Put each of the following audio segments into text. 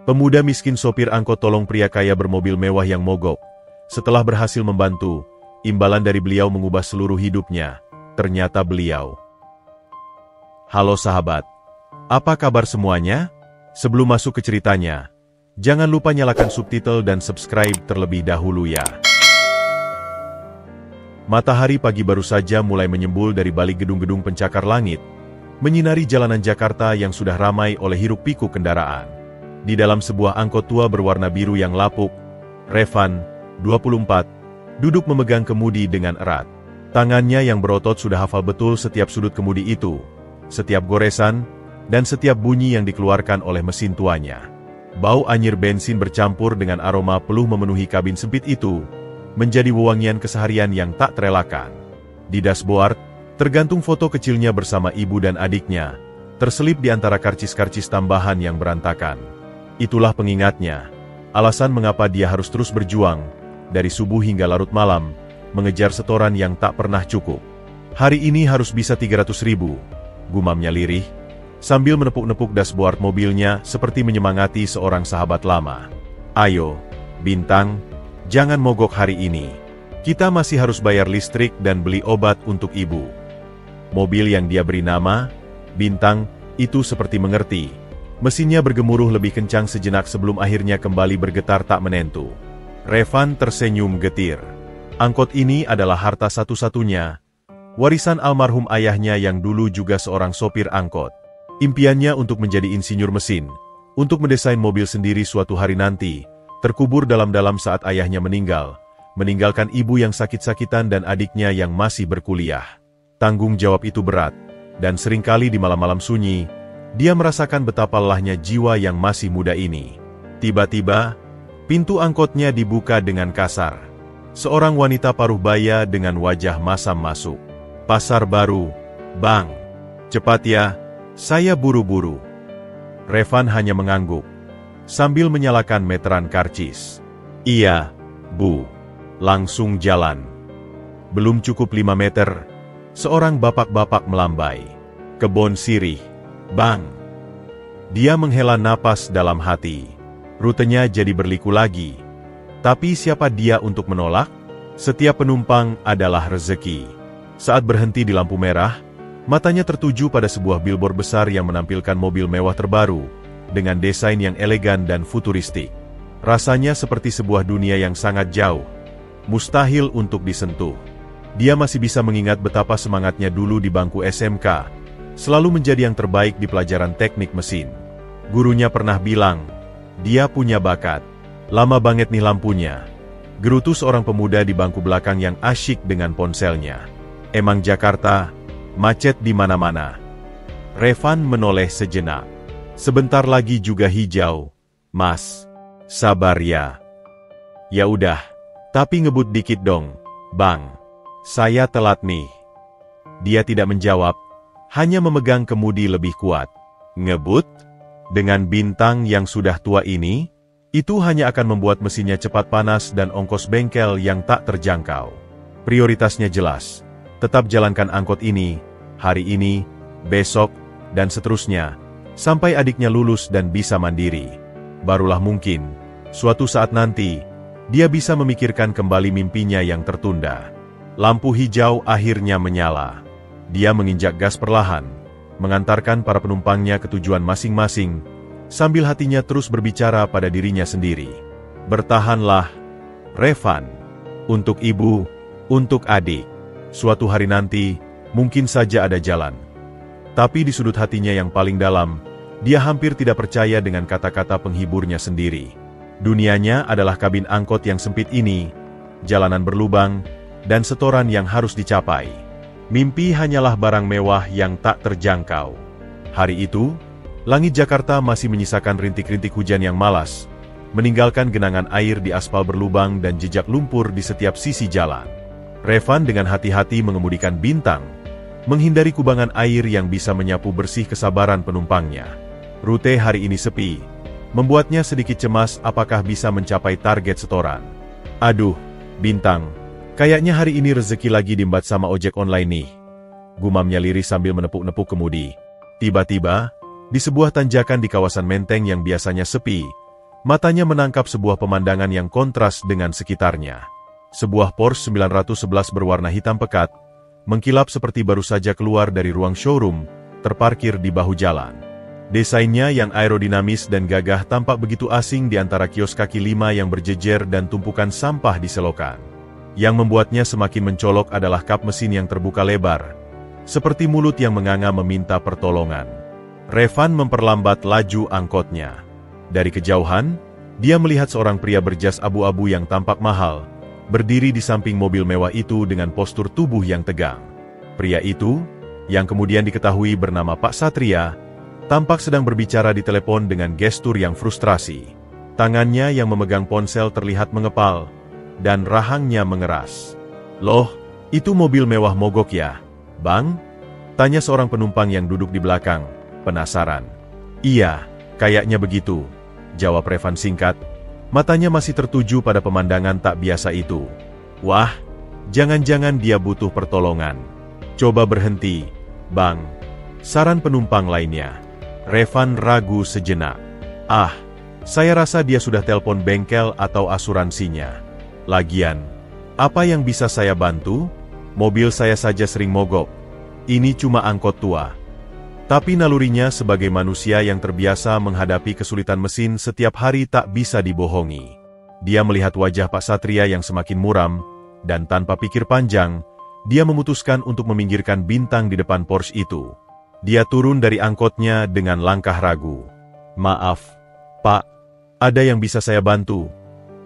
Pemuda miskin sopir angkot tolong pria kaya bermobil mewah yang mogok. Setelah berhasil membantu, imbalan dari beliau mengubah seluruh hidupnya. Ternyata beliau. Halo sahabat, apa kabar semuanya? Sebelum masuk ke ceritanya, jangan lupa nyalakan subtitle dan subscribe terlebih dahulu ya. Matahari pagi baru saja mulai menyembul dari balik gedung-gedung pencakar langit, menyinari jalanan Jakarta yang sudah ramai oleh hiruk-pikuk kendaraan. Di dalam sebuah angkot tua berwarna biru yang lapuk, Revan, 24, duduk memegang kemudi dengan erat. Tangannya yang berotot sudah hafal betul setiap sudut kemudi itu, setiap goresan, dan setiap bunyi yang dikeluarkan oleh mesin tuanya. Bau anyir bensin bercampur dengan aroma peluh memenuhi kabin sempit itu, menjadi wewangian keseharian yang tak terelakkan. Di dashboard, tergantung foto kecilnya bersama ibu dan adiknya, terselip di antara karcis-karcis tambahan yang berantakan. Itulah pengingatnya, alasan mengapa dia harus terus berjuang, dari subuh hingga larut malam, mengejar setoran yang tak pernah cukup. Hari ini harus bisa 300.000, gumamnya lirih, sambil menepuk-nepuk dashboard mobilnya seperti menyemangati seorang sahabat lama. Ayo, Bintang, jangan mogok hari ini. Kita masih harus bayar listrik dan beli obat untuk ibu. Mobil yang dia beri nama, Bintang, itu seperti mengerti. Mesinnya bergemuruh lebih kencang sejenak sebelum akhirnya kembali bergetar tak menentu. Revan tersenyum getir. Angkot ini adalah harta satu-satunya, warisan almarhum ayahnya yang dulu juga seorang sopir angkot. Impiannya untuk menjadi insinyur mesin, untuk mendesain mobil sendiri suatu hari nanti, terkubur dalam-dalam saat ayahnya meninggal, meninggalkan ibu yang sakit-sakitan dan adiknya yang masih berkuliah. Tanggung jawab itu berat, dan seringkali di malam-malam sunyi, dia merasakan betapa lelahnya jiwa yang masih muda ini. Tiba-tiba, pintu angkotnya dibuka dengan kasar. Seorang wanita paruh baya dengan wajah masam masuk. Pasar baru, Bang. Cepat ya, saya buru-buru. Revan hanya mengangguk, sambil menyalakan meteran karcis. Iya, Bu. Langsung jalan. Belum cukup 5 meter, seorang bapak-bapak melambai. Kebon sirih, Bang. Dia menghela napas dalam hati. Rutenya jadi berliku lagi. Tapi siapa dia untuk menolak? Setiap penumpang adalah rezeki. Saat berhenti di lampu merah, matanya tertuju pada sebuah billboard besar yang menampilkan mobil mewah terbaru, dengan desain yang elegan dan futuristik. Rasanya seperti sebuah dunia yang sangat jauh, mustahil untuk disentuh. Dia masih bisa mengingat betapa semangatnya dulu di bangku SMK, selalu menjadi yang terbaik di pelajaran teknik mesin. Gurunya pernah bilang, dia punya bakat. Lama banget nih lampunya. Gerutu seorang pemuda di bangku belakang yang asyik dengan ponselnya. Emang Jakarta, macet di mana-mana. Revan menoleh sejenak. Sebentar lagi juga hijau. Mas, sabar ya. Ya udah, tapi ngebut dikit dong, Bang. Saya telat nih. Dia tidak menjawab, hanya memegang kemudi lebih kuat. Ngebut? Dengan Bintang yang sudah tua ini, itu hanya akan membuat mesinnya cepat panas dan ongkos bengkel yang tak terjangkau. Prioritasnya jelas, tetap jalankan angkot ini, hari ini, besok, dan seterusnya, sampai adiknya lulus dan bisa mandiri. Barulah mungkin, suatu saat nanti, dia bisa memikirkan kembali mimpinya yang tertunda. Lampu hijau akhirnya menyala. Dia menginjak gas perlahan, mengantarkan para penumpangnya ke tujuan masing-masing, sambil hatinya terus berbicara pada dirinya sendiri. Bertahanlah, Revan. Untuk ibu, untuk adik. Suatu hari nanti, mungkin saja ada jalan. Tapi di sudut hatinya yang paling dalam, dia hampir tidak percaya dengan kata-kata penghiburnya sendiri. Dunianya adalah kabin angkot yang sempit ini, jalanan berlubang, dan setoran yang harus dicapai. Mimpi hanyalah barang mewah yang tak terjangkau. Hari itu, langit Jakarta masih menyisakan rintik-rintik hujan yang malas, meninggalkan genangan air di aspal berlubang dan jejak lumpur di setiap sisi jalan. Revan dengan hati-hati mengemudikan Bintang, menghindari kubangan air yang bisa menyapu bersih kesabaran penumpangnya. Rute hari ini sepi, membuatnya sedikit cemas apakah bisa mencapai target setoran. Aduh, Bintang, kayaknya hari ini rezeki lagi diembat sama ojek online nih, gumamnya lirih sambil menepuk-nepuk kemudi. Tiba-tiba, di sebuah tanjakan di kawasan Menteng yang biasanya sepi, Matanya menangkap sebuah pemandangan yang kontras dengan sekitarnya. Sebuah Porsche 911 berwarna hitam pekat, mengkilap seperti baru saja keluar dari ruang showroom, terparkir di bahu jalan. Desainnya yang aerodinamis dan gagah tampak begitu asing di antara kios kaki lima yang berjejer dan tumpukan sampah di selokan. Yang membuatnya semakin mencolok adalah kap mesin yang terbuka lebar, seperti mulut yang menganga meminta pertolongan. Revan memperlambat laju angkotnya. Dari kejauhan, dia melihat seorang pria berjas abu-abu yang tampak mahal, berdiri di samping mobil mewah itu dengan postur tubuh yang tegang. Pria itu, yang kemudian diketahui bernama Pak Satria, tampak sedang berbicara di telepon dengan gestur yang frustrasi. Tangannya yang memegang ponsel terlihat mengepal, dan rahangnya mengeras. "Loh, itu mobil mewah mogok ya, Bang?" tanya seorang penumpang yang duduk di belakang, penasaran. "Iya, kayaknya begitu," jawab Revan singkat. Matanya masih tertuju pada pemandangan tak biasa itu. "Wah, jangan-jangan dia butuh pertolongan. Coba berhenti, Bang," saran penumpang lainnya. Revan ragu sejenak. Saya rasa dia sudah telepon bengkel atau asuransinya. Lagian, apa yang bisa saya bantu? Mobil saya saja sering mogok. Ini cuma angkot tua." Tapi nalurinya sebagai manusia yang terbiasa menghadapi kesulitan mesin setiap hari tak bisa dibohongi. Dia melihat wajah Pak Satria yang semakin muram, dan tanpa pikir panjang, dia memutuskan untuk meminggirkan bintang di depan Porsche itu. Dia turun dari angkotnya dengan langkah ragu. "Maaf, Pak, ada yang bisa saya bantu?"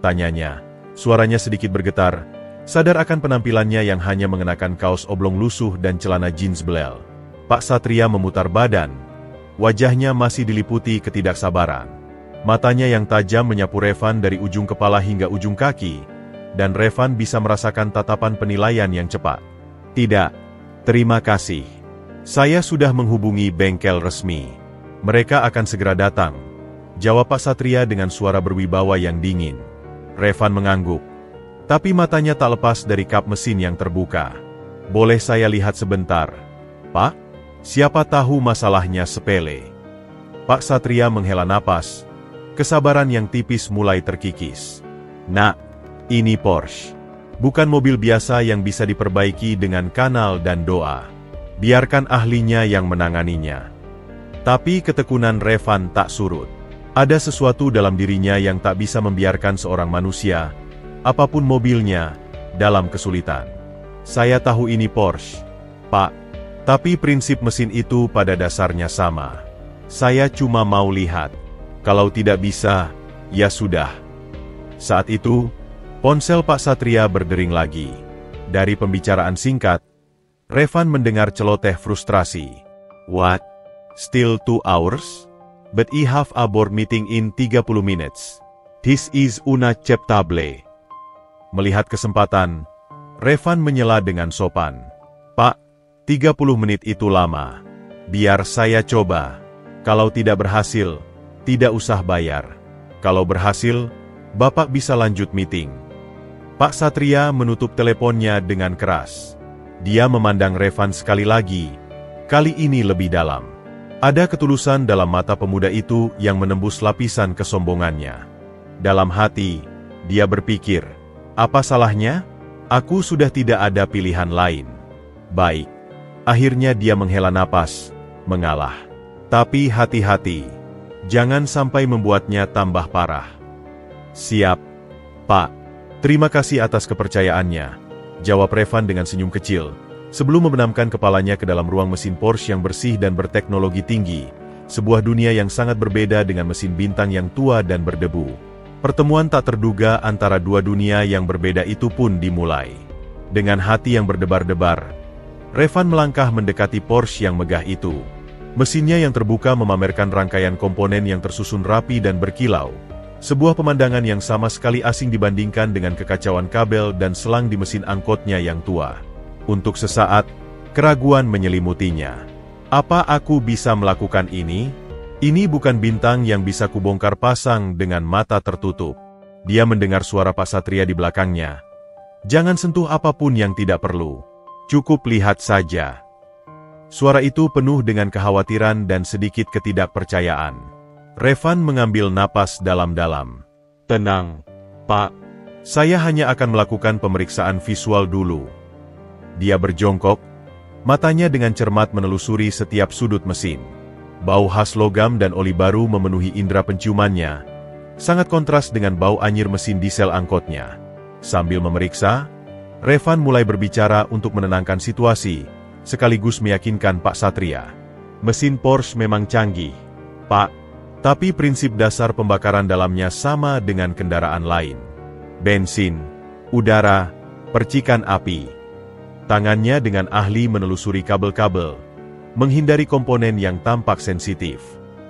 tanyanya. Suaranya sedikit bergetar, sadar akan penampilannya yang hanya mengenakan kaos oblong lusuh dan celana jeans belel. Pak Satria memutar badan. Wajahnya masih diliputi ketidaksabaran. Matanya yang tajam menyapu Revan dari ujung kepala hingga ujung kaki, dan Revan bisa merasakan tatapan penilaian yang cepat. "Tidak, terima kasih. Saya sudah menghubungi bengkel resmi. Mereka akan segera datang," jawab Pak Satria dengan suara berwibawa yang dingin. Revan mengangguk, tapi matanya tak lepas dari kap mesin yang terbuka. "Boleh saya lihat sebentar, Pak? Siapa tahu masalahnya sepele." Pak Satria menghela napas. Kesabaran yang tipis mulai terkikis. "Nak, ini Porsche. Bukan mobil biasa yang bisa diperbaiki dengan kanal dan doa. Biarkan ahlinya yang menanganinya." Tapi ketekunan Revan tak surut. Ada sesuatu dalam dirinya yang tak bisa membiarkan seorang manusia, apapun mobilnya, dalam kesulitan. "Saya tahu ini Porsche, Pak. Tapi prinsip mesin itu pada dasarnya sama. Saya cuma mau lihat. Kalau tidak bisa, ya sudah." Saat itu, ponsel Pak Satria berdering lagi. Dari pembicaraan singkat, Revan mendengar celoteh frustrasi. "What? Still 2 hours? But I have a board meeting in 30 minutes. This is unacceptable." Melihat kesempatan, Revan menyela dengan sopan. "Pak, 30 menit itu lama. Biar saya coba. Kalau tidak berhasil, tidak usah bayar. Kalau berhasil, Bapak bisa lanjut meeting." Pak Satria menutup teleponnya dengan keras. Dia memandang Revan sekali lagi, kali ini lebih dalam. Ada ketulusan dalam mata pemuda itu yang menembus lapisan kesombongannya. Dalam hati, dia berpikir, "Apa salahnya? Aku sudah tidak ada pilihan lain. Baik." Akhirnya dia menghela napas, mengalah. Tapi hati-hati, jangan sampai membuatnya tambah parah. "Siap, Pak. Terima kasih atas kepercayaannya," jawab Revan dengan senyum kecil, sebelum membenamkan kepalanya ke dalam ruang mesin Porsche yang bersih dan berteknologi tinggi, sebuah dunia yang sangat berbeda dengan mesin bintang yang tua dan berdebu. Pertemuan tak terduga antara dua dunia yang berbeda itu pun dimulai. Dengan hati yang berdebar-debar, Revan melangkah mendekati Porsche yang megah itu. Mesinnya yang terbuka memamerkan rangkaian komponen yang tersusun rapi dan berkilau. Sebuah pemandangan yang sama sekali asing dibandingkan dengan kekacauan kabel dan selang di mesin angkotnya yang tua. Untuk sesaat, keraguan menyelimutinya. "Apa aku bisa melakukan ini? Ini bukan bintang yang bisa kubongkar pasang dengan mata tertutup." Dia mendengar suara Pak Satria di belakangnya. "Jangan sentuh apapun yang tidak perlu. Cukup lihat saja." Suara itu penuh dengan kekhawatiran dan sedikit ketidakpercayaan. Revan mengambil napas dalam-dalam. Tenang, Pak. Saya hanya akan melakukan pemeriksaan visual dulu. Dia berjongkok, matanya dengan cermat menelusuri setiap sudut mesin. Bau khas logam dan oli baru memenuhi indera penciumannya, sangat kontras dengan bau anyir mesin diesel angkotnya. Sambil memeriksa, Revan mulai berbicara untuk menenangkan situasi, sekaligus meyakinkan Pak Satria. Mesin Porsche memang canggih, Pak. Tapi prinsip dasar pembakaran dalamnya sama dengan kendaraan lain. Bensin, udara, percikan api. Tangannya dengan ahli menelusuri kabel-kabel, menghindari komponen yang tampak sensitif.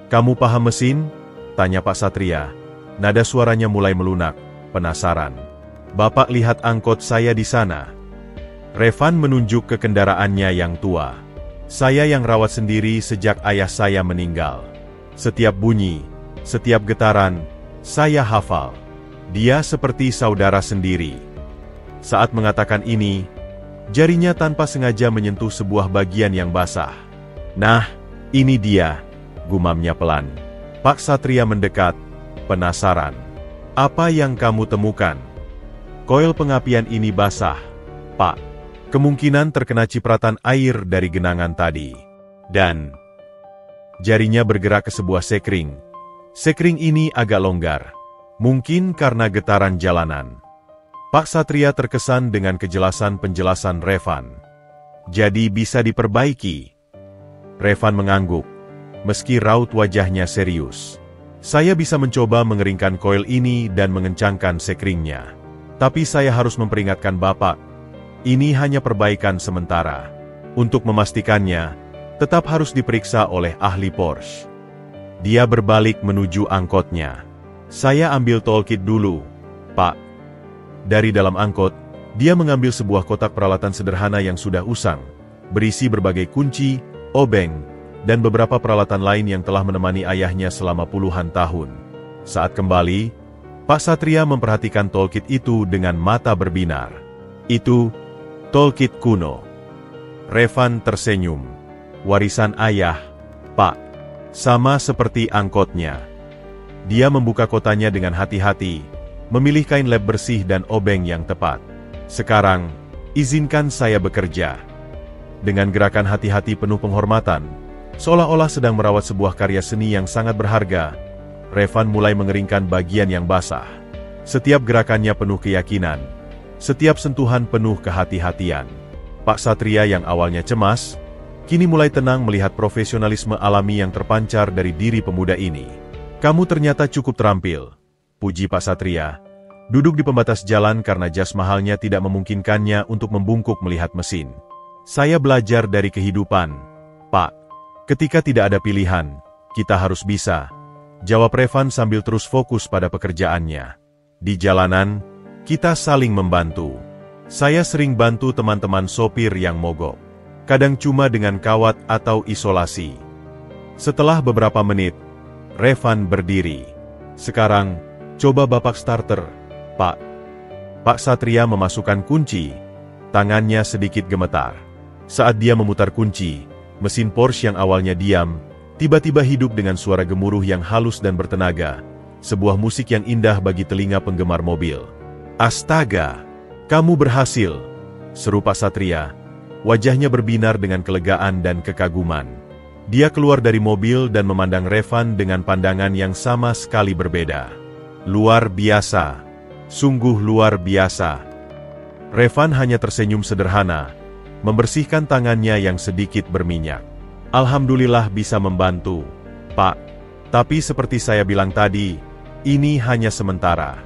Kamu paham mesin? Tanya Pak Satria. Nada suaranya mulai melunak, penasaran. Bapak lihat angkot saya di sana. Revan menunjuk ke kendaraannya yang tua. Saya yang rawat sendiri sejak ayah saya meninggal. Setiap bunyi, setiap getaran, saya hafal. Dia seperti saudara sendiri. Saat mengatakan ini, jarinya tanpa sengaja menyentuh sebuah bagian yang basah. Nah, ini dia, gumamnya pelan. Pak Satria mendekat, penasaran. Apa yang kamu temukan? Koil pengapian ini basah, Pak. Kemungkinan terkena cipratan air dari genangan tadi. Dan jarinya bergerak ke sebuah sekring. Sekring ini agak longgar. Mungkin karena getaran jalanan. Pak Satria terkesan dengan kejelasan penjelasan Revan. Jadi bisa diperbaiki. Revan mengangguk, meski raut wajahnya serius. Saya bisa mencoba mengeringkan koil ini dan mengencangkan sekringnya. Tapi saya harus memperingatkan Bapak, ini hanya perbaikan sementara. Untuk memastikannya, tetap harus diperiksa oleh ahli Porsche. Dia berbalik menuju angkotnya. Saya ambil toolkit dulu, Pak. Dari dalam angkot, dia mengambil sebuah kotak peralatan sederhana yang sudah usang, berisi berbagai kunci, obeng, dan beberapa peralatan lain yang telah menemani ayahnya selama puluhan tahun. Saat kembali, Pak Satria memperhatikan toolkit itu dengan mata berbinar. Itu toolkit kuno. Revan tersenyum. Warisan ayah, Pak. Sama seperti angkotnya. Dia membuka kotanya dengan hati-hati, memilih kain lap bersih dan obeng yang tepat. Sekarang, izinkan saya bekerja. Dengan gerakan hati-hati penuh penghormatan, seolah-olah sedang merawat sebuah karya seni yang sangat berharga, Revan mulai mengeringkan bagian yang basah. Setiap gerakannya penuh keyakinan, setiap sentuhan penuh kehati-hatian. Pak Satria yang awalnya cemas, kini mulai tenang melihat profesionalisme alami yang terpancar dari diri pemuda ini. Kamu ternyata cukup terampil, puji Pak Satria. Duduk di pembatas jalan karena jas mahalnya tidak memungkinkannya untuk membungkuk melihat mesin. Saya belajar dari kehidupan, Pak. Ketika tidak ada pilihan, kita harus bisa, jawab Revan sambil terus fokus pada pekerjaannya. Di jalanan, kita saling membantu. Saya sering bantu teman-teman sopir yang mogok. Kadang cuma dengan kawat atau isolasi. Setelah beberapa menit, Revan berdiri. Sekarang, coba Bapak starter, Pak. Pak Satria memasukkan kunci. Tangannya sedikit gemetar. Saat dia memutar kunci, mesin Porsche yang awalnya diam, tiba-tiba hidup dengan suara gemuruh yang halus dan bertenaga. Sebuah musik yang indah bagi telinga penggemar mobil. Astaga, kamu berhasil, seru Pak Satria. Wajahnya berbinar dengan kelegaan dan kekaguman. Dia keluar dari mobil dan memandang Revan dengan pandangan yang sama sekali berbeda. Luar biasa. Sungguh luar biasa. Revan hanya tersenyum sederhana, membersihkan tangannya yang sedikit berminyak. Alhamdulillah bisa membantu, Pak. Tapi seperti saya bilang tadi, ini hanya sementara.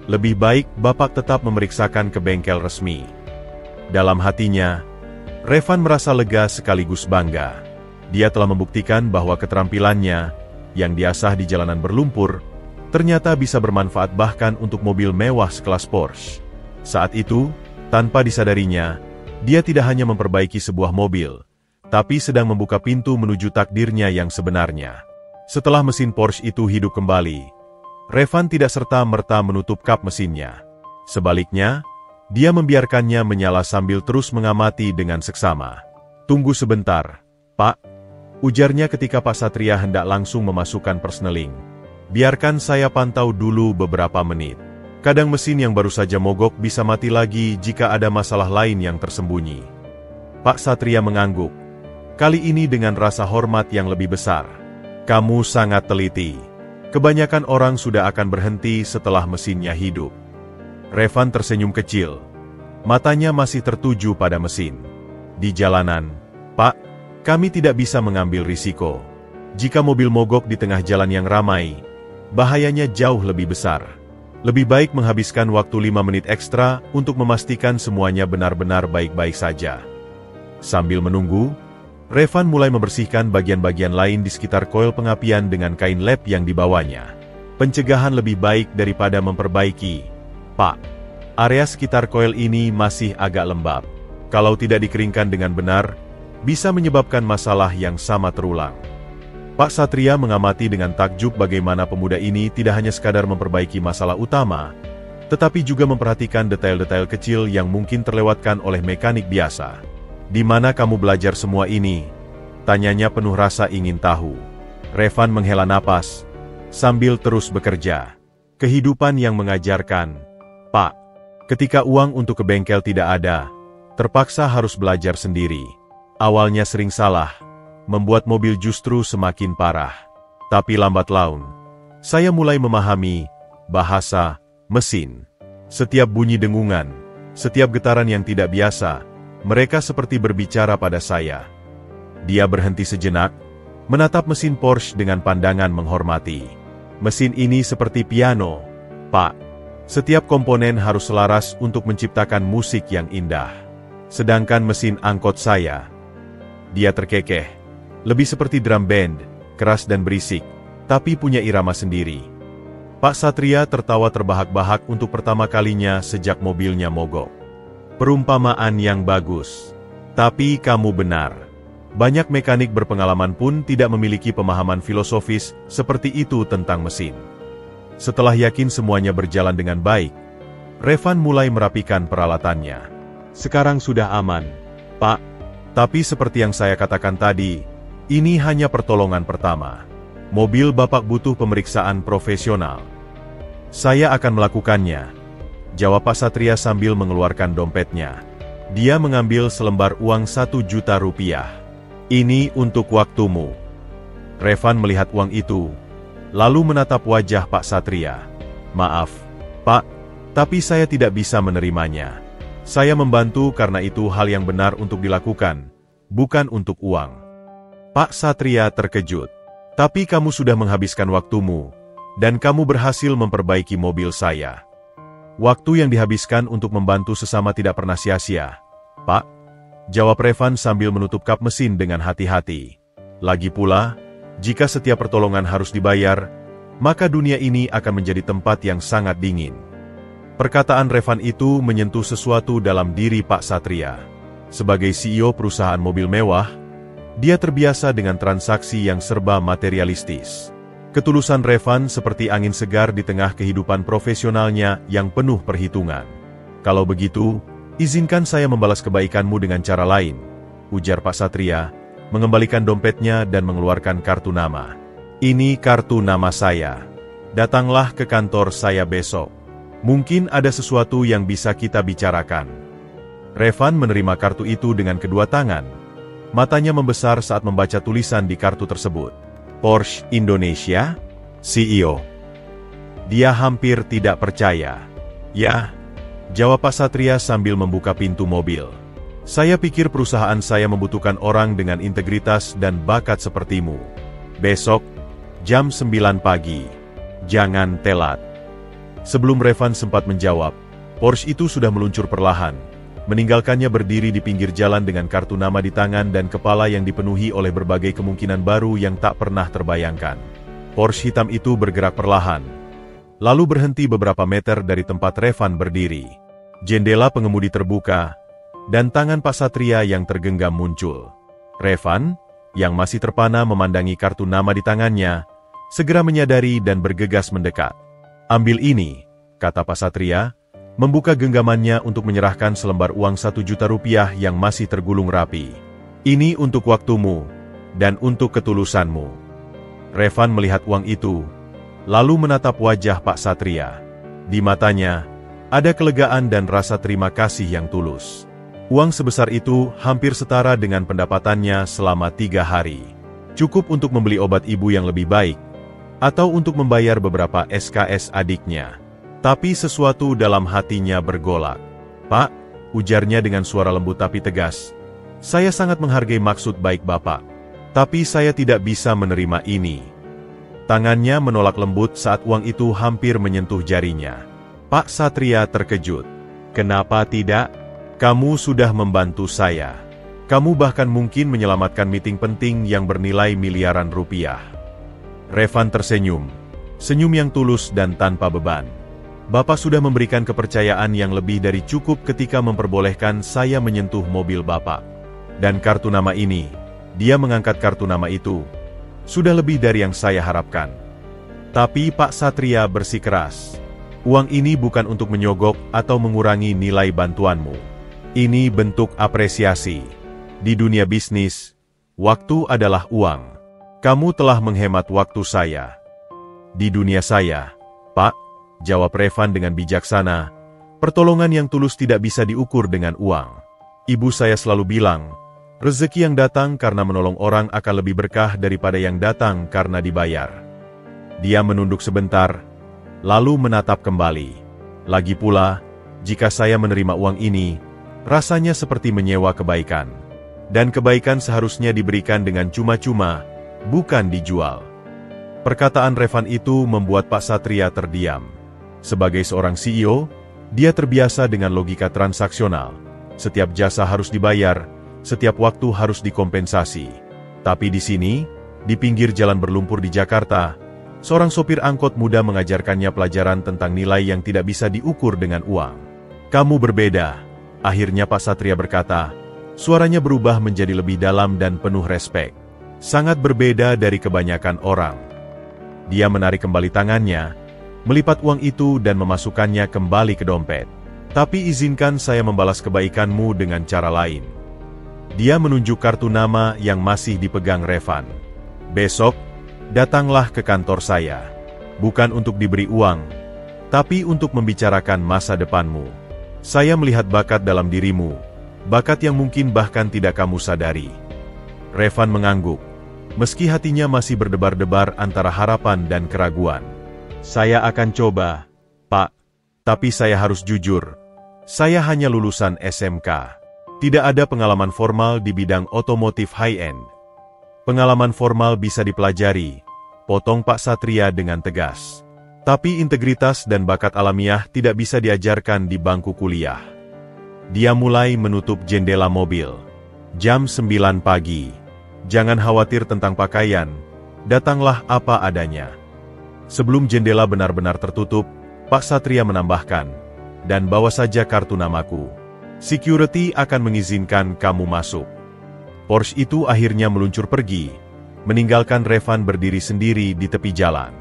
Lebih baik Bapak tetap memeriksakan ke bengkel resmi. Dalam hatinya, Revan merasa lega sekaligus bangga. Dia telah membuktikan bahwa keterampilannya, yang diasah di jalanan berlumpur, ternyata bisa bermanfaat bahkan untuk mobil mewah sekelas Porsche. Saat itu, tanpa disadarinya, dia tidak hanya memperbaiki sebuah mobil, tapi sedang membuka pintu menuju takdirnya yang sebenarnya. Setelah mesin Porsche itu hidup kembali, Revan tidak serta-merta menutup kap mesinnya. Sebaliknya, dia membiarkannya menyala sambil terus mengamati dengan seksama. Tunggu sebentar, Pak, ujarnya ketika Pak Satria hendak langsung memasukkan persneling. Biarkan saya pantau dulu beberapa menit. Kadang mesin yang baru saja mogok bisa mati lagi jika ada masalah lain yang tersembunyi. Pak Satria mengangguk. Kali ini dengan rasa hormat yang lebih besar. Kamu sangat teliti. Kebanyakan orang sudah akan berhenti setelah mesinnya hidup. Revan tersenyum kecil. Matanya masih tertuju pada mesin. Di jalanan, Pak, kami tidak bisa mengambil risiko. Jika mobil mogok di tengah jalan yang ramai, bahayanya jauh lebih besar. Lebih baik menghabiskan waktu 5 menit ekstra untuk memastikan semuanya benar-benar baik-baik saja. Sambil menunggu, Revan mulai membersihkan bagian-bagian lain di sekitar koil pengapian dengan kain lap yang dibawanya. Pencegahan lebih baik daripada memperbaiki. Pak, area sekitar koil ini masih agak lembab. Kalau tidak dikeringkan dengan benar, bisa menyebabkan masalah yang sama terulang. Pak Satria mengamati dengan takjub bagaimana pemuda ini tidak hanya sekadar memperbaiki masalah utama, tetapi juga memperhatikan detail-detail kecil yang mungkin terlewatkan oleh mekanik biasa. Di mana kamu belajar semua ini? Tanyanya penuh rasa ingin tahu. Revan menghela napas, sambil terus bekerja. Kehidupan yang mengajarkan. Pak, ketika uang untuk ke bengkel tidak ada, terpaksa harus belajar sendiri. Awalnya sering salah, membuat mobil justru semakin parah. Tapi lambat laun, saya mulai memahami bahasa mesin. Setiap bunyi dengungan, setiap getaran yang tidak biasa, mereka seperti berbicara pada saya. Dia berhenti sejenak, menatap mesin Porsche dengan pandangan menghormati. Mesin ini seperti piano, Pak. Setiap komponen harus selaras untuk menciptakan musik yang indah. Sedangkan mesin angkot saya, dia terkekeh. Lebih seperti drum band, keras dan berisik, tapi punya irama sendiri. Pak Satria tertawa terbahak-bahak untuk pertama kalinya sejak mobilnya mogok. Perumpamaan yang bagus. Tapi kamu benar. Banyak mekanik berpengalaman pun tidak memiliki pemahaman filosofis seperti itu tentang mesin. Setelah yakin semuanya berjalan dengan baik, Revan mulai merapikan peralatannya. Sekarang sudah aman, Pak. Tapi seperti yang saya katakan tadi, ini hanya pertolongan pertama. Mobil Bapak butuh pemeriksaan profesional. Saya akan melakukannya, jawab Pak Satria sambil mengeluarkan dompetnya. Dia mengambil selembar uang 1 juta rupiah. Ini untuk waktumu. Revan melihat uang itu, lalu menatap wajah Pak Satria. Maaf, Pak, tapi saya tidak bisa menerimanya. Saya membantu karena itu hal yang benar untuk dilakukan, bukan untuk uang. Pak Satria terkejut. Tapi kamu sudah menghabiskan waktumu, dan kamu berhasil memperbaiki mobil saya. Waktu yang dihabiskan untuk membantu sesama tidak pernah sia-sia, Pak, jawab Revan sambil menutup kap mesin dengan hati-hati. Lagi pula, jika setiap pertolongan harus dibayar, maka dunia ini akan menjadi tempat yang sangat dingin. Perkataan Revan itu menyentuh sesuatu dalam diri Pak Satria. Sebagai CEO perusahaan mobil mewah, dia terbiasa dengan transaksi yang serba materialistis. Ketulusan Revan seperti angin segar di tengah kehidupan profesionalnya yang penuh perhitungan. Kalau begitu, izinkan saya membalas kebaikanmu dengan cara lain, ujar Pak Satria, mengembalikan dompetnya dan mengeluarkan kartu nama. Ini kartu nama saya. Datanglah ke kantor saya besok. Mungkin ada sesuatu yang bisa kita bicarakan. Revan menerima kartu itu dengan kedua tangan. Matanya membesar saat membaca tulisan di kartu tersebut. Porsche Indonesia, CEO. Dia hampir tidak percaya. Ya, jawab Pak Satria sambil membuka pintu mobil. Saya pikir perusahaan saya membutuhkan orang dengan integritas dan bakat sepertimu. Besok, jam 9 pagi. Jangan telat. Sebelum Revan sempat menjawab, Porsche itu sudah meluncur perlahan, meninggalkannya berdiri di pinggir jalan dengan kartu nama di tangan dan kepala yang dipenuhi oleh berbagai kemungkinan baru yang tak pernah terbayangkan. Porsche hitam itu bergerak perlahan, lalu berhenti beberapa meter dari tempat Revan berdiri. Jendela pengemudi terbuka, dan tangan Pak Satria yang tergenggam muncul. Revan, yang masih terpana memandangi kartu nama di tangannya, segera menyadari dan bergegas mendekat. Ambil ini, kata Pak Satria, membuka genggamannya untuk menyerahkan selembar uang 1 juta rupiah yang masih tergulung rapi. Ini untuk waktumu, dan untuk ketulusanmu. Revan melihat uang itu, lalu menatap wajah Pak Satria. Di matanya, ada kelegaan dan rasa terima kasih yang tulus. Uang sebesar itu hampir setara dengan pendapatannya selama 3 hari. Cukup untuk membeli obat ibu yang lebih baik, atau untuk membayar beberapa SKS adiknya. Tapi sesuatu dalam hatinya bergolak. "Pak," ujarnya dengan suara lembut tapi tegas, "saya sangat menghargai maksud baik Bapak. Tapi saya tidak bisa menerima ini." Tangannya menolak lembut saat uang itu hampir menyentuh jarinya. Pak Satria terkejut. "Kenapa tidak? Kamu sudah membantu saya. Kamu bahkan mungkin menyelamatkan meeting penting yang bernilai miliaran rupiah." Revan tersenyum. Senyum yang tulus dan tanpa beban. "Bapak sudah memberikan kepercayaan yang lebih dari cukup ketika memperbolehkan saya menyentuh mobil Bapak. Dan kartu nama ini," dia mengangkat kartu nama itu, "sudah lebih dari yang saya harapkan." Tapi Pak Satria bersikeras. "Uang ini bukan untuk menyogok atau mengurangi nilai bantuanmu. Ini bentuk apresiasi. Di dunia bisnis, waktu adalah uang. Kamu telah menghemat waktu saya." "Di dunia saya, Pak," jawab Revan dengan bijaksana, "pertolongan yang tulus tidak bisa diukur dengan uang. Ibu saya selalu bilang, rezeki yang datang karena menolong orang akan lebih berkah daripada yang datang karena dibayar." Dia menunduk sebentar, lalu menatap kembali. "Lagi pula, jika saya menerima uang ini, rasanya seperti menyewa kebaikan. Dan kebaikan seharusnya diberikan dengan cuma-cuma, bukan dijual." Perkataan Revan itu membuat Pak Satria terdiam. Sebagai seorang CEO, dia terbiasa dengan logika transaksional. Setiap jasa harus dibayar, setiap waktu harus dikompensasi. Tapi di sini, di pinggir jalan berlumpur di Jakarta, seorang sopir angkot muda mengajarkannya pelajaran tentang nilai yang tidak bisa diukur dengan uang. "Kamu berbeda," akhirnya Pak Satria berkata, suaranya berubah menjadi lebih dalam dan penuh respek. "Sangat berbeda dari kebanyakan orang." Dia menarik kembali tangannya, melipat uang itu dan memasukkannya kembali ke dompet. "Tapi izinkan saya membalas kebaikanmu dengan cara lain." Dia menunjuk kartu nama yang masih dipegang Revan. "Besok, datanglah ke kantor saya. Bukan untuk diberi uang, tapi untuk membicarakan masa depanmu. Saya melihat bakat dalam dirimu, bakat yang mungkin bahkan tidak kamu sadari." Revan mengangguk, meski hatinya masih berdebar-debar antara harapan dan keraguan. "Saya akan coba, Pak. Tapi saya harus jujur, saya hanya lulusan SMK. Tidak ada pengalaman formal di bidang otomotif high-end." "Pengalaman formal bisa dipelajari," potong Pak Satria dengan tegas. "Tapi integritas dan bakat alamiah tidak bisa diajarkan di bangku kuliah." Dia mulai menutup jendela mobil. Jam 9 pagi. "Jangan khawatir tentang pakaian, datanglah apa adanya." Sebelum jendela benar-benar tertutup, Pak Satria menambahkan, "Dan bawa saja kartu namaku. Security akan mengizinkan kamu masuk." Porsche itu akhirnya meluncur pergi, meninggalkan Revan berdiri sendiri di tepi jalan.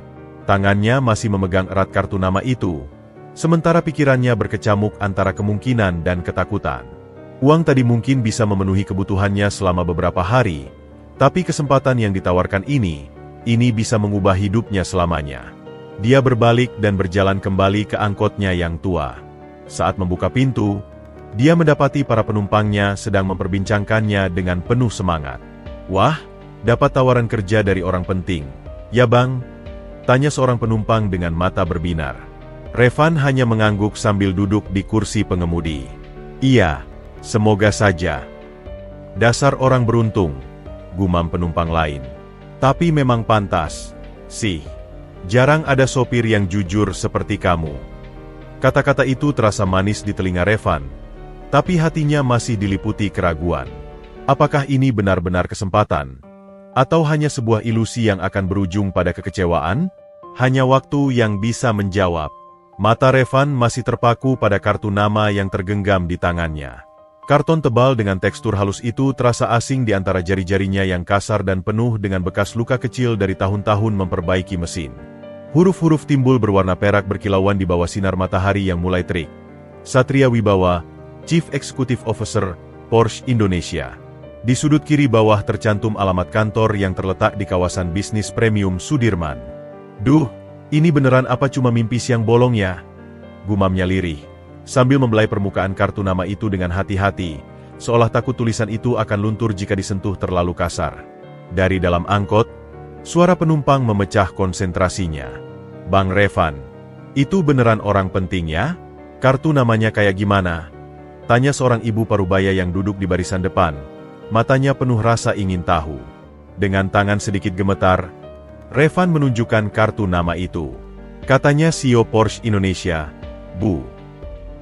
Tangannya masih memegang erat kartu nama itu, sementara pikirannya berkecamuk antara kemungkinan dan ketakutan. Uang tadi mungkin bisa memenuhi kebutuhannya selama beberapa hari, tapi kesempatan yang ditawarkan ini bisa mengubah hidupnya selamanya. Dia berbalik dan berjalan kembali ke angkotnya yang tua. Saat membuka pintu, dia mendapati para penumpangnya sedang memperbincangkannya dengan penuh semangat. "Wah, dapat tawaran kerja dari orang penting." "Ya Bang?" tanya seorang penumpang dengan mata berbinar. Revan hanya mengangguk sambil duduk di kursi pengemudi. "Iya, semoga saja." "Dasar orang beruntung," gumam penumpang lain. "Tapi memang pantas sih. Jarang ada sopir yang jujur seperti kamu." Kata-kata itu terasa manis di telinga Revan, tapi hatinya masih diliputi keraguan. Apakah ini benar-benar kesempatan? Atau hanya sebuah ilusi yang akan berujung pada kekecewaan? Hanya waktu yang bisa menjawab. Mata Revan masih terpaku pada kartu nama yang tergenggam di tangannya. Karton tebal dengan tekstur halus itu terasa asing di antara jari-jarinya yang kasar dan penuh dengan bekas luka kecil dari tahun-tahun memperbaiki mesin. Huruf-huruf timbul berwarna perak berkilauan di bawah sinar matahari yang mulai terik. Satria Wibawa, Chief Executive Officer, Porsche Indonesia. Di sudut kiri bawah tercantum alamat kantor yang terletak di kawasan bisnis premium Sudirman. "Duh, Ini beneran apa cuma mimpi siang bolong ya? Gumamnya lirih, sambil membelai permukaan kartu nama itu dengan hati-hati, seolah takut tulisan itu akan luntur jika disentuh terlalu kasar. Dari dalam angkot, suara penumpang memecah konsentrasinya. Bang Revan, itu beneran orang penting ya? Kartu namanya kayak gimana? Tanya seorang ibu parubaya yang duduk di barisan depan. Matanya penuh rasa ingin tahu. Dengan tangan sedikit gemetar, Revan menunjukkan kartu nama itu. Katanya CEO Porsche Indonesia, Bu.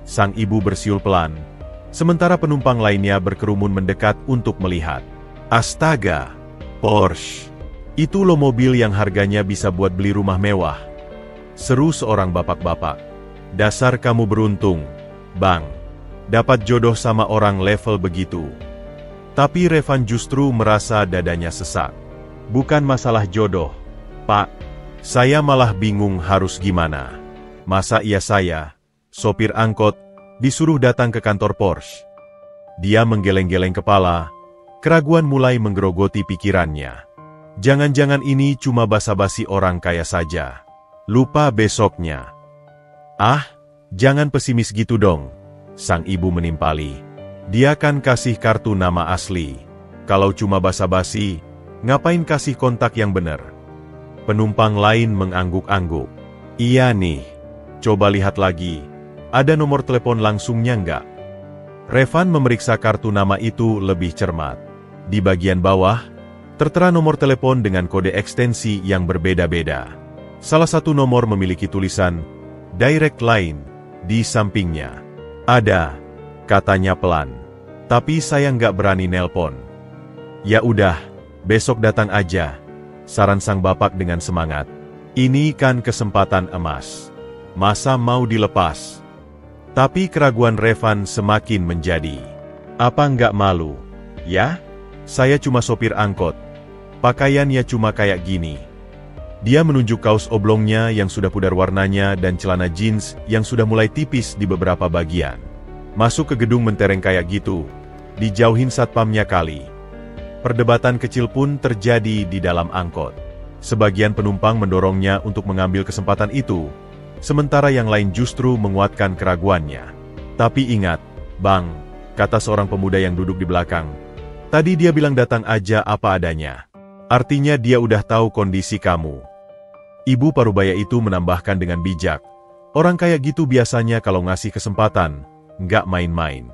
Sang ibu bersiul pelan, sementara penumpang lainnya berkerumun mendekat untuk melihat. Astaga, Porsche. Itu loh mobil yang harganya bisa buat beli rumah mewah. Seru seorang bapak-bapak. Dasar kamu beruntung, Bang. Dapat jodoh sama orang level begitu. Tapi Revan justru merasa dadanya sesak. Bukan masalah jodoh, Pak. Saya malah bingung harus gimana. Masa iya saya, sopir angkot, disuruh datang ke kantor Porsche? Dia menggeleng-geleng kepala, keraguan mulai menggerogoti pikirannya. Jangan-jangan ini cuma basa-basi orang kaya saja. Lupa besoknya. Ah, jangan pesimis gitu dong, sang ibu menimpali. Dia kan kasih kartu nama asli. Kalau cuma basa-basi, ngapain kasih kontak yang benar? Penumpang lain mengangguk-angguk. Iya nih, coba lihat lagi. Ada nomor telepon langsungnya nggak? Revan memeriksa kartu nama itu lebih cermat. Di bagian bawah, tertera nomor telepon dengan kode ekstensi yang berbeda-beda. Salah satu nomor memiliki tulisan Direct Line di sampingnya. Ada, katanya pelan. Tapi saya nggak berani nelpon. Ya udah, besok datang aja, saran sang bapak dengan semangat. Ini kan kesempatan emas. Masa mau dilepas? Tapi keraguan Revan semakin menjadi. Apa nggak malu? Ya? Saya cuma sopir angkot. Pakaiannya cuma kayak gini. Dia menunjuk kaos oblongnya yang sudah pudar warnanya dan celana jeans yang sudah mulai tipis di beberapa bagian. Masuk ke gedung mentereng kayak gitu, dijauhin satpamnya kali. Perdebatan kecil pun terjadi di dalam angkot. Sebagian penumpang mendorongnya untuk mengambil kesempatan itu, sementara yang lain justru menguatkan keraguannya. Tapi ingat, Bang, kata seorang pemuda yang duduk di belakang. Tadi dia bilang datang aja apa adanya. Artinya dia udah tahu kondisi kamu. Ibu parubaya itu menambahkan dengan bijak. Orang kayak gitu biasanya kalau ngasih kesempatan, nggak main-main.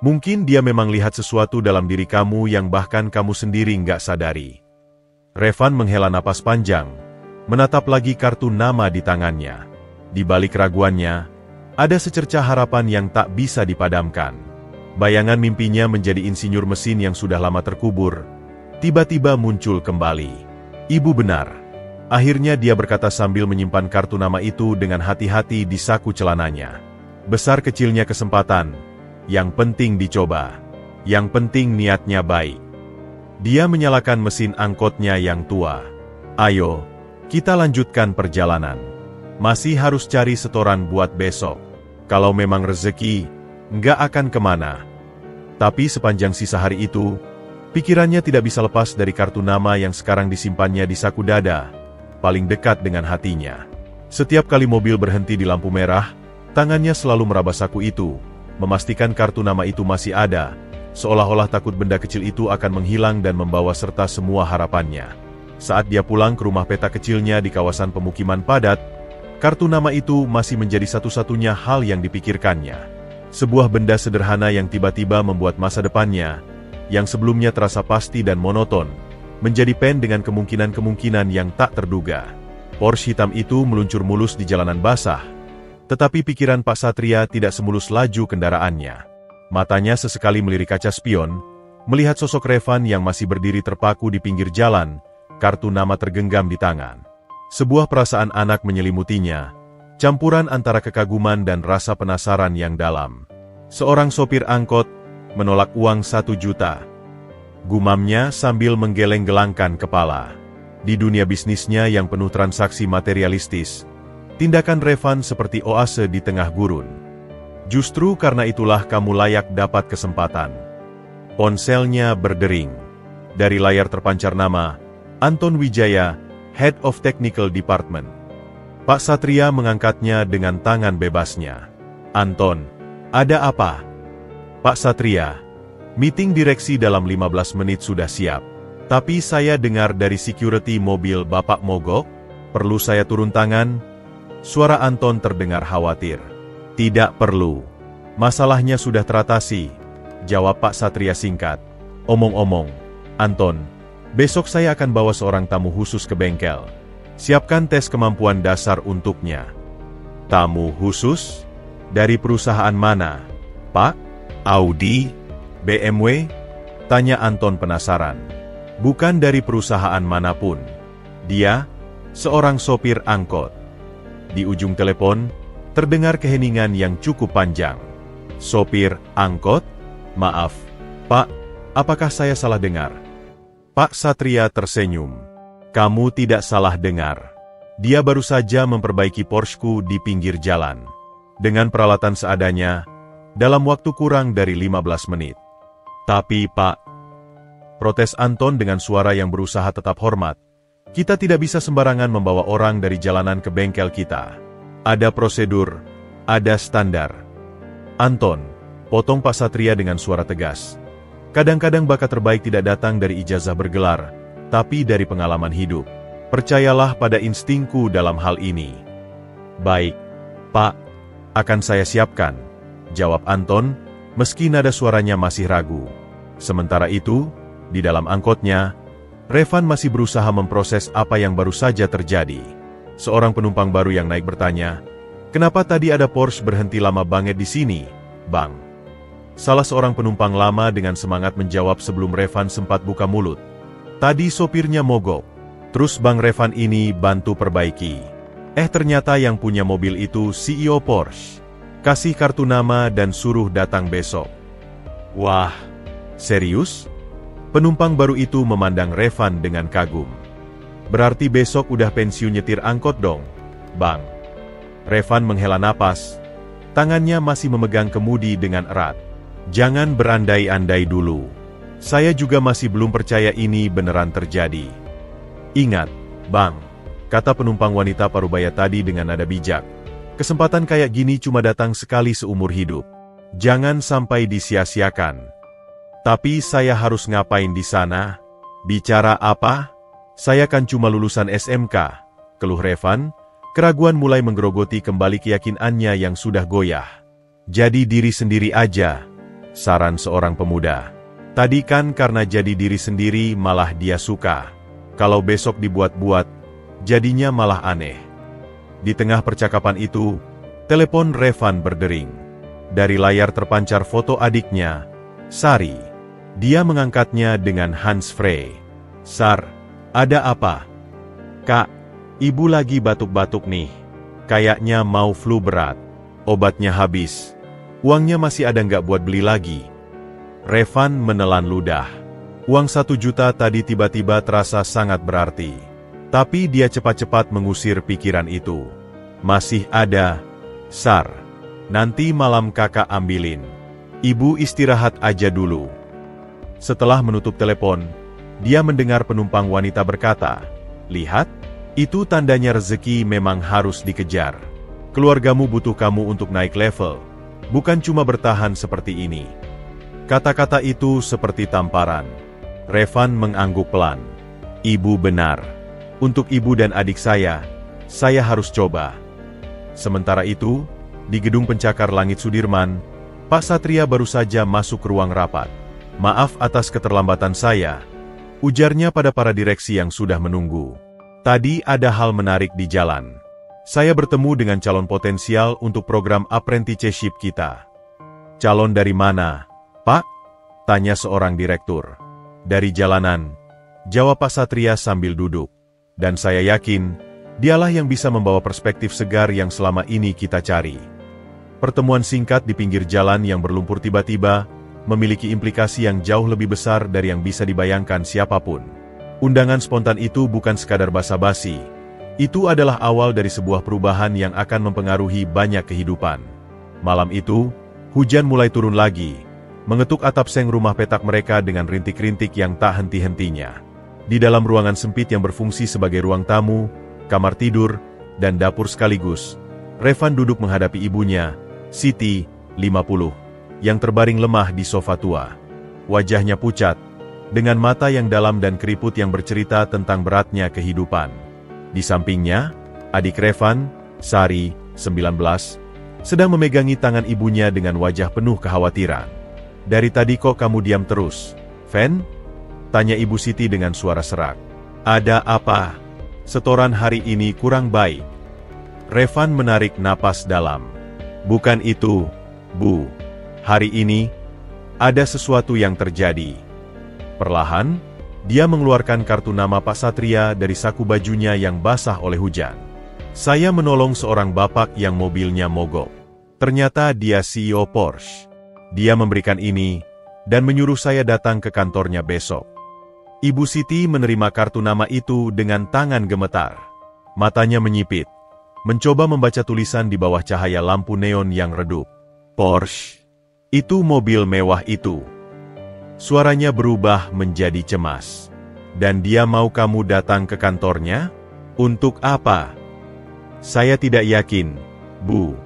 Mungkin dia memang lihat sesuatu dalam diri kamu yang bahkan kamu sendiri nggak sadari. Revan menghela napas panjang, menatap lagi kartu nama di tangannya. Di balik keraguannya, ada secercah harapan yang tak bisa dipadamkan. Bayangan mimpinya menjadi insinyur mesin yang sudah lama terkubur, tiba-tiba muncul kembali. Ibu benar. Akhirnya dia berkata sambil menyimpan kartu nama itu dengan hati-hati di saku celananya. Besar kecilnya kesempatan, yang penting dicoba. Yang penting niatnya baik. Dia menyalakan mesin angkotnya yang tua. Ayo, kita lanjutkan perjalanan. Masih harus cari setoran buat besok. Kalau memang rezeki, nggak akan kemana. Tapi sepanjang sisa hari itu, pikirannya tidak bisa lepas dari kartu nama yang sekarang disimpannya di saku dada, paling dekat dengan hatinya. Setiap kali mobil berhenti di lampu merah, tangannya selalu meraba saku itu, memastikan kartu nama itu masih ada, seolah-olah takut benda kecil itu akan menghilang dan membawa serta semua harapannya. Saat dia pulang ke rumah peta kecilnya di kawasan pemukiman padat, kartu nama itu masih menjadi satu-satunya hal yang dipikirkannya. Sebuah benda sederhana yang tiba-tiba membuat masa depannya, yang sebelumnya terasa pasti dan monoton, menjadi pen dengan kemungkinan-kemungkinan yang tak terduga. Porsche hitam itu meluncur mulus di jalanan basah, tetapi pikiran Pak Satria tidak semulus laju kendaraannya. Matanya sesekali melirik kaca spion, melihat sosok Revan yang masih berdiri terpaku di pinggir jalan, kartu nama tergenggam di tangan. Sebuah perasaan anak menyelimutinya, campuran antara kekaguman dan rasa penasaran yang dalam. Seorang sopir angkot menolak uang 1 juta. Gumamnya sambil menggeleng-gelangkan kepala. Di dunia bisnisnya yang penuh transaksi materialistis, tindakan Revan seperti oase di tengah gurun. Justru karena itulah kamu layak dapat kesempatan. Ponselnya berdering. Dari layar terpancar nama, Anton Wijaya, Head of Technical Department. Pak Satria mengangkatnya dengan tangan bebasnya. Anton, ada apa? Pak Satria, meeting direksi dalam 15 menit sudah siap. Tapi saya dengar dari security mobil Bapak mogok, perlu saya turun tangan? Suara Anton terdengar khawatir. Tidak perlu. Masalahnya sudah teratasi, jawab Pak Satria singkat. Omong-omong, Anton, besok saya akan bawa seorang tamu khusus ke bengkel. Siapkan tes kemampuan dasar untuknya. Tamu khusus? Dari perusahaan mana? Pak? Audi? BMW? Tanya Anton penasaran. Bukan dari perusahaan manapun. Dia, seorang sopir angkot. Di ujung telepon, terdengar keheningan yang cukup panjang. Sopir angkot? Maaf, Pak, apakah saya salah dengar? Pak Satria tersenyum. Kamu tidak salah dengar. Dia baru saja memperbaiki Porsche-ku di pinggir jalan. Dengan peralatan seadanya, dalam waktu kurang dari 15 menit. Tapi Pak, protes Anton dengan suara yang berusaha tetap hormat. Kita tidak bisa sembarangan membawa orang dari jalanan ke bengkel kita. Ada prosedur, ada standar. Anton, potong Pak Satria dengan suara tegas. Kadang-kadang bakat terbaik tidak datang dari ijazah bergelar, tapi dari pengalaman hidup. Percayalah pada instingku dalam hal ini. Baik, Pak, akan saya siapkan, jawab Anton, meski nada suaranya masih ragu. Sementara itu, di dalam angkotnya, Revan masih berusaha memproses apa yang baru saja terjadi. Seorang penumpang baru yang naik bertanya, "Kenapa tadi ada Porsche berhenti lama banget di sini, Bang?" Salah seorang penumpang lama dengan semangat menjawab sebelum Revan sempat buka mulut. "Tadi sopirnya mogok, terus Bang Revan ini bantu perbaiki. Ternyata yang punya mobil itu CEO Porsche. Kasih kartu nama dan suruh datang besok." Wah, serius? Penumpang baru itu memandang Revan dengan kagum. "Berarti besok udah pensiun nyetir angkot dong, Bang?" Revan menghela napas. Tangannya masih memegang kemudi dengan erat. "Jangan berandai-andai dulu. Saya juga masih belum percaya ini beneran terjadi." "Ingat, Bang," kata penumpang wanita parubaya tadi dengan nada bijak. "Kesempatan kayak gini cuma datang sekali seumur hidup. Jangan sampai disia-siakan." "Tapi saya harus ngapain di sana? Bicara apa?" "Saya kan cuma lulusan SMK," keluh Revan. Keraguan mulai menggerogoti kembali keyakinannya yang sudah goyah. "Jadi diri sendiri aja," saran seorang pemuda. "Tadi kan karena jadi diri sendiri malah dia suka. Kalau besok dibuat-buat, jadinya malah aneh." Di tengah percakapan itu, telepon Revan berdering. Dari layar terpancar foto adiknya, Sari. Dia mengangkatnya dengan handsfree. "Sar, ada apa?" "Kak, ibu lagi batuk-batuk nih. Kayaknya mau flu berat. Obatnya habis. Uangnya masih ada nggak buat beli lagi?" Revan menelan ludah. Uang 1 juta tadi tiba-tiba terasa sangat berarti. Tapi dia cepat-cepat mengusir pikiran itu. "Masih ada, Sar. Nanti malam kakak ambilin. Ibu istirahat aja dulu." Setelah menutup telepon, dia mendengar penumpang wanita berkata, "Lihat, itu tandanya rezeki memang harus dikejar. Keluargamu butuh kamu untuk naik level, bukan cuma bertahan seperti ini." Kata-kata itu seperti tamparan. Revan mengangguk pelan. "Ibu benar. Untuk ibu dan adik saya harus coba." Sementara itu, di gedung pencakar langit Sudirman, Pak Satria baru saja masuk ke ruang rapat. "Maaf atas keterlambatan saya," ujarnya pada para direksi yang sudah menunggu. "Tadi ada hal menarik di jalan. Saya bertemu dengan calon potensial untuk program apprenticeship kita." "Calon dari mana, Pak?" tanya seorang direktur. "Dari jalanan," jawab Pak Satria sambil duduk. "Dan saya yakin, dialah yang bisa membawa perspektif segar yang selama ini kita cari." Pertemuan singkat di pinggir jalan yang berlumpur tiba-tiba memiliki implikasi yang jauh lebih besar dari yang bisa dibayangkan siapapun. Undangan spontan itu bukan sekadar basa-basi. Itu adalah awal dari sebuah perubahan yang akan mempengaruhi banyak kehidupan. Malam itu, hujan mulai turun lagi, mengetuk atap seng rumah petak mereka dengan rintik-rintik yang tak henti-hentinya. Di dalam ruangan sempit yang berfungsi sebagai ruang tamu, kamar tidur, dan dapur sekaligus. Revan duduk menghadapi ibunya, Siti, 50, yang terbaring lemah di sofa tua. Wajahnya pucat, dengan mata yang dalam dan keriput yang bercerita tentang beratnya kehidupan. Di sampingnya, adik Revan, Sari, 19, sedang memegangi tangan ibunya dengan wajah penuh kekhawatiran. "Dari tadi kok kamu diam terus, Ven?" tanya Ibu Siti dengan suara serak. "Ada apa? Setoran hari ini kurang baik." Revan menarik napas dalam. "Bukan itu, Bu. Hari ini, ada sesuatu yang terjadi." Perlahan, dia mengeluarkan kartu nama Pak Satria dari saku bajunya yang basah oleh hujan. "Saya menolong seorang bapak yang mobilnya mogok. Ternyata dia CEO Porsche. Dia memberikan ini, dan menyuruh saya datang ke kantornya besok." Ibu Siti menerima kartu nama itu dengan tangan gemetar. Matanya menyipit, mencoba membaca tulisan di bawah cahaya lampu neon yang redup. "Porsche? Itu mobil mewah itu." Suaranya berubah menjadi cemas. "Dan dia mau kamu datang ke kantornya? Untuk apa?" "Saya tidak yakin, Bu.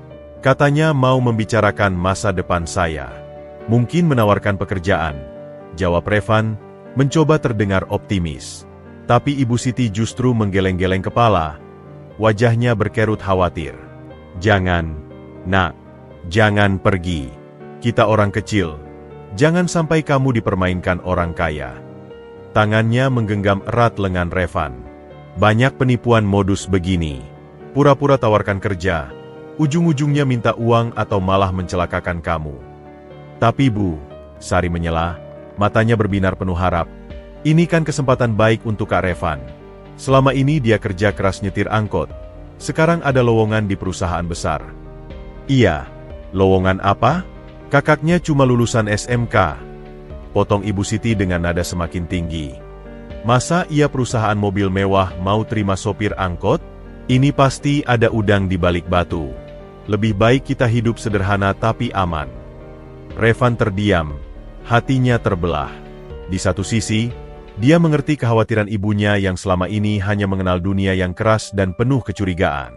Katanya mau membicarakan masa depan saya. Mungkin menawarkan pekerjaan," jawab Revan, mencoba terdengar optimis. Tapi Ibu Siti justru menggeleng-geleng kepala. Wajahnya berkerut khawatir. "Jangan, Nak. Jangan pergi. Kita orang kecil. Jangan sampai kamu dipermainkan orang kaya." Tangannya menggenggam erat lengan Revan. "Banyak penipuan modus begini. Pura-pura tawarkan kerja, ujung-ujungnya minta uang atau malah mencelakakan kamu." "Tapi Bu," Sari menyela, matanya berbinar penuh harap. "Ini kan kesempatan baik untuk Kak Revan. Selama ini dia kerja keras nyetir angkot. Sekarang ada lowongan di perusahaan besar." "Iya, lowongan apa?" "Kakaknya cuma lulusan SMK. Potong Ibu Siti dengan nada semakin tinggi. "Masa iya perusahaan mobil mewah mau terima sopir angkot? Ini pasti ada udang di balik batu. Lebih baik kita hidup sederhana tapi aman." Revan terdiam, hatinya terbelah. Di satu sisi, dia mengerti kekhawatiran ibunya yang selama ini hanya mengenal dunia yang keras dan penuh kecurigaan.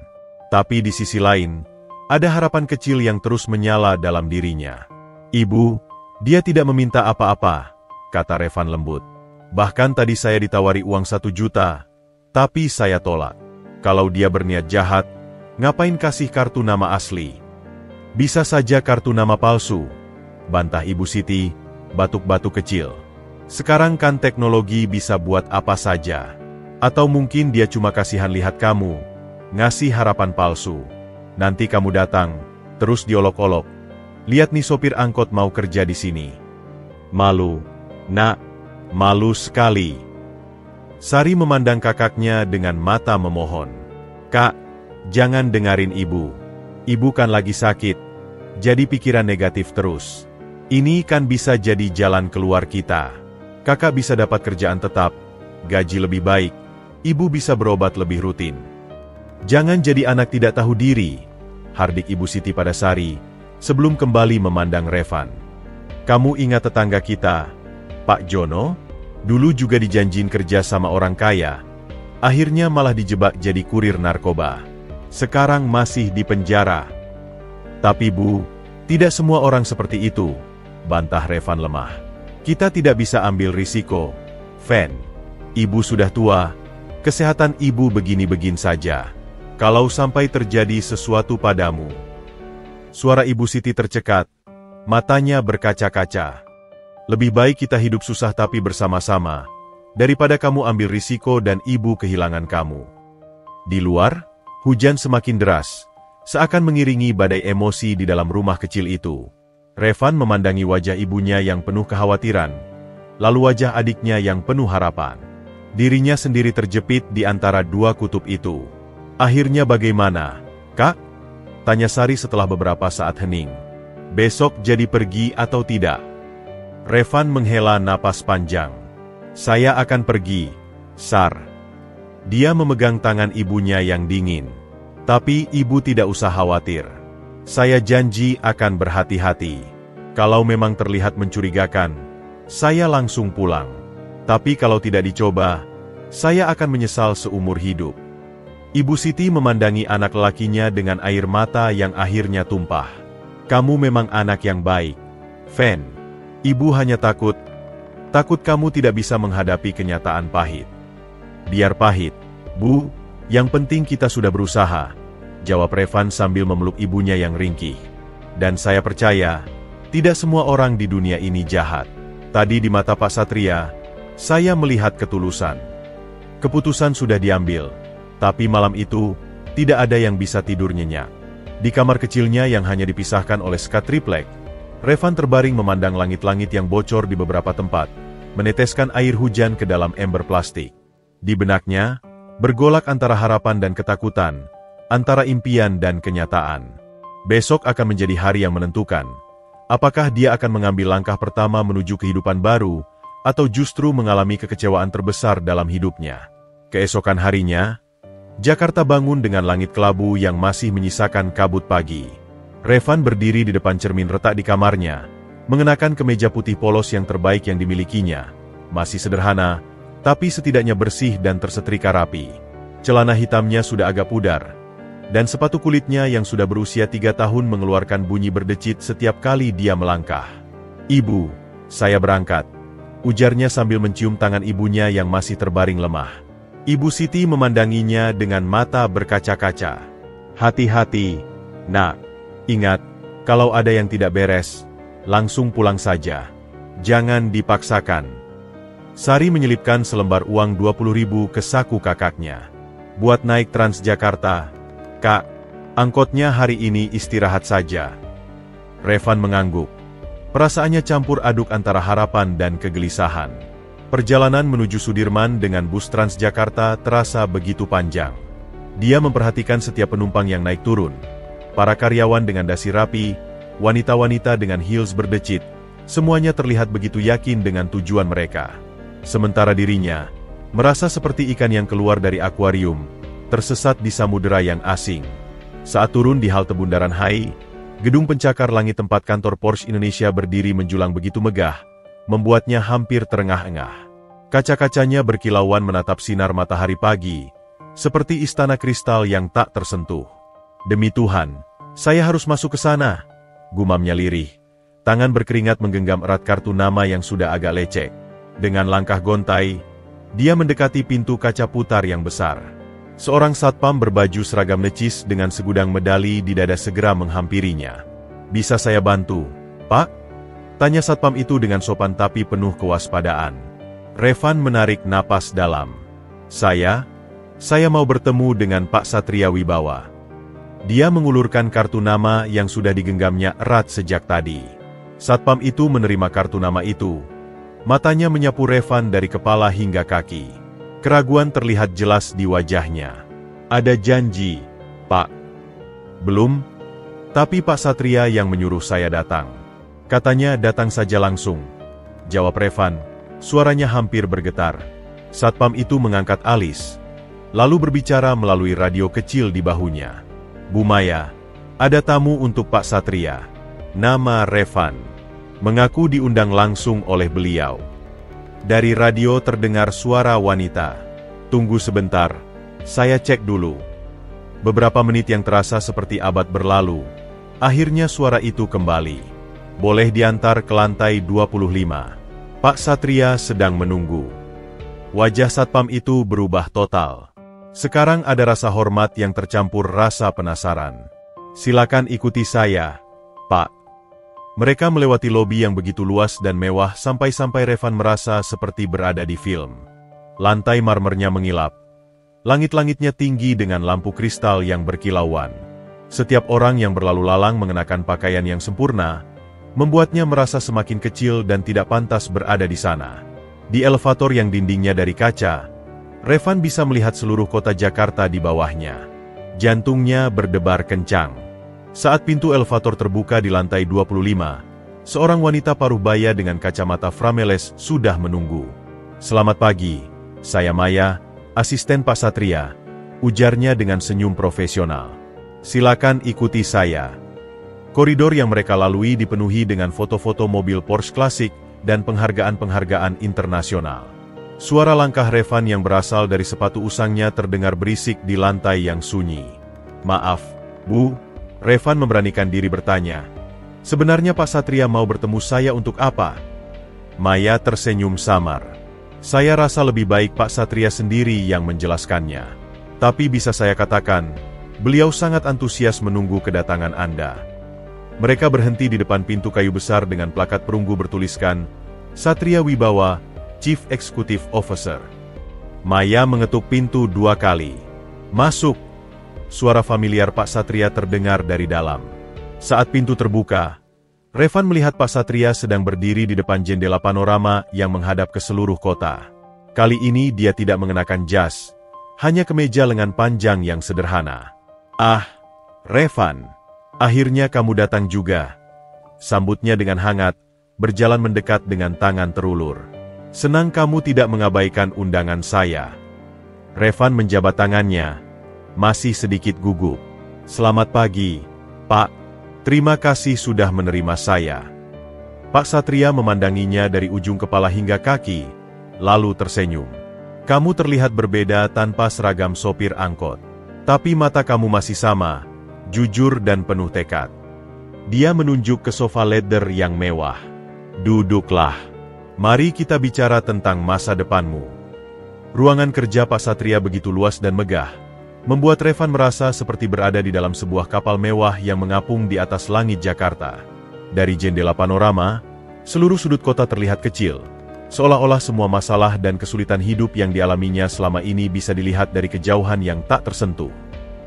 Tapi di sisi lain, ada harapan kecil yang terus menyala dalam dirinya. "Ibu, dia tidak meminta apa-apa," kata Revan lembut. "Bahkan tadi saya ditawari uang 1 juta, tapi saya tolak. Kalau dia berniat jahat, ngapain kasih kartu nama asli? Bisa saja kartu nama palsu," bantah Ibu Siti, batuk-batuk kecil. "Sekarang kan teknologi bisa buat apa saja. Atau mungkin dia cuma kasihan lihat kamu, ngasih harapan palsu. Nanti kamu datang, terus diolok-olok. Lihat nih sopir angkot mau kerja di sini." "Malu, Nak. Malu sekali." Sari memandang kakaknya dengan mata memohon. "Kak, jangan dengarin ibu. Ibu kan lagi sakit, jadi pikiran negatif terus. Ini kan bisa jadi jalan keluar kita. Kakak bisa dapat kerjaan tetap, gaji lebih baik, ibu bisa berobat lebih rutin. Jangan jadi anak tidak tahu diri," hardik Ibu Siti pada Sari, sebelum kembali memandang Revan. "Kamu ingat tetangga kita, Pak Jono? Dulu juga dijanjin kerja sama orang kaya. Akhirnya malah dijebak jadi kurir narkoba. Sekarang masih di penjara." "Tapi Bu, tidak semua orang seperti itu," bantah Revan lemah. "Kita tidak bisa ambil risiko, Ven. Ibu sudah tua, kesehatan ibu begini-begini saja. Kalau sampai terjadi sesuatu padamu." Suara Ibu Siti tercekat, matanya berkaca-kaca. "Lebih baik kita hidup susah tapi bersama-sama, daripada kamu ambil risiko dan ibu kehilangan kamu." Di luar, hujan semakin deras, seakan mengiringi badai emosi di dalam rumah kecil itu. Revan memandangi wajah ibunya yang penuh kekhawatiran, lalu wajah adiknya yang penuh harapan. Dirinya sendiri terjepit di antara dua kutub itu. "Akhirnya bagaimana, Kak?" tanya Sari setelah beberapa saat hening. "Besok jadi pergi atau tidak?" Revan menghela napas panjang. "Saya akan pergi, Sar." Dia memegang tangan ibunya yang dingin. "Tapi ibu tidak usah khawatir. Saya janji akan berhati-hati. Kalau memang terlihat mencurigakan, saya langsung pulang. Tapi kalau tidak dicoba, saya akan menyesal seumur hidup." Ibu Siti memandangi anak lelakinya dengan air mata yang akhirnya tumpah. Kamu memang anak yang baik, Fen. Ibu hanya takut kamu tidak bisa menghadapi kenyataan pahit. Biar pahit, Bu, yang penting kita sudah berusaha, jawab Revan sambil memeluk ibunya yang ringkih. Dan saya percaya, tidak semua orang di dunia ini jahat. Tadi di mata Pak Satria, saya melihat ketulusan. Keputusan sudah diambil, tapi malam itu, tidak ada yang bisa tidur nyenyak. Di kamar kecilnya yang hanya dipisahkan oleh sekat triplek, Revan terbaring memandang langit-langit yang bocor di beberapa tempat, meneteskan air hujan ke dalam ember plastik. Di benaknya, bergolak antara harapan dan ketakutan, antara impian dan kenyataan. Besok akan menjadi hari yang menentukan. Apakah dia akan mengambil langkah pertama menuju kehidupan baru, atau justru mengalami kekecewaan terbesar dalam hidupnya. Keesokan harinya, Jakarta bangun dengan langit kelabu yang masih menyisakan kabut pagi. Revan berdiri di depan cermin retak di kamarnya, mengenakan kemeja putih polos yang terbaik yang dimilikinya. Masih sederhana, tapi setidaknya bersih dan tersetrika rapi. Celana hitamnya sudah agak pudar, dan sepatu kulitnya yang sudah berusia 3 tahun mengeluarkan bunyi berdecit setiap kali dia melangkah. Ibu, saya berangkat, ujarnya sambil mencium tangan ibunya yang masih terbaring lemah. Ibu Siti memandanginya dengan mata berkaca-kaca. Hati-hati, nak. Ingat, kalau ada yang tidak beres, langsung pulang saja. Jangan dipaksakan. Sari menyelipkan selembar uang 20.000 ke saku kakaknya. Buat naik Transjakarta. Kak, angkotnya hari ini istirahat saja. Revan mengangguk. Perasaannya campur aduk antara harapan dan kegelisahan. Perjalanan menuju Sudirman dengan bus Transjakarta terasa begitu panjang. Dia memperhatikan setiap penumpang yang naik turun. Para karyawan dengan dasi rapi, wanita-wanita dengan heels berdecit, semuanya terlihat begitu yakin dengan tujuan mereka. Sementara dirinya, merasa seperti ikan yang keluar dari akuarium, tersesat di samudera yang asing. Saat turun di halte Bundaran HI, gedung pencakar langit tempat kantor Porsche Indonesia berdiri menjulang begitu megah, membuatnya hampir terengah-engah. Kaca-kacanya berkilauan menatap sinar matahari pagi, seperti istana kristal yang tak tersentuh. Demi Tuhan, saya harus masuk ke sana, gumamnya lirih. Tangan berkeringat menggenggam erat kartu nama yang sudah agak lecek. Dengan langkah gontai, dia mendekati pintu kaca putar yang besar. Seorang satpam berbaju seragam necis dengan segudang medali di dada segera menghampirinya. Bisa saya bantu, Pak? Tanya satpam itu dengan sopan tapi penuh kewaspadaan. Revan menarik napas dalam. Saya mau bertemu dengan Pak Satria Wibawa. Dia mengulurkan kartu nama yang sudah digenggamnya erat sejak tadi. Satpam itu menerima kartu nama itu. Matanya menyapu Revan dari kepala hingga kaki. Keraguan terlihat jelas di wajahnya. Ada janji, Pak? Belum, tapi Pak Satria yang menyuruh saya datang. Katanya datang saja langsung, jawab Revan, suaranya hampir bergetar. Satpam itu mengangkat alis, lalu berbicara melalui radio kecil di bahunya. Bu Maya, ada tamu untuk Pak Satria. Nama Revan. Mengaku diundang langsung oleh beliau. Dari radio terdengar suara wanita. Tunggu sebentar, saya cek dulu. Beberapa menit yang terasa seperti abad berlalu. Akhirnya suara itu kembali. Boleh diantar ke lantai 25. Pak Satria sedang menunggu. Wajah satpam itu berubah total. Sekarang ada rasa hormat yang tercampur rasa penasaran. Silakan ikuti saya, Pak. Mereka melewati lobi yang begitu luas dan mewah sampai-sampai Revan merasa seperti berada di film. Lantai marmernya mengilap. Langit-langitnya tinggi dengan lampu kristal yang berkilauan. Setiap orang yang berlalu lalang mengenakan pakaian yang sempurna, membuatnya merasa semakin kecil dan tidak pantas berada di sana. Di elevator yang dindingnya dari kaca, Revan bisa melihat seluruh kota Jakarta di bawahnya. Jantungnya berdebar kencang. Saat pintu elevator terbuka di lantai 25, seorang wanita paruh baya dengan kacamata frameles sudah menunggu. Selamat pagi, saya Maya, asisten Pak Satria, ujarnya dengan senyum profesional. Silakan ikuti saya. Koridor yang mereka lalui dipenuhi dengan foto-foto mobil Porsche klasik dan penghargaan-penghargaan internasional. Suara langkah Revan yang berasal dari sepatu usangnya terdengar berisik di lantai yang sunyi. "Maaf, Bu," Revan memberanikan diri bertanya. "Sebenarnya Pak Satria mau bertemu saya untuk apa?" Maya tersenyum samar. "Saya rasa lebih baik Pak Satria sendiri yang menjelaskannya. Tapi bisa saya katakan, beliau sangat antusias menunggu kedatangan Anda." Mereka berhenti di depan pintu kayu besar dengan plakat perunggu bertuliskan, "Satria Wibawa, Chief Executive Officer." Maya mengetuk pintu 2 kali. "Masuk!" Suara familiar Pak Satria terdengar dari dalam. Saat pintu terbuka, Revan melihat Pak Satria sedang berdiri di depan jendela panorama yang menghadap ke seluruh kota. Kali ini dia tidak mengenakan jas, hanya kemeja lengan panjang yang sederhana. "Ah, Revan, akhirnya kamu datang juga," sambutnya dengan hangat, berjalan mendekat dengan tangan terulur. "Senang kamu tidak mengabaikan undangan saya." Revan menjabat tangannya, masih sedikit gugup. "Selamat pagi, Pak. Terima kasih sudah menerima saya." Pak Satria memandanginya dari ujung kepala hingga kaki, lalu tersenyum. "Kamu terlihat berbeda tanpa seragam sopir angkot. Tapi mata kamu masih sama, jujur dan penuh tekad." Dia menunjuk ke sofa leather yang mewah. "Duduklah. Mari kita bicara tentang masa depanmu." Ruangan kerja Pak Satria begitu luas dan megah, membuat Revan merasa seperti berada di dalam sebuah kapal mewah yang mengapung di atas langit Jakarta. Dari jendela panorama, seluruh sudut kota terlihat kecil, seolah-olah semua masalah dan kesulitan hidup yang dialaminya selama ini bisa dilihat dari kejauhan yang tak tersentuh.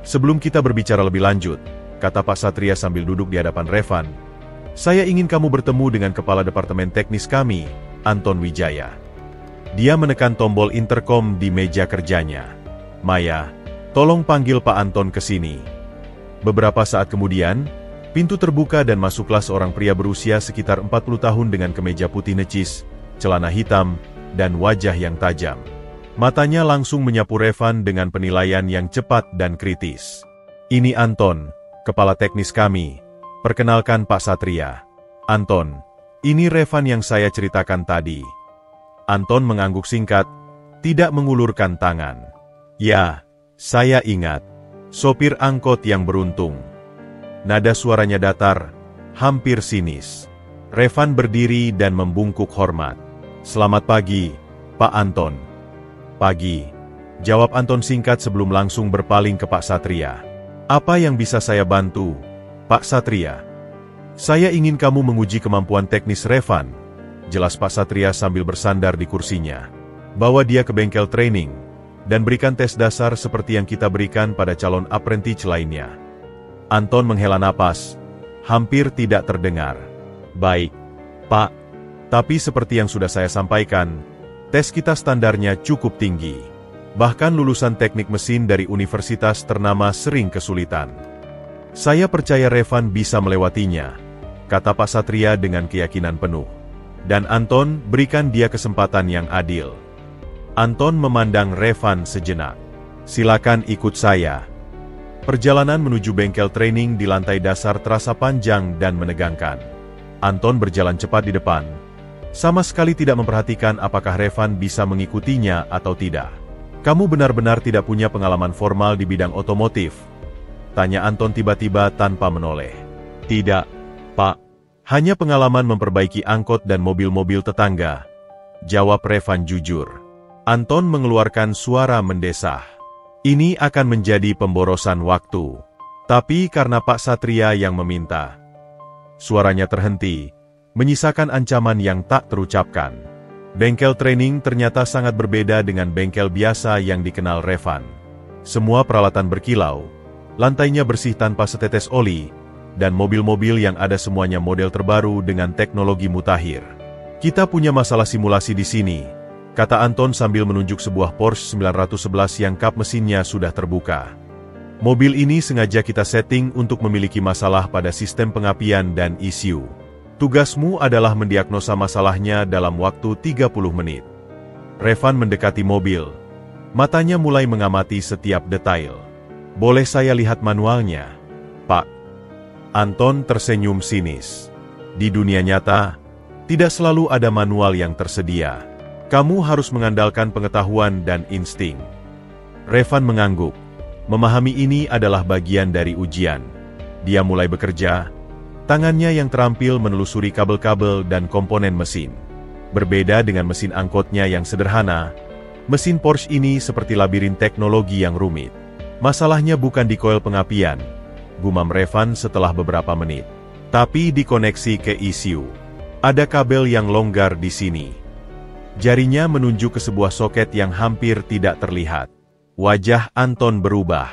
"Sebelum kita berbicara lebih lanjut," kata Pak Satria sambil duduk di hadapan Revan, "saya ingin kamu bertemu dengan Kepala Departemen Teknis kami, Anton Wijaya." Dia menekan tombol intercom di meja kerjanya. "Maya, tolong panggil Pak Anton ke sini." Beberapa saat kemudian, pintu terbuka dan masuklah seorang pria berusia sekitar 40 tahun dengan kemeja putih necis, celana hitam, dan wajah yang tajam. Matanya langsung menyapu Revan dengan penilaian yang cepat dan kritis. "Ini Anton, kepala teknis kami. Perkenalkan Pak Satria." "Anton, ini Revan yang saya ceritakan tadi." Anton mengangguk singkat, tidak mengulurkan tangan. "Ya, saya ingat. Sopir angkot yang beruntung." Nada suaranya datar, hampir sinis. Revan berdiri dan membungkuk hormat. "Selamat pagi, Pak Anton." "Pagi," jawab Anton singkat sebelum langsung berpaling ke Pak Satria. "Apa yang bisa saya bantu, Pak Satria?" "Saya ingin kamu menguji kemampuan teknis Revan," jelas Pak Satria sambil bersandar di kursinya. "Bawa dia ke bengkel training dan berikan tes dasar seperti yang kita berikan pada calon apprentice lainnya." Anton menghela napas, hampir tidak terdengar. "Baik, Pak. Tapi seperti yang sudah saya sampaikan, tes kita standarnya cukup tinggi. Bahkan lulusan teknik mesin dari universitas ternama sering kesulitan. Saya percaya Revan bisa melewatinya," kata Pak Satria dengan keyakinan penuh. "Dan Anton, berikan dia kesempatan yang adil." Anton memandang Revan sejenak. "Silakan ikut saya." Perjalanan menuju bengkel training di lantai dasar terasa panjang dan menegangkan. Anton berjalan cepat di depan, sama sekali tidak memperhatikan apakah Revan bisa mengikutinya atau tidak. "Kamu benar-benar tidak punya pengalaman formal di bidang otomotif?" tanya Anton tiba-tiba tanpa menoleh. "Tidak, Pak. Hanya pengalaman memperbaiki angkot dan mobil-mobil tetangga," jawab Revan jujur. Anton mengeluarkan suara mendesah. "Ini akan menjadi pemborosan waktu. Tapi karena Pak Satria yang meminta." Suaranya terhenti, menyisakan ancaman yang tak terucapkan. Bengkel training ternyata sangat berbeda dengan bengkel biasa yang dikenal Revan. Semua peralatan berkilau, lantainya bersih tanpa setetes oli, dan mobil-mobil yang ada semuanya model terbaru dengan teknologi mutakhir. "Kita punya masalah simulasi di sini," kata Anton sambil menunjuk sebuah Porsche 911 yang kap mesinnya sudah terbuka. "Mobil ini sengaja kita setting untuk memiliki masalah pada sistem pengapian dan ECU. Tugasmu adalah mendiagnosa masalahnya dalam waktu 30 menit." Revan mendekati mobil. Matanya mulai mengamati setiap detail. "Boleh saya lihat manualnya, Pak?" Anton tersenyum sinis. Di dunia nyata, tidak selalu ada manual yang tersedia. Kamu harus mengandalkan pengetahuan dan insting. Revan mengangguk. Memahami ini adalah bagian dari ujian. Dia mulai bekerja. Tangannya yang terampil menelusuri kabel-kabel dan komponen mesin. Berbeda dengan mesin angkotnya yang sederhana, mesin Porsche ini seperti labirin teknologi yang rumit. Masalahnya bukan di koil pengapian, gumam Revan setelah beberapa menit. Tapi dikoneksi ke ECU. Ada kabel yang longgar di sini. Jarinya menunjuk ke sebuah soket yang hampir tidak terlihat. Wajah Anton berubah.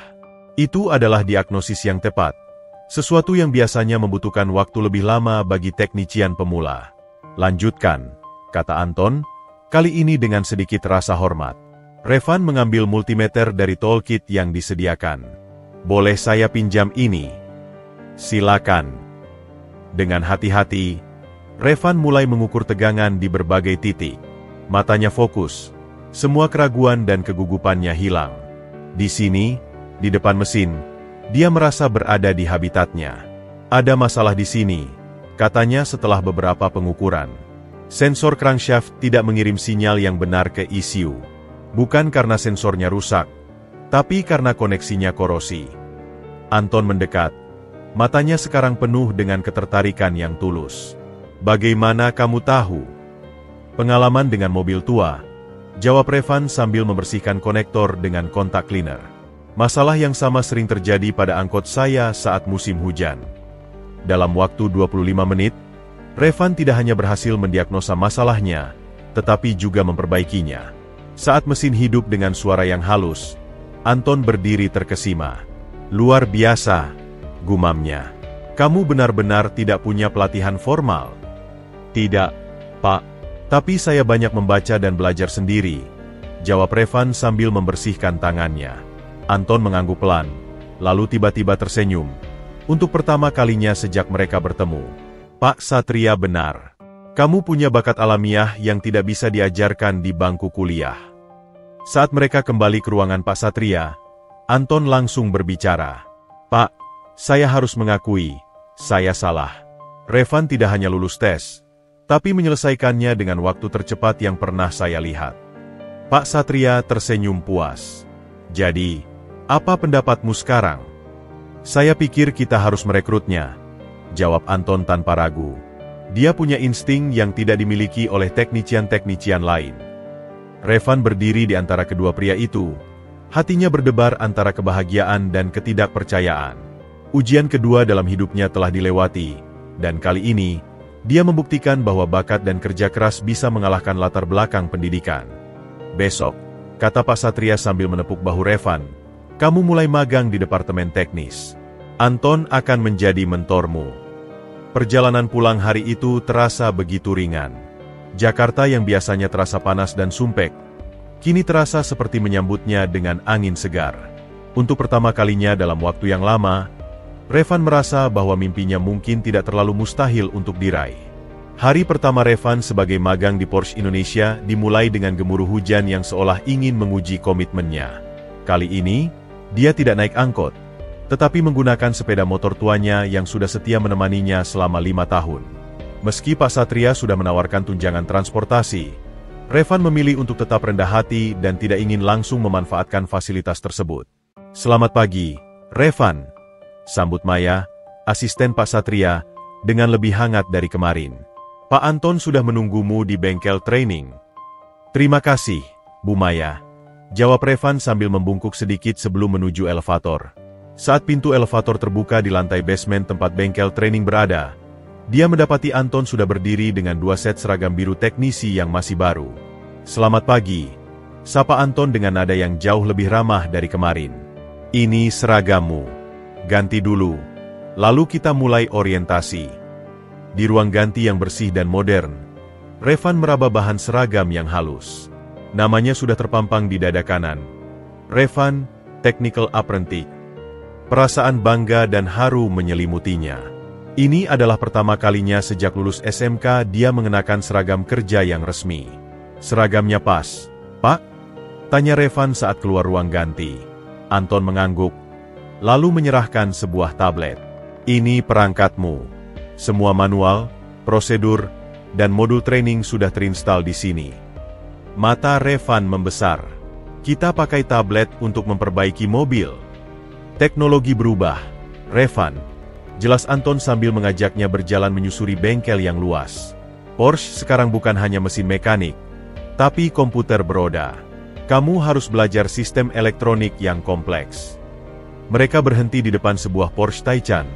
Itu adalah diagnosis yang tepat. Sesuatu yang biasanya membutuhkan waktu lebih lama bagi teknisian pemula. Lanjutkan, kata Anton, kali ini dengan sedikit rasa hormat. Revan mengambil multimeter dari toolkit yang disediakan. Boleh saya pinjam ini? Silakan. Dengan hati-hati, Revan mulai mengukur tegangan di berbagai titik. Matanya fokus. Semua keraguan dan kegugupannya hilang. Di sini, di depan mesin, dia merasa berada di habitatnya. Ada masalah di sini, katanya setelah beberapa pengukuran. Sensor crankshaft tidak mengirim sinyal yang benar ke ECU. Bukan karena sensornya rusak, tapi karena koneksinya korosi. Anton mendekat. Matanya sekarang penuh dengan ketertarikan yang tulus. Bagaimana kamu tahu? Pengalaman dengan mobil tua, jawab Revan sambil membersihkan konektor dengan kontak cleaner. Masalah yang sama sering terjadi pada angkot saya saat musim hujan. Dalam waktu 25 menit, Revan tidak hanya berhasil mendiagnosa masalahnya, tetapi juga memperbaikinya. Saat mesin hidup dengan suara yang halus, Anton berdiri terkesima. Luar biasa, gumamnya. Kamu benar-benar tidak punya pelatihan formal? Tidak, Pak. Tapi saya banyak membaca dan belajar sendiri, jawab Revan sambil membersihkan tangannya. Anton mengangguk pelan, lalu tiba-tiba tersenyum. Untuk pertama kalinya sejak mereka bertemu. Pak Satria benar. Kamu punya bakat alamiah yang tidak bisa diajarkan di bangku kuliah. Saat mereka kembali ke ruangan Pak Satria, Anton langsung berbicara. Pak, saya harus mengakui, saya salah. Revan tidak hanya lulus tes, tapi menyelesaikannya dengan waktu tercepat yang pernah saya lihat. Pak Satria tersenyum puas. Jadi, apa pendapatmu sekarang? Saya pikir kita harus merekrutnya, jawab Anton tanpa ragu. Dia punya insting yang tidak dimiliki oleh teknisian-teknisian lain. Revan berdiri di antara kedua pria itu. Hatinya berdebar antara kebahagiaan dan ketidakpercayaan. Ujian kedua dalam hidupnya telah dilewati, dan kali ini, dia membuktikan bahwa bakat dan kerja keras bisa mengalahkan latar belakang pendidikan. Besok, kata Pak Satria sambil menepuk bahu Revan, kamu mulai magang di departemen teknis. Anton akan menjadi mentormu. Perjalanan pulang hari itu terasa begitu ringan. Jakarta yang biasanya terasa panas dan sumpek, kini terasa seperti menyambutnya dengan angin segar. Untuk pertama kalinya dalam waktu yang lama, Revan merasa bahwa mimpinya mungkin tidak terlalu mustahil untuk diraih. Hari pertama Revan sebagai magang di Porsche Indonesia dimulai dengan gemuruh hujan yang seolah ingin menguji komitmennya. Kali ini, dia tidak naik angkot, tetapi menggunakan sepeda motor tuanya yang sudah setia menemaninya selama 5 tahun. Meski Pak Satria sudah menawarkan tunjangan transportasi, Revan memilih untuk tetap rendah hati dan tidak ingin langsung memanfaatkan fasilitas tersebut. Selamat pagi, Revan. Sambut Maya, asisten Pak Satria, dengan lebih hangat dari kemarin. Pak Anton sudah menunggumu di bengkel training. Terima kasih, Bu Maya, jawab Revan sambil membungkuk sedikit sebelum menuju elevator. Saat pintu elevator terbuka di lantai basement tempat bengkel training berada, dia mendapati Anton sudah berdiri dengan 2 set seragam biru teknisi yang masih baru. Selamat pagi, sapa Anton dengan nada yang jauh lebih ramah dari kemarin. Ini seragammu. Ganti dulu, lalu kita mulai orientasi. Di ruang ganti yang bersih dan modern, Revan meraba bahan seragam yang halus. Namanya sudah terpampang di dada kanan. Revan, Technical Apprentice. Perasaan bangga dan haru menyelimutinya. Ini adalah pertama kalinya sejak lulus SMK dia mengenakan seragam kerja yang resmi. Seragamnya pas, Pak? Tanya Revan saat keluar ruang ganti. Anton mengangguk, lalu menyerahkan sebuah tablet. Ini perangkatmu. Semua manual, prosedur, dan modul training sudah terinstal di sini. Mata Revan membesar. Kita pakai tablet untuk memperbaiki mobil. Teknologi berubah. Revan. Jelas Anton sambil mengajaknya berjalan menyusuri bengkel yang luas. Porsche sekarang bukan hanya mesin mekanik, tapi komputer beroda. Kamu harus belajar sistem elektronik yang kompleks. Mereka berhenti di depan sebuah Porsche Taycan,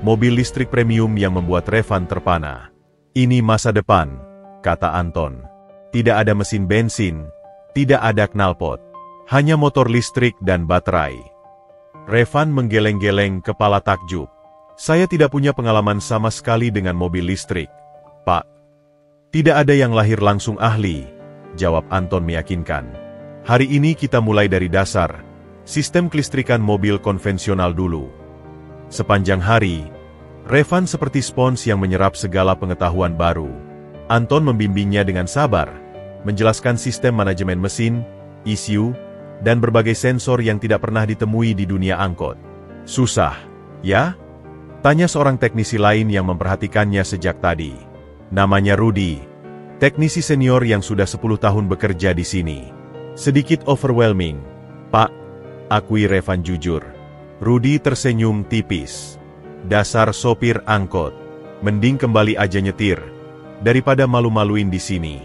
mobil listrik premium yang membuat Revan terpana. Ini masa depan, kata Anton. Tidak ada mesin bensin, tidak ada knalpot, hanya motor listrik dan baterai. Revan menggeleng-geleng kepala takjub. Saya tidak punya pengalaman sama sekali dengan mobil listrik, Pak. Tidak ada yang lahir langsung ahli, jawab Anton meyakinkan. Hari ini kita mulai dari dasar, sistem kelistrikan mobil konvensional dulu. Sepanjang hari, Revan seperti spons yang menyerap segala pengetahuan baru. Anton membimbingnya dengan sabar, menjelaskan sistem manajemen mesin, ECU, dan berbagai sensor yang tidak pernah ditemui di dunia angkot. Susah, ya? Tanya seorang teknisi lain yang memperhatikannya sejak tadi. Namanya Rudy, teknisi senior yang sudah 10 tahun bekerja di sini. Sedikit overwhelming, Pak, akui Revan jujur. Rudy tersenyum tipis. Dasar sopir angkot, mending kembali aja nyetir, daripada malu-maluin di sini.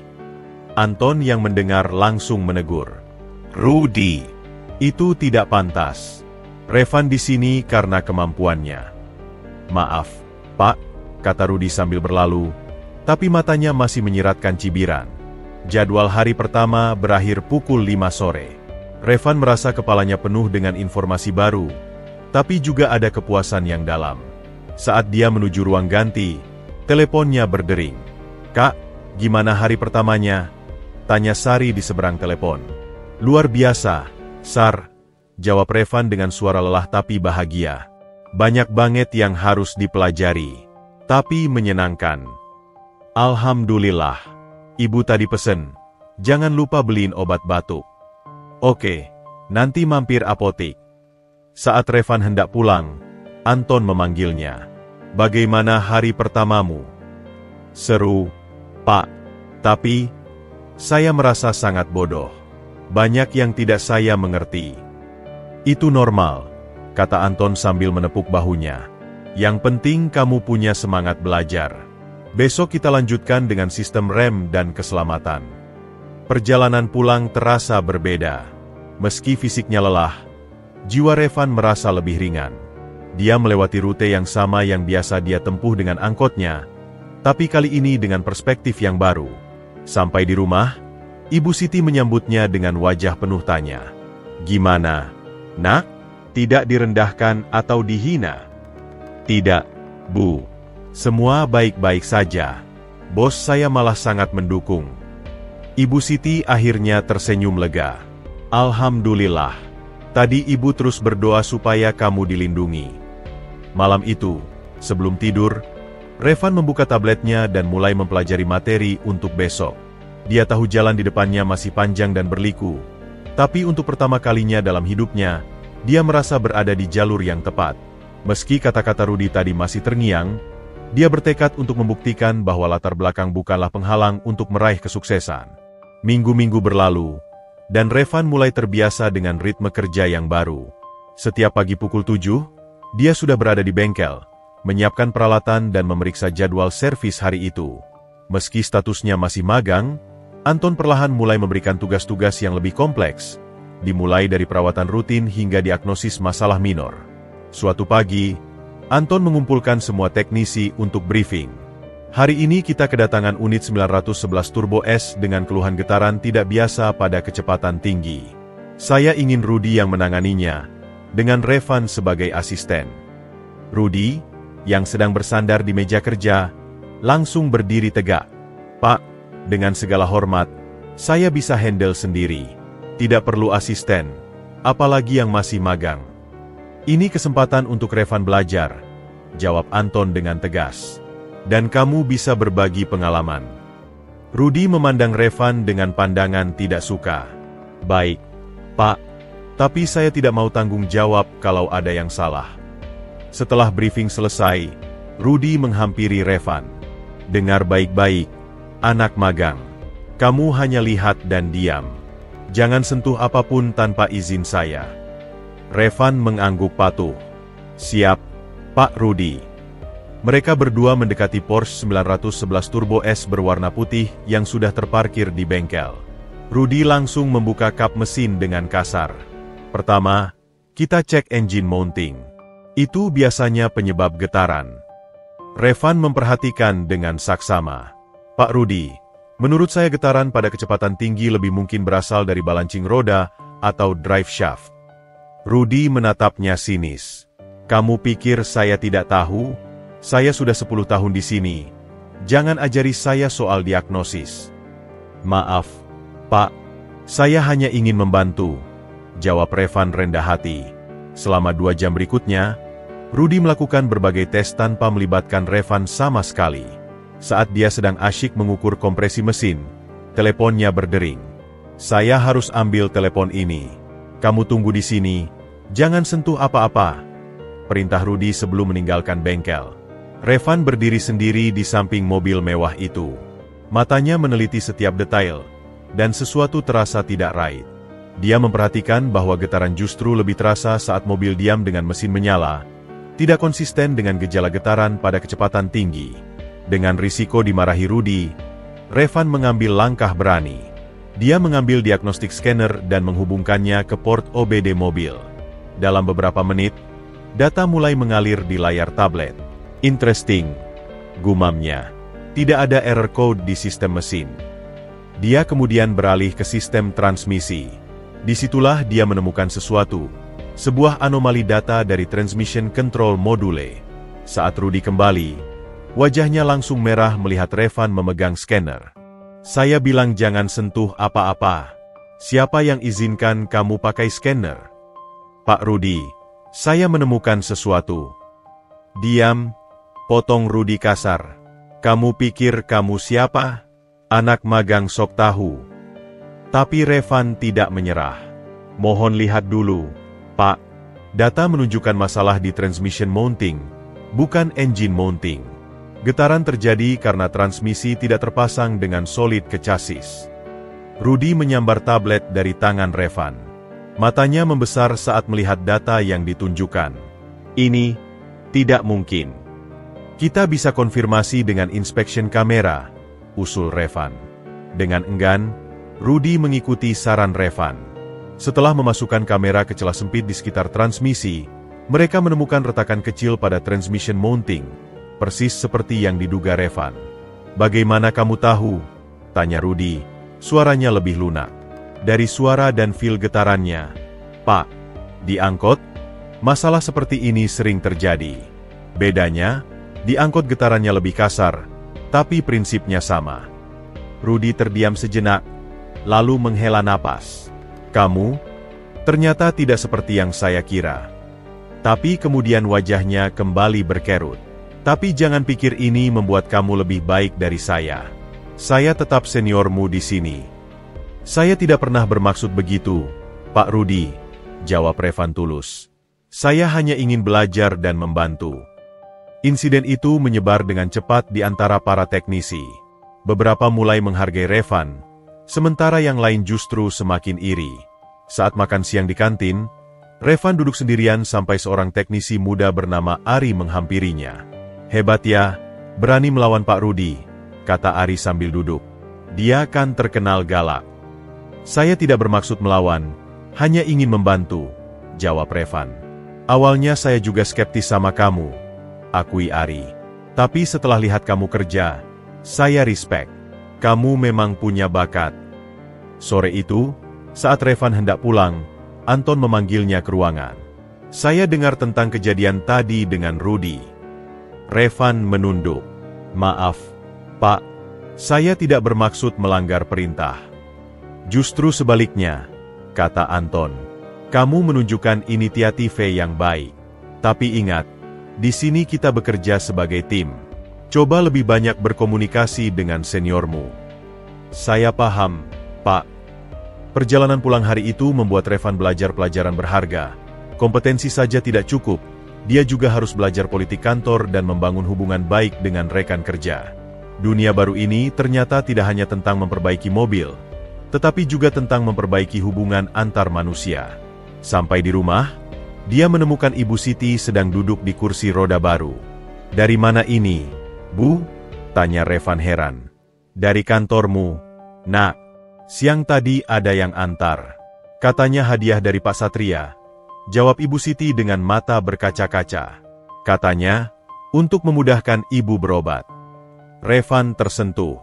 Anton yang mendengar langsung menegur. Rudy, itu tidak pantas. Revan di sini karena kemampuannya. Maaf, Pak, kata Rudy sambil berlalu, tapi matanya masih menyiratkan cibiran. Jadwal hari pertama berakhir pukul 5 sore. Revan merasa kepalanya penuh dengan informasi baru, tapi juga ada kepuasan yang dalam. Saat dia menuju ruang ganti, teleponnya berdering. Kak, gimana hari pertamanya? Tanya Sari di seberang telepon. Luar biasa, Sar, jawab Revan dengan suara lelah tapi bahagia. Banyak banget yang harus dipelajari, tapi menyenangkan. Alhamdulillah. Ibu tadi pesen, jangan lupa beliin obat batuk. Oke, nanti mampir apotik. Saat Revan hendak pulang, Anton memanggilnya. Bagaimana hari pertamamu? Seru, Pak. Tapi, saya merasa sangat bodoh. Banyak yang tidak saya mengerti. Itu normal, kata Anton sambil menepuk bahunya. Yang penting kamu punya semangat belajar. Besok kita lanjutkan dengan sistem rem dan keselamatan. Perjalanan pulang terasa berbeda. Meski fisiknya lelah, jiwa Revan merasa lebih ringan. Dia melewati rute yang sama yang biasa dia tempuh dengan angkotnya, tapi kali ini dengan perspektif yang baru. Sampai di rumah, Ibu Siti menyambutnya dengan wajah penuh tanya. Gimana, Nak? Tidak direndahkan atau dihina? Tidak, Bu. Semua baik-baik saja. Bos saya malah sangat mendukung. Ibu Siti akhirnya tersenyum lega. Alhamdulillah. Tadi Ibu terus berdoa supaya kamu dilindungi. Malam itu, sebelum tidur, Revan membuka tabletnya dan mulai mempelajari materi untuk besok. Dia tahu jalan di depannya masih panjang dan berliku, tapi untuk pertama kalinya dalam hidupnya, dia merasa berada di jalur yang tepat. Meski kata-kata Rudy tadi masih terngiang, dia bertekad untuk membuktikan bahwa latar belakang bukanlah penghalang untuk meraih kesuksesan. Minggu-minggu berlalu, dan Revan mulai terbiasa dengan ritme kerja yang baru. Setiap pagi pukul 7, dia sudah berada di bengkel, menyiapkan peralatan dan memeriksa jadwal servis hari itu. Meski statusnya masih magang, Anton perlahan mulai memberikan tugas-tugas yang lebih kompleks, dimulai dari perawatan rutin hingga diagnosis masalah minor. Suatu pagi, Anton mengumpulkan semua teknisi untuk briefing. Hari ini kita kedatangan unit 911 Turbo S dengan keluhan getaran tidak biasa pada kecepatan tinggi. Saya ingin Rudy yang menanganinya, dengan Revan sebagai asisten. Rudy, yang sedang bersandar di meja kerja, langsung berdiri tegak. Pak, dengan segala hormat, saya bisa handle sendiri. Tidak perlu asisten, apalagi yang masih magang. Ini kesempatan untuk Revan belajar, jawab Anton dengan tegas. Dan kamu bisa berbagi pengalaman. Rudy memandang Revan dengan pandangan tidak suka. Baik, Pak, tapi saya tidak mau tanggung jawab kalau ada yang salah. Setelah briefing selesai, Rudy menghampiri Revan. Dengar baik-baik, anak magang. Kamu hanya lihat dan diam. Jangan sentuh apapun tanpa izin saya. Revan mengangguk patuh. Siap, Pak Rudy. Mereka berdua mendekati Porsche 911 Turbo S berwarna putih yang sudah terparkir di bengkel. Rudy langsung membuka kap mesin dengan kasar. Pertama, kita cek engine mounting. Itu biasanya penyebab getaran. Revan memperhatikan dengan saksama. Pak Rudy, menurut saya getaran pada kecepatan tinggi lebih mungkin berasal dari balancing roda atau drive shaft. Rudy menatapnya sinis. Kamu pikir saya tidak tahu? Saya sudah 10 tahun di sini. Jangan ajari saya soal diagnosis. Maaf, Pak. Saya hanya ingin membantu, jawab Revan rendah hati. Selama 2 jam berikutnya, Rudy melakukan berbagai tes tanpa melibatkan Revan sama sekali. Saat dia sedang asyik mengukur kompresi mesin, teleponnya berdering. Saya harus ambil telepon ini. Kamu tunggu di sini, jangan sentuh apa-apa. Perintah Rudy sebelum meninggalkan bengkel. Revan berdiri sendiri di samping mobil mewah itu. Matanya meneliti setiap detail, dan sesuatu terasa tidak right. Dia memperhatikan bahwa getaran justru lebih terasa saat mobil diam dengan mesin menyala, tidak konsisten dengan gejala getaran pada kecepatan tinggi. Dengan risiko dimarahi Rudy, Revan mengambil langkah berani. Dia mengambil diagnostik scanner dan menghubungkannya ke port OBD mobil. Dalam beberapa menit, data mulai mengalir di layar tablet. Interesting, gumamnya. Tidak ada error code di sistem mesin. Dia kemudian beralih ke sistem transmisi. Disitulah dia menemukan sesuatu. Sebuah anomali data dari transmission control module. Saat Rudy kembali, wajahnya langsung merah melihat Revan memegang scanner. Saya bilang jangan sentuh apa-apa. Siapa yang izinkan kamu pakai scanner? Pak Rudy, saya menemukan sesuatu. Diam, potong Rudy kasar. Kamu pikir kamu siapa? Anak magang sok tahu. Tapi Revan tidak menyerah. Mohon lihat dulu. Pak, data menunjukkan masalah di transmission mounting, bukan engine mounting. Getaran terjadi karena transmisi tidak terpasang dengan solid ke chassis. Rudy menyambar tablet dari tangan Revan. Matanya membesar saat melihat data yang ditunjukkan. Ini tidak mungkin. Kita bisa konfirmasi dengan inspection kamera, usul Revan. Dengan enggan, Rudy mengikuti saran Revan. Setelah memasukkan kamera ke celah sempit di sekitar transmisi, mereka menemukan retakan kecil pada transmission mounting, persis seperti yang diduga Revan. Bagaimana kamu tahu? Tanya Rudy, suaranya lebih lunak. Dari suara dan feel getarannya. Pak, di angkot, masalah seperti ini sering terjadi. Bedanya, di angkot getarannya lebih kasar, tapi prinsipnya sama. Rudy terdiam sejenak, lalu menghela napas. Kamu, ternyata tidak seperti yang saya kira. Tapi kemudian wajahnya kembali berkerut. Tapi jangan pikir ini membuat kamu lebih baik dari saya. Saya tetap seniormu di sini. Saya tidak pernah bermaksud begitu, Pak Rudy, jawab Revan tulus. Saya hanya ingin belajar dan membantu. Insiden itu menyebar dengan cepat di antara para teknisi. Beberapa mulai menghargai Revan, sementara yang lain justru semakin iri. Saat makan siang di kantin, Revan duduk sendirian sampai seorang teknisi muda bernama Ari menghampirinya. Hebat ya, berani melawan Pak Rudy, kata Ari sambil duduk. Dia kan terkenal galak. Saya tidak bermaksud melawan, hanya ingin membantu, jawab Revan. Awalnya saya juga skeptis sama kamu, akui Ari. Tapi setelah lihat kamu kerja, saya respect. Kamu memang punya bakat. Sore itu, saat Revan hendak pulang, Anton memanggilnya ke ruangan. Saya dengar tentang kejadian tadi dengan Rudy. Revan menunduk. Maaf, Pak. Saya tidak bermaksud melanggar perintah. Justru sebaliknya, kata Anton. Kamu menunjukkan inisiatif yang baik. Tapi ingat, di sini kita bekerja sebagai tim. Coba lebih banyak berkomunikasi dengan seniormu. Saya paham, Pak. Perjalanan pulang hari itu membuat Revan belajar pelajaran berharga. Kompetensi saja tidak cukup, dia juga harus belajar politik kantor dan membangun hubungan baik dengan rekan kerja. Dunia baru ini ternyata tidak hanya tentang memperbaiki mobil, tetapi juga tentang memperbaiki hubungan antar manusia. Sampai di rumah, dia menemukan Ibu Siti sedang duduk di kursi roda baru. "Dari mana ini, Bu?" tanya Revan heran. "Dari kantormu, Nak. Siang tadi ada yang antar. Katanya hadiah dari Pak Satria," jawab Ibu Siti dengan mata berkaca-kaca. "Katanya, untuk memudahkan ibu berobat." Revan tersentuh.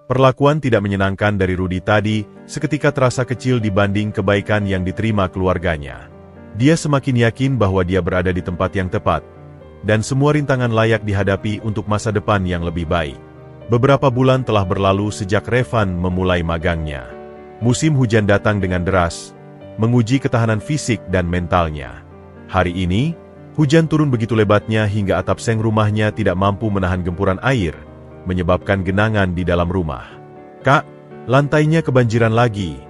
Perlakuan tidak menyenangkan dari Rudi tadi seketika terasa kecil dibanding kebaikan yang diterima keluarganya. Dia semakin yakin bahwa dia berada di tempat yang tepat, dan semua rintangan layak dihadapi untuk masa depan yang lebih baik. Beberapa bulan telah berlalu sejak Revan memulai magangnya. Musim hujan datang dengan deras, menguji ketahanan fisik dan mentalnya. Hari ini, hujan turun begitu lebatnya hingga atap seng rumahnya tidak mampu menahan gempuran air, menyebabkan genangan di dalam rumah. "Kak, lantainya kebanjiran lagi,"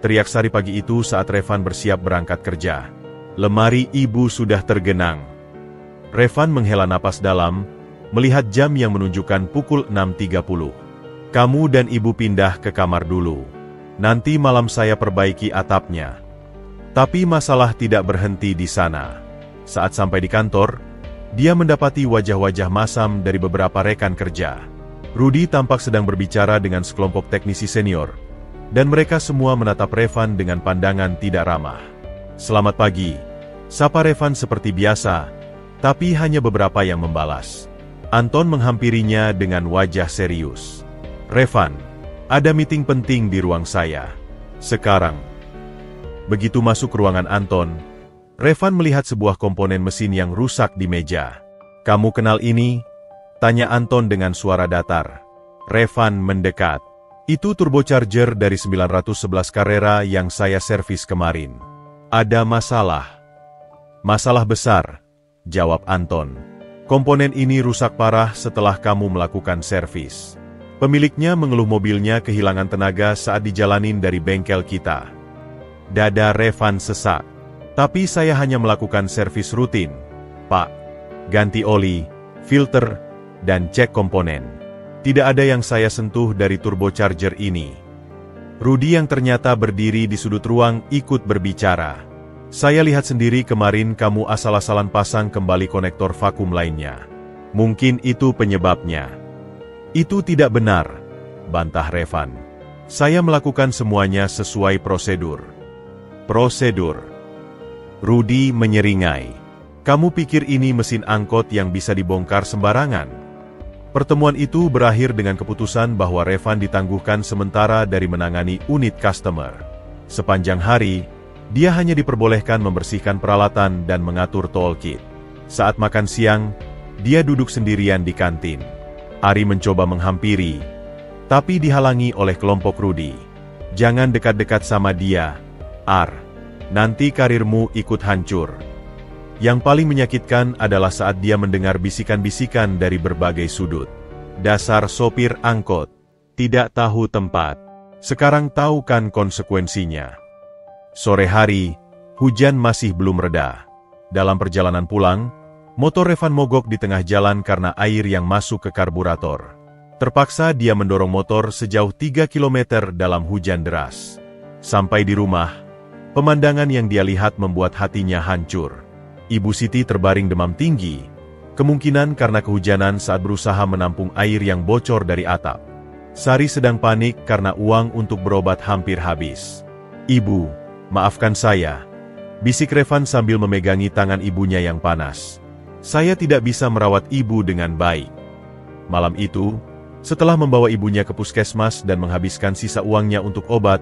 teriak Sari pagi itu saat Revan bersiap berangkat kerja. "Lemari ibu sudah tergenang." Revan menghela napas dalam, melihat jam yang menunjukkan pukul 6.30. "Kamu dan ibu pindah ke kamar dulu. Nanti malam saya perbaiki atapnya." Tapi masalah tidak berhenti di sana. Saat sampai di kantor, dia mendapati wajah-wajah masam dari beberapa rekan kerja. Rudi tampak sedang berbicara dengan sekelompok teknisi senior, dan mereka semua menatap Revan dengan pandangan tidak ramah. "Selamat pagi," sapa Revan seperti biasa, tapi hanya beberapa yang membalas. Anton menghampirinya dengan wajah serius. "Revan, ada meeting penting di ruang saya. Sekarang." Begitu masuk ruangan Anton, Revan melihat sebuah komponen mesin yang rusak di meja. "Kamu kenal ini?" tanya Anton dengan suara datar. Revan mendekat. "Itu turbocharger dari 911 Carrera yang saya servis kemarin. Ada masalah." "Masalah besar," jawab Anton. "Komponen ini rusak parah setelah kamu melakukan servis. Pemiliknya mengeluh mobilnya kehilangan tenaga saat dijalanin dari bengkel kita." Dada Revan sesak. "Tapi saya hanya melakukan servis rutin, Pak. Ganti oli, filter, dan cek komponen. Tidak ada yang saya sentuh dari turbocharger ini." Rudi yang ternyata berdiri di sudut ruang ikut berbicara. "Saya lihat sendiri kemarin kamu asal-asalan pasang kembali konektor vakum lainnya. Mungkin itu penyebabnya." "Itu tidak benar," bantah Revan. "Saya melakukan semuanya sesuai prosedur." "Prosedur?" Rudi menyeringai. "Kamu pikir ini mesin angkot yang bisa dibongkar sembarangan?" Pertemuan itu berakhir dengan keputusan bahwa Revan ditangguhkan sementara dari menangani unit customer. Sepanjang hari, dia hanya diperbolehkan membersihkan peralatan dan mengatur toolkit. Saat makan siang, dia duduk sendirian di kantin. Ari mencoba menghampiri, tapi dihalangi oleh kelompok Rudi. "Jangan dekat-dekat sama dia, Ar. Nanti karirmu ikut hancur." Yang paling menyakitkan adalah saat dia mendengar bisikan-bisikan dari berbagai sudut. "Dasar sopir angkot, tidak tahu tempat. Sekarang tahu kan konsekuensinya." Sore hari, hujan masih belum reda. Dalam perjalanan pulang, motor Revan mogok di tengah jalan karena air yang masuk ke karburator. Terpaksa dia mendorong motor sejauh 3 km dalam hujan deras. Sampai di rumah, pemandangan yang dia lihat membuat hatinya hancur. Ibu Siti terbaring demam tinggi, kemungkinan karena kehujanan saat berusaha menampung air yang bocor dari atap. Sari sedang panik karena uang untuk berobat hampir habis. "Ibu, maafkan saya," bisik Revan sambil memegangi tangan ibunya yang panas. "Saya tidak bisa merawat ibu dengan baik." Malam itu, setelah membawa ibunya ke puskesmas dan menghabiskan sisa uangnya untuk obat,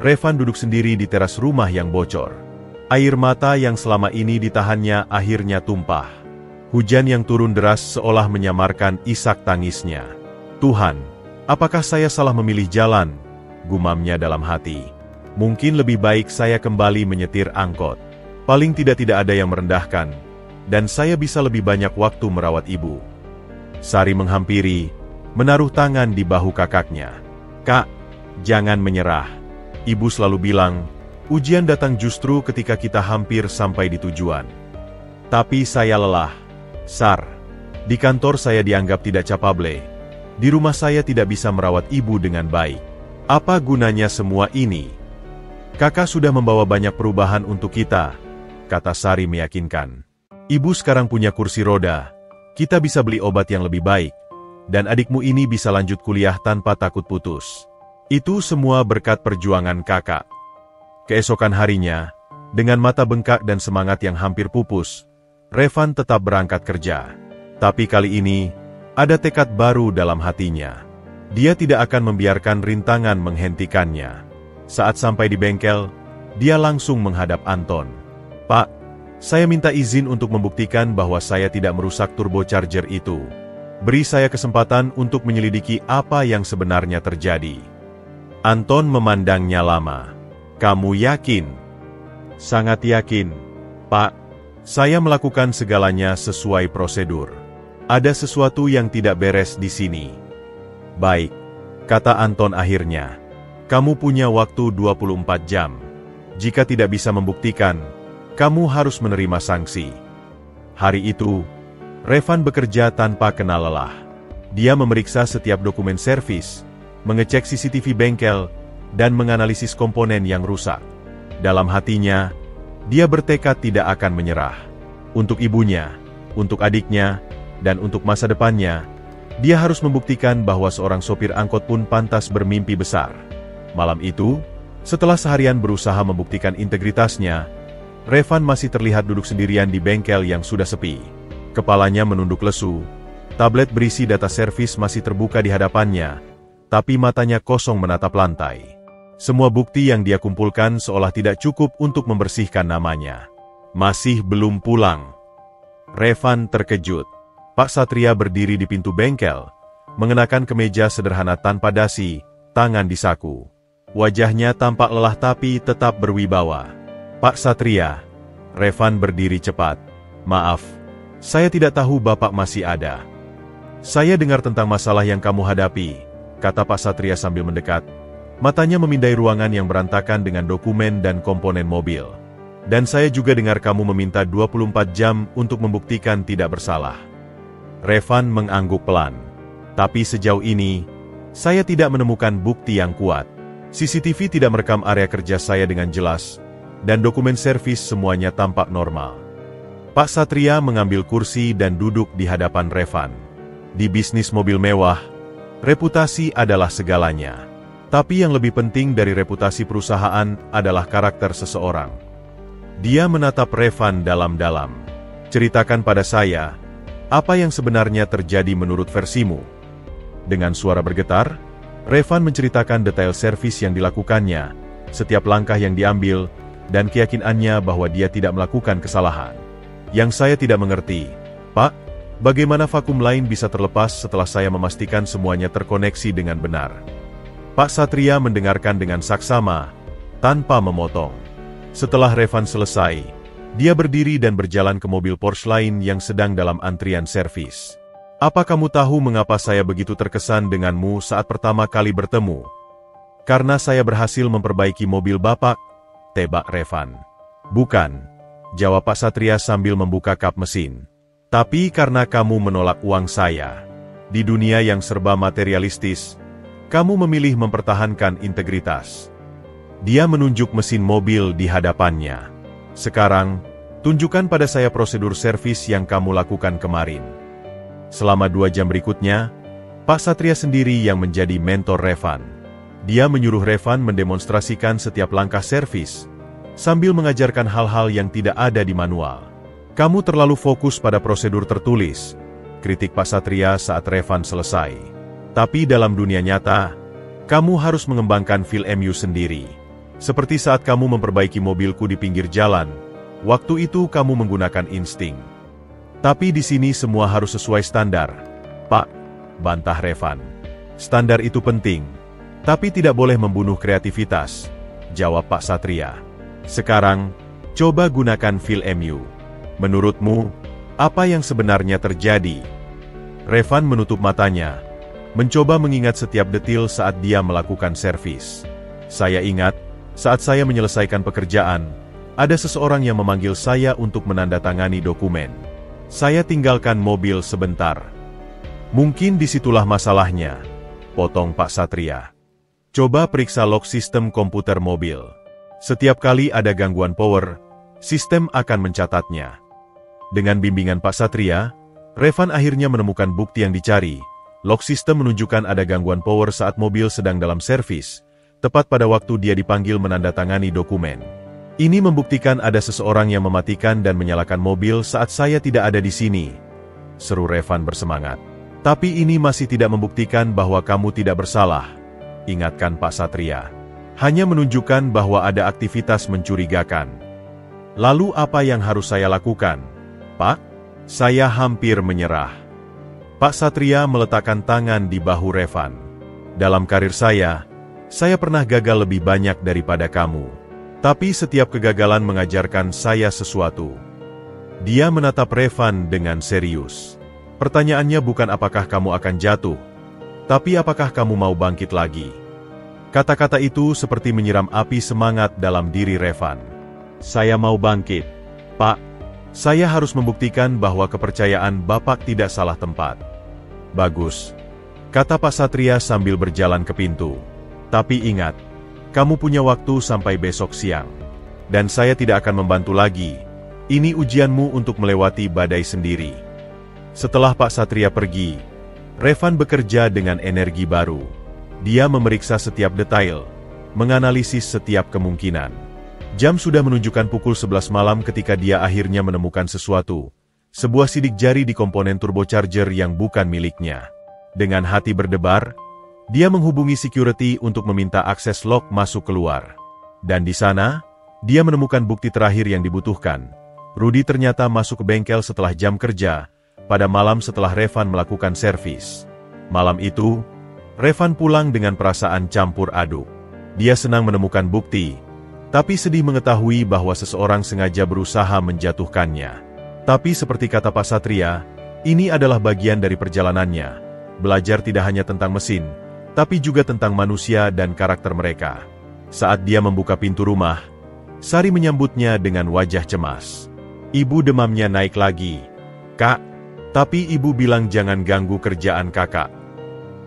Revan duduk sendiri di teras rumah yang bocor. Air mata yang selama ini ditahannya akhirnya tumpah. Hujan yang turun deras seolah menyamarkan isak tangisnya. "Tuhan, apakah saya salah memilih jalan?" gumamnya dalam hati. "Mungkin lebih baik saya kembali menyetir angkot. Paling tidak ada yang merendahkan, dan saya bisa lebih banyak waktu merawat ibu." Sari menghampiri, menaruh tangan di bahu kakaknya. "Kak, jangan menyerah. Ibu selalu bilang, ujian datang justru ketika kita hampir sampai di tujuan. Tapi saya lelah, Sar. Di kantor saya dianggap tidak capable. Di rumah saya tidak bisa merawat ibu dengan baik. Apa gunanya semua ini? Kakak sudah membawa banyak perubahan untuk kita, kata Sari meyakinkan. Ibu sekarang punya kursi roda, kita bisa beli obat yang lebih baik, dan adikmu ini bisa lanjut kuliah tanpa takut putus. Itu semua berkat perjuangan kakak. Keesokan harinya, dengan mata bengkak dan semangat yang hampir pupus, Revan tetap berangkat kerja. Tapi kali ini, ada tekad baru dalam hatinya. Dia tidak akan membiarkan rintangan menghentikannya. Saat sampai di bengkel, dia langsung menghadap Anton. Pak, saya minta izin untuk membuktikan bahwa saya tidak merusak turbocharger itu. Beri saya kesempatan untuk menyelidiki apa yang sebenarnya terjadi. Anton memandangnya lama. Kamu yakin? Sangat yakin, Pak. Saya melakukan segalanya sesuai prosedur. Ada sesuatu yang tidak beres di sini. Baik, kata Anton akhirnya. Kamu punya waktu 24 jam. Jika tidak bisa membuktikan, kamu harus menerima sanksi. Hari itu, Revan bekerja tanpa kenal lelah. Dia memeriksa setiap dokumen servis, mengecek CCTV bengkel, dan menganalisis komponen yang rusak. Dalam hatinya, dia bertekad tidak akan menyerah. Untuk ibunya, untuk adiknya, dan untuk masa depannya, dia harus membuktikan bahwa seorang sopir angkot pun pantas bermimpi besar. Malam itu, setelah seharian berusaha membuktikan integritasnya, Revan masih terlihat duduk sendirian di bengkel yang sudah sepi. Kepalanya menunduk lesu, tablet berisi data servis masih terbuka di hadapannya, tapi matanya kosong menatap lantai. Semua bukti yang dia kumpulkan seolah tidak cukup untuk membersihkan namanya. Masih belum pulang. Revan terkejut. Pak Satria berdiri di pintu bengkel, mengenakan kemeja sederhana tanpa dasi, tangan di saku. Wajahnya tampak lelah tapi tetap berwibawa. Pak Satria, Revan berdiri cepat. Maaf, saya tidak tahu Bapak masih ada. Saya dengar tentang masalah yang kamu hadapi, kata Pak Satria sambil mendekat. Matanya memindai ruangan yang berantakan dengan dokumen dan komponen mobil. Dan saya juga dengar kamu meminta 24 jam untuk membuktikan tidak bersalah. Revan mengangguk pelan. Tapi sejauh ini, saya tidak menemukan bukti yang kuat. CCTV tidak merekam area kerja saya dengan jelas, dan dokumen servis semuanya tampak normal. Pak Satria mengambil kursi dan duduk di hadapan Revan. Di bisnis mobil mewah, reputasi adalah segalanya. Tapi yang lebih penting dari reputasi perusahaan adalah karakter seseorang. Dia menatap Revan dalam-dalam. Ceritakan pada saya, apa yang sebenarnya terjadi menurut versimu? Dengan suara bergetar, Revan menceritakan detail servis yang dilakukannya, setiap langkah yang diambil, dan keyakinannya bahwa dia tidak melakukan kesalahan. Yang saya tidak mengerti, Pak, bagaimana vakum lain bisa terlepas setelah saya memastikan semuanya terkoneksi dengan benar? Pak Satria mendengarkan dengan saksama, tanpa memotong. Setelah Revan selesai, dia berdiri dan berjalan ke mobil Porsche lain yang sedang dalam antrian servis. Apa kamu tahu mengapa saya begitu terkesan denganmu saat pertama kali bertemu? Karena saya berhasil memperbaiki mobil Bapak, tebak Revan. Bukan, jawab Pak Satria sambil membuka kap mesin. Tapi karena kamu menolak uang saya. Di dunia yang serba materialistis, kamu memilih mempertahankan integritas. Dia menunjuk mesin mobil di hadapannya. Sekarang, tunjukkan pada saya prosedur servis yang kamu lakukan kemarin. Selama 2 jam berikutnya, Pak Satria sendiri yang menjadi mentor Revan. Dia menyuruh Revan mendemonstrasikan setiap langkah servis, sambil mengajarkan hal-hal yang tidak ada di manual. Kamu terlalu fokus pada prosedur tertulis, kritik Pak Satria saat Revan selesai. Tapi dalam dunia nyata, kamu harus mengembangkan feel MU sendiri. Seperti saat kamu memperbaiki mobilku di pinggir jalan, waktu itu kamu menggunakan insting. Tapi di sini semua harus sesuai standar, Pak, bantah Revan. Standar itu penting, tapi tidak boleh membunuh kreativitas, jawab Pak Satria. Sekarang, coba gunakan feel MU. Menurutmu, apa yang sebenarnya terjadi? Revan menutup matanya, mencoba mengingat setiap detil saat dia melakukan servis. Saya ingat, saat saya menyelesaikan pekerjaan, ada seseorang yang memanggil saya untuk menandatangani dokumen. Saya tinggalkan mobil sebentar. Mungkin disitulah masalahnya, potong Pak Satria. Coba periksa log sistem komputer mobil. Setiap kali ada gangguan power, sistem akan mencatatnya. Dengan bimbingan Pak Satria, Revan akhirnya menemukan bukti yang dicari. Log sistem menunjukkan ada gangguan power saat mobil sedang dalam servis, tepat pada waktu dia dipanggil menandatangani dokumen. Ini membuktikan ada seseorang yang mematikan dan menyalakan mobil saat saya tidak ada di sini, seru Revan bersemangat. Tapi ini masih tidak membuktikan bahwa kamu tidak bersalah, ingatkan Pak Satria. Hanya menunjukkan bahwa ada aktivitas mencurigakan. Lalu apa yang harus saya lakukan, Pak? Saya hampir menyerah. Pak Satria meletakkan tangan di bahu Revan. Dalam karir saya pernah gagal lebih banyak daripada kamu. Tapi setiap kegagalan mengajarkan saya sesuatu. Dia menatap Revan dengan serius. Pertanyaannya bukan apakah kamu akan jatuh, tapi apakah kamu mau bangkit lagi. Kata-kata itu seperti menyiram api semangat dalam diri Revan. Saya mau bangkit, Pak. Saya harus membuktikan bahwa kepercayaan Bapak tidak salah tempat. Bagus, kata Pak Satria sambil berjalan ke pintu. Tapi ingat, kamu punya waktu sampai besok siang. Dan saya tidak akan membantu lagi. Ini ujianmu untuk melewati badai sendiri. Setelah Pak Satria pergi, Revan bekerja dengan energi baru. Dia memeriksa setiap detail, menganalisis setiap kemungkinan. Jam sudah menunjukkan pukul 11 malam ketika dia akhirnya menemukan sesuatu. Sebuah sidik jari di komponen turbocharger yang bukan miliknya. Dengan hati berdebar, dia menghubungi security untuk meminta akses log masuk keluar. Dan di sana, dia menemukan bukti terakhir yang dibutuhkan. Rudy ternyata masuk ke bengkel setelah jam kerja, pada malam setelah Revan melakukan servis. Malam itu, Revan pulang dengan perasaan campur aduk. Dia senang menemukan bukti, tapi sedih mengetahui bahwa seseorang sengaja berusaha menjatuhkannya. Tapi seperti kata Pak Satria, ini adalah bagian dari perjalanannya. Belajar tidak hanya tentang mesin, tapi juga tentang manusia dan karakter mereka. Saat dia membuka pintu rumah, Sari menyambutnya dengan wajah cemas. Ibu demamnya naik lagi. Kak, tapi ibu bilang jangan ganggu kerjaan kakak.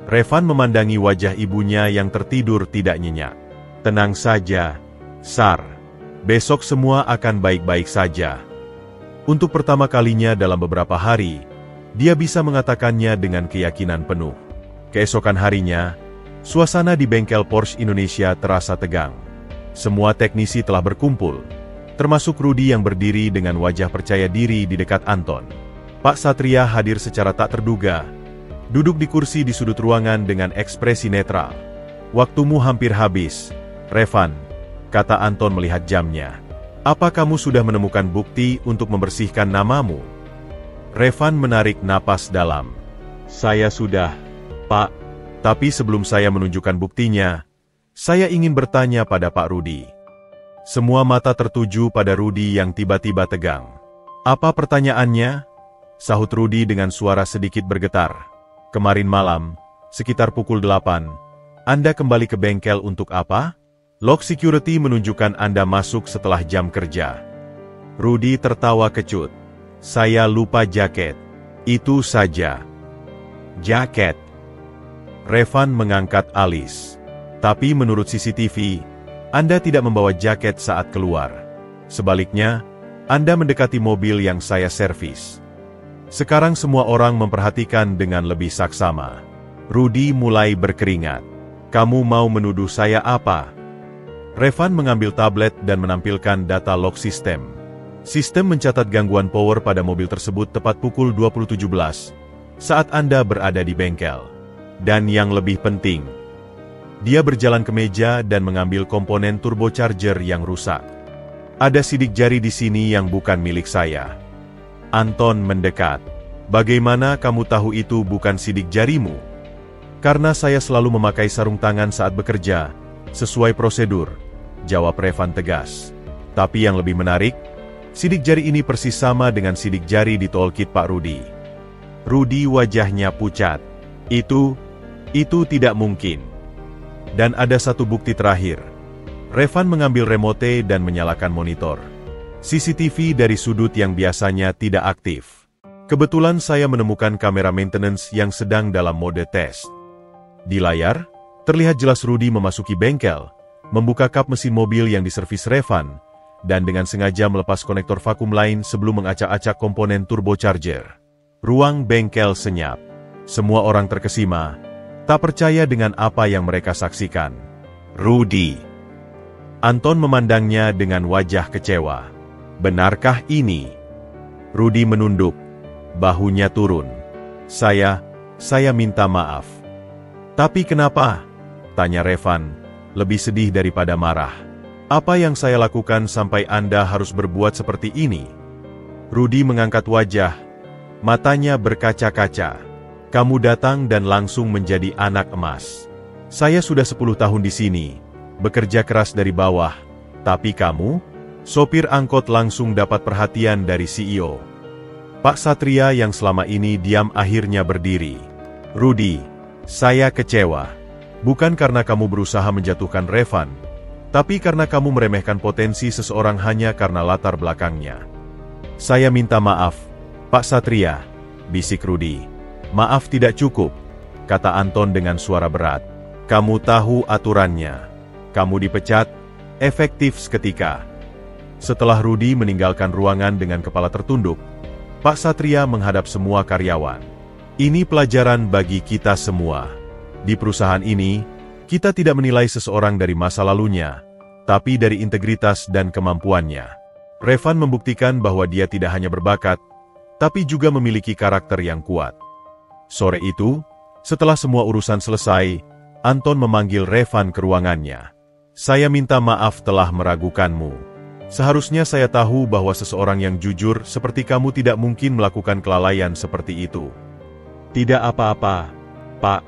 Revan memandangi wajah ibunya yang tertidur tidak nyenyak. Tenang saja, Sar. Besok semua akan baik-baik saja. Untuk pertama kalinya dalam beberapa hari, dia bisa mengatakannya dengan keyakinan penuh. Keesokan harinya, suasana di bengkel Porsche Indonesia terasa tegang. Semua teknisi telah berkumpul, termasuk Rudy yang berdiri dengan wajah percaya diri di dekat Anton. Pak Satria hadir secara tak terduga, duduk di kursi di sudut ruangan dengan ekspresi netral. Waktumu hampir habis, Revan, kata Anton melihat jamnya. Apa kamu sudah menemukan bukti untuk membersihkan namamu? Revan menarik napas dalam. Saya sudah, Pak. Tapi sebelum saya menunjukkan buktinya, saya ingin bertanya pada Pak Rudy. Semua mata tertuju pada Rudy yang tiba-tiba tegang. Apa pertanyaannya? Sahut Rudy dengan suara sedikit bergetar. Kemarin malam, sekitar pukul 8, Anda kembali ke bengkel untuk apa? Log security menunjukkan Anda masuk setelah jam kerja. Rudy tertawa kecut. Saya lupa jaket. Itu saja. Jaket. Revan mengangkat alis. Tapi menurut CCTV, Anda tidak membawa jaket saat keluar. Sebaliknya, Anda mendekati mobil yang saya servis. Sekarang semua orang memperhatikan dengan lebih saksama. Rudy mulai berkeringat. Kamu mau menuduh saya apa? Revan mengambil tablet dan menampilkan data log sistem. Sistem mencatat gangguan power pada mobil tersebut tepat pukul 20.17 saat Anda berada di bengkel. Dan yang lebih penting, dia berjalan ke meja dan mengambil komponen turbocharger yang rusak. Ada sidik jari di sini yang bukan milik saya. Anton mendekat. Bagaimana kamu tahu itu bukan sidik jarimu? Karena saya selalu memakai sarung tangan saat bekerja, sesuai prosedur, jawab Revan tegas. Tapi yang lebih menarik, sidik jari ini persis sama dengan sidik jari di toolkit Pak Rudy. Rudy wajahnya pucat. Itu tidak mungkin. Dan ada satu bukti terakhir. Revan mengambil remote dan menyalakan monitor. CCTV dari sudut yang biasanya tidak aktif. Kebetulan saya menemukan kamera maintenance yang sedang dalam mode tes. Di layar, terlihat jelas Rudy memasuki bengkel, membuka kap mesin mobil yang diservis Revan, dan dengan sengaja melepas konektor vakum lain sebelum mengacak-acak komponen turbocharger. Ruang bengkel senyap. Semua orang terkesima, tak percaya dengan apa yang mereka saksikan. Rudy. Anton memandangnya dengan wajah kecewa. Benarkah ini? Rudy menunduk. Bahunya turun. Saya minta maaf. Tapi kenapa? Tanya Revan, lebih sedih daripada marah. Apa yang saya lakukan sampai Anda harus berbuat seperti ini? Rudy mengangkat wajah, matanya berkaca-kaca. Kamu datang dan langsung menjadi anak emas. Saya sudah 10 tahun di sini, bekerja keras dari bawah. Tapi kamu, sopir angkot langsung dapat perhatian dari CEO. Pak Satria yang selama ini diam akhirnya berdiri. Rudy, saya kecewa. Bukan karena kamu berusaha menjatuhkan Revan, tapi karena kamu meremehkan potensi seseorang hanya karena latar belakangnya. Saya minta maaf, Pak Satria, bisik Rudy. Maaf tidak cukup, kata Anton dengan suara berat. Kamu tahu aturannya. Kamu dipecat, efektif seketika. Setelah Rudy meninggalkan ruangan dengan kepala tertunduk, Pak Satria menghadap semua karyawan. Ini pelajaran bagi kita semua. Di perusahaan ini, kita tidak menilai seseorang dari masa lalunya, tapi dari integritas dan kemampuannya. Revan membuktikan bahwa dia tidak hanya berbakat, tapi juga memiliki karakter yang kuat. Sore itu, setelah semua urusan selesai, Anton memanggil Revan ke ruangannya. Saya minta maaf telah meragukanmu. Seharusnya saya tahu bahwa seseorang yang jujur seperti kamu tidak mungkin melakukan kelalaian seperti itu. Tidak apa-apa, Pak.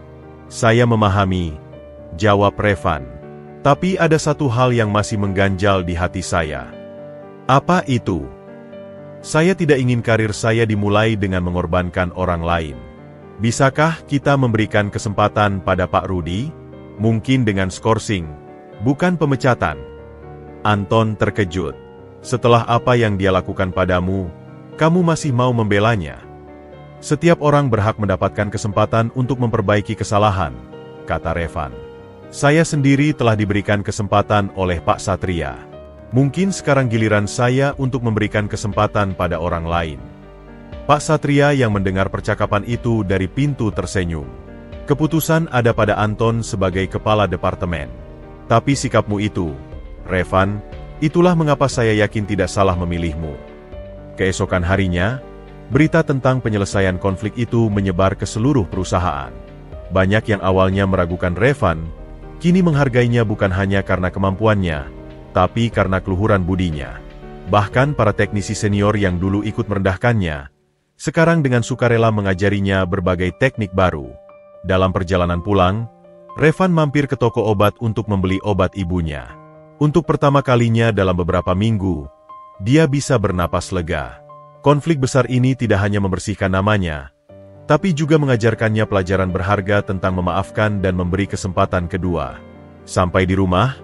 Saya memahami, jawab Revan. Tapi ada satu hal yang masih mengganjal di hati saya. Apa itu? Saya tidak ingin karir saya dimulai dengan mengorbankan orang lain. Bisakah kita memberikan kesempatan pada Pak Rudy? Mungkin dengan skorsing, bukan pemecatan. Anton terkejut. Setelah apa yang dia lakukan padamu, kamu masih mau membelanya? Setiap orang berhak mendapatkan kesempatan untuk memperbaiki kesalahan, kata Revan. Saya sendiri telah diberikan kesempatan oleh Pak Satria. Mungkin sekarang giliran saya untuk memberikan kesempatan pada orang lain. Pak Satria yang mendengar percakapan itu dari pintu tersenyum. Keputusan ada pada Anton sebagai kepala departemen. Tapi sikapmu itu, Revan, itulah mengapa saya yakin tidak salah memilihmu. Keesokan harinya, berita tentang penyelesaian konflik itu menyebar ke seluruh perusahaan. Banyak yang awalnya meragukan Revan, kini menghargainya bukan hanya karena kemampuannya, tapi karena keluhuran budinya. Bahkan para teknisi senior yang dulu ikut merendahkannya, sekarang dengan sukarela mengajarinya berbagai teknik baru. Dalam perjalanan pulang, Revan mampir ke toko obat untuk membeli obat ibunya. Untuk pertama kalinya dalam beberapa minggu, dia bisa bernapas lega. Konflik besar ini tidak hanya membersihkan namanya, tapi juga mengajarkannya pelajaran berharga tentang memaafkan dan memberi kesempatan kedua. Sampai di rumah,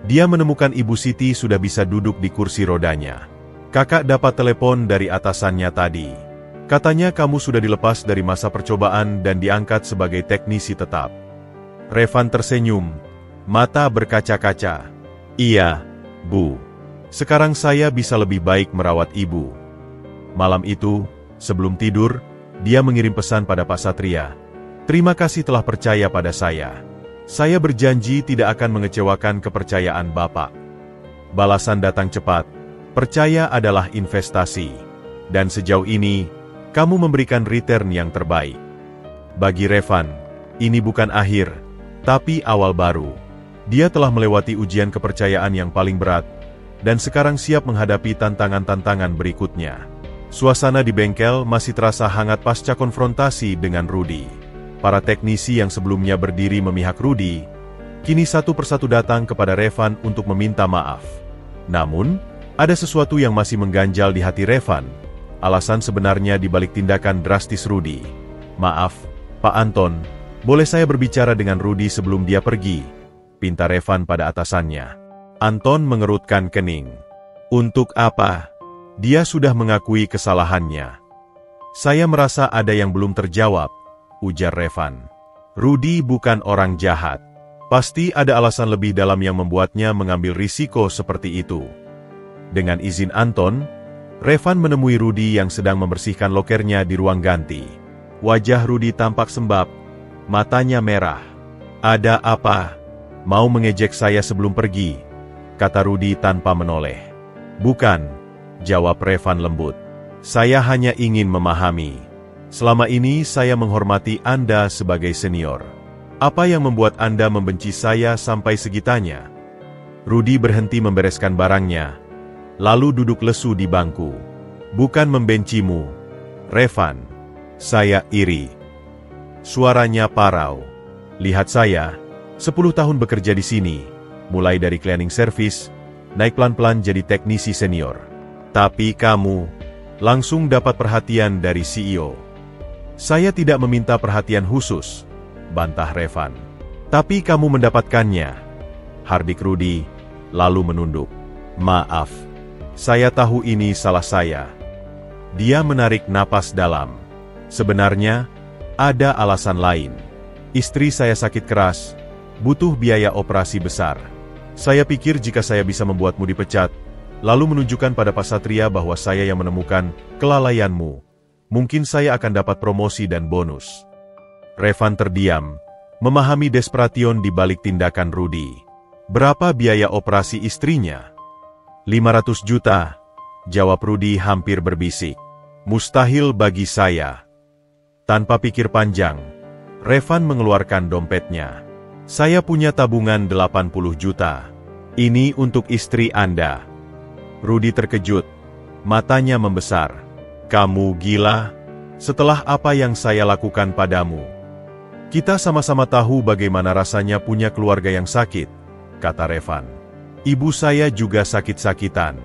dia menemukan Ibu Siti sudah bisa duduk di kursi rodanya. Kakak dapat telepon dari atasannya tadi. Katanya kamu sudah dilepas dari masa percobaan dan diangkat sebagai teknisi tetap. Revan tersenyum, mata berkaca-kaca. Iya, Bu. Sekarang saya bisa lebih baik merawat Ibu. Malam itu, sebelum tidur, dia mengirim pesan pada Pak Satria. Terima kasih telah percaya pada saya. Saya berjanji tidak akan mengecewakan kepercayaan Bapak. Balasan datang cepat. Percaya adalah investasi. Dan sejauh ini, kamu memberikan return yang terbaik. Bagi Revan, ini bukan akhir, tapi awal baru. Dia telah melewati ujian kepercayaan yang paling berat, dan sekarang siap menghadapi tantangan-tantangan berikutnya. Suasana di bengkel masih terasa hangat pasca konfrontasi dengan Rudy. Para teknisi yang sebelumnya berdiri memihak Rudy, kini satu persatu datang kepada Revan untuk meminta maaf. Namun, ada sesuatu yang masih mengganjal di hati Revan. Alasan sebenarnya di balik tindakan drastis Rudy. Maaf, Pak Anton, boleh saya berbicara dengan Rudy sebelum dia pergi? Pinta Revan pada atasannya. Anton mengerutkan kening. Untuk apa? Dia sudah mengakui kesalahannya. Saya merasa ada yang belum terjawab, ujar Revan. Rudy bukan orang jahat. Pasti ada alasan lebih dalam yang membuatnya mengambil risiko seperti itu. Dengan izin Anton, Revan menemui Rudy yang sedang membersihkan lokernya di ruang ganti. Wajah Rudy tampak sembab, matanya merah. Ada apa? Mau mengejek saya sebelum pergi? Kata Rudy tanpa menoleh. Bukan, jawab Revan lembut. Saya hanya ingin memahami. Selama ini saya menghormati Anda sebagai senior. Apa yang membuat Anda membenci saya sampai segitanya? Rudy berhenti membereskan barangnya, lalu duduk lesu di bangku. Bukan membencimu, Revan. Saya iri. Suaranya parau. Lihat saya, 10 tahun bekerja di sini, mulai dari cleaning service, naik pelan-pelan jadi teknisi senior. Tapi kamu langsung dapat perhatian dari CEO. Saya tidak meminta perhatian khusus, bantah Revan. Tapi kamu mendapatkannya, hardik Rudy, lalu menunduk. Maaf, saya tahu ini salah saya. Dia menarik napas dalam. Sebenarnya, ada alasan lain. Istri saya sakit keras, butuh biaya operasi besar. Saya pikir jika saya bisa membuatmu dipecat, lalu menunjukkan pada Pak Satria bahwa saya yang menemukan kelalaianmu, mungkin saya akan dapat promosi dan bonus. Revan terdiam, memahami desperation di balik tindakan Rudy. Berapa biaya operasi istrinya? 500 juta, jawab Rudy hampir berbisik. Mustahil bagi saya. Tanpa pikir panjang, Revan mengeluarkan dompetnya. Saya punya tabungan 80 juta. Ini untuk istri Anda. Rudy terkejut. Matanya membesar. Kamu gila? Setelah apa yang saya lakukan padamu? Kita sama-sama tahu bagaimana rasanya punya keluarga yang sakit, kata Revan. Ibu saya juga sakit-sakitan.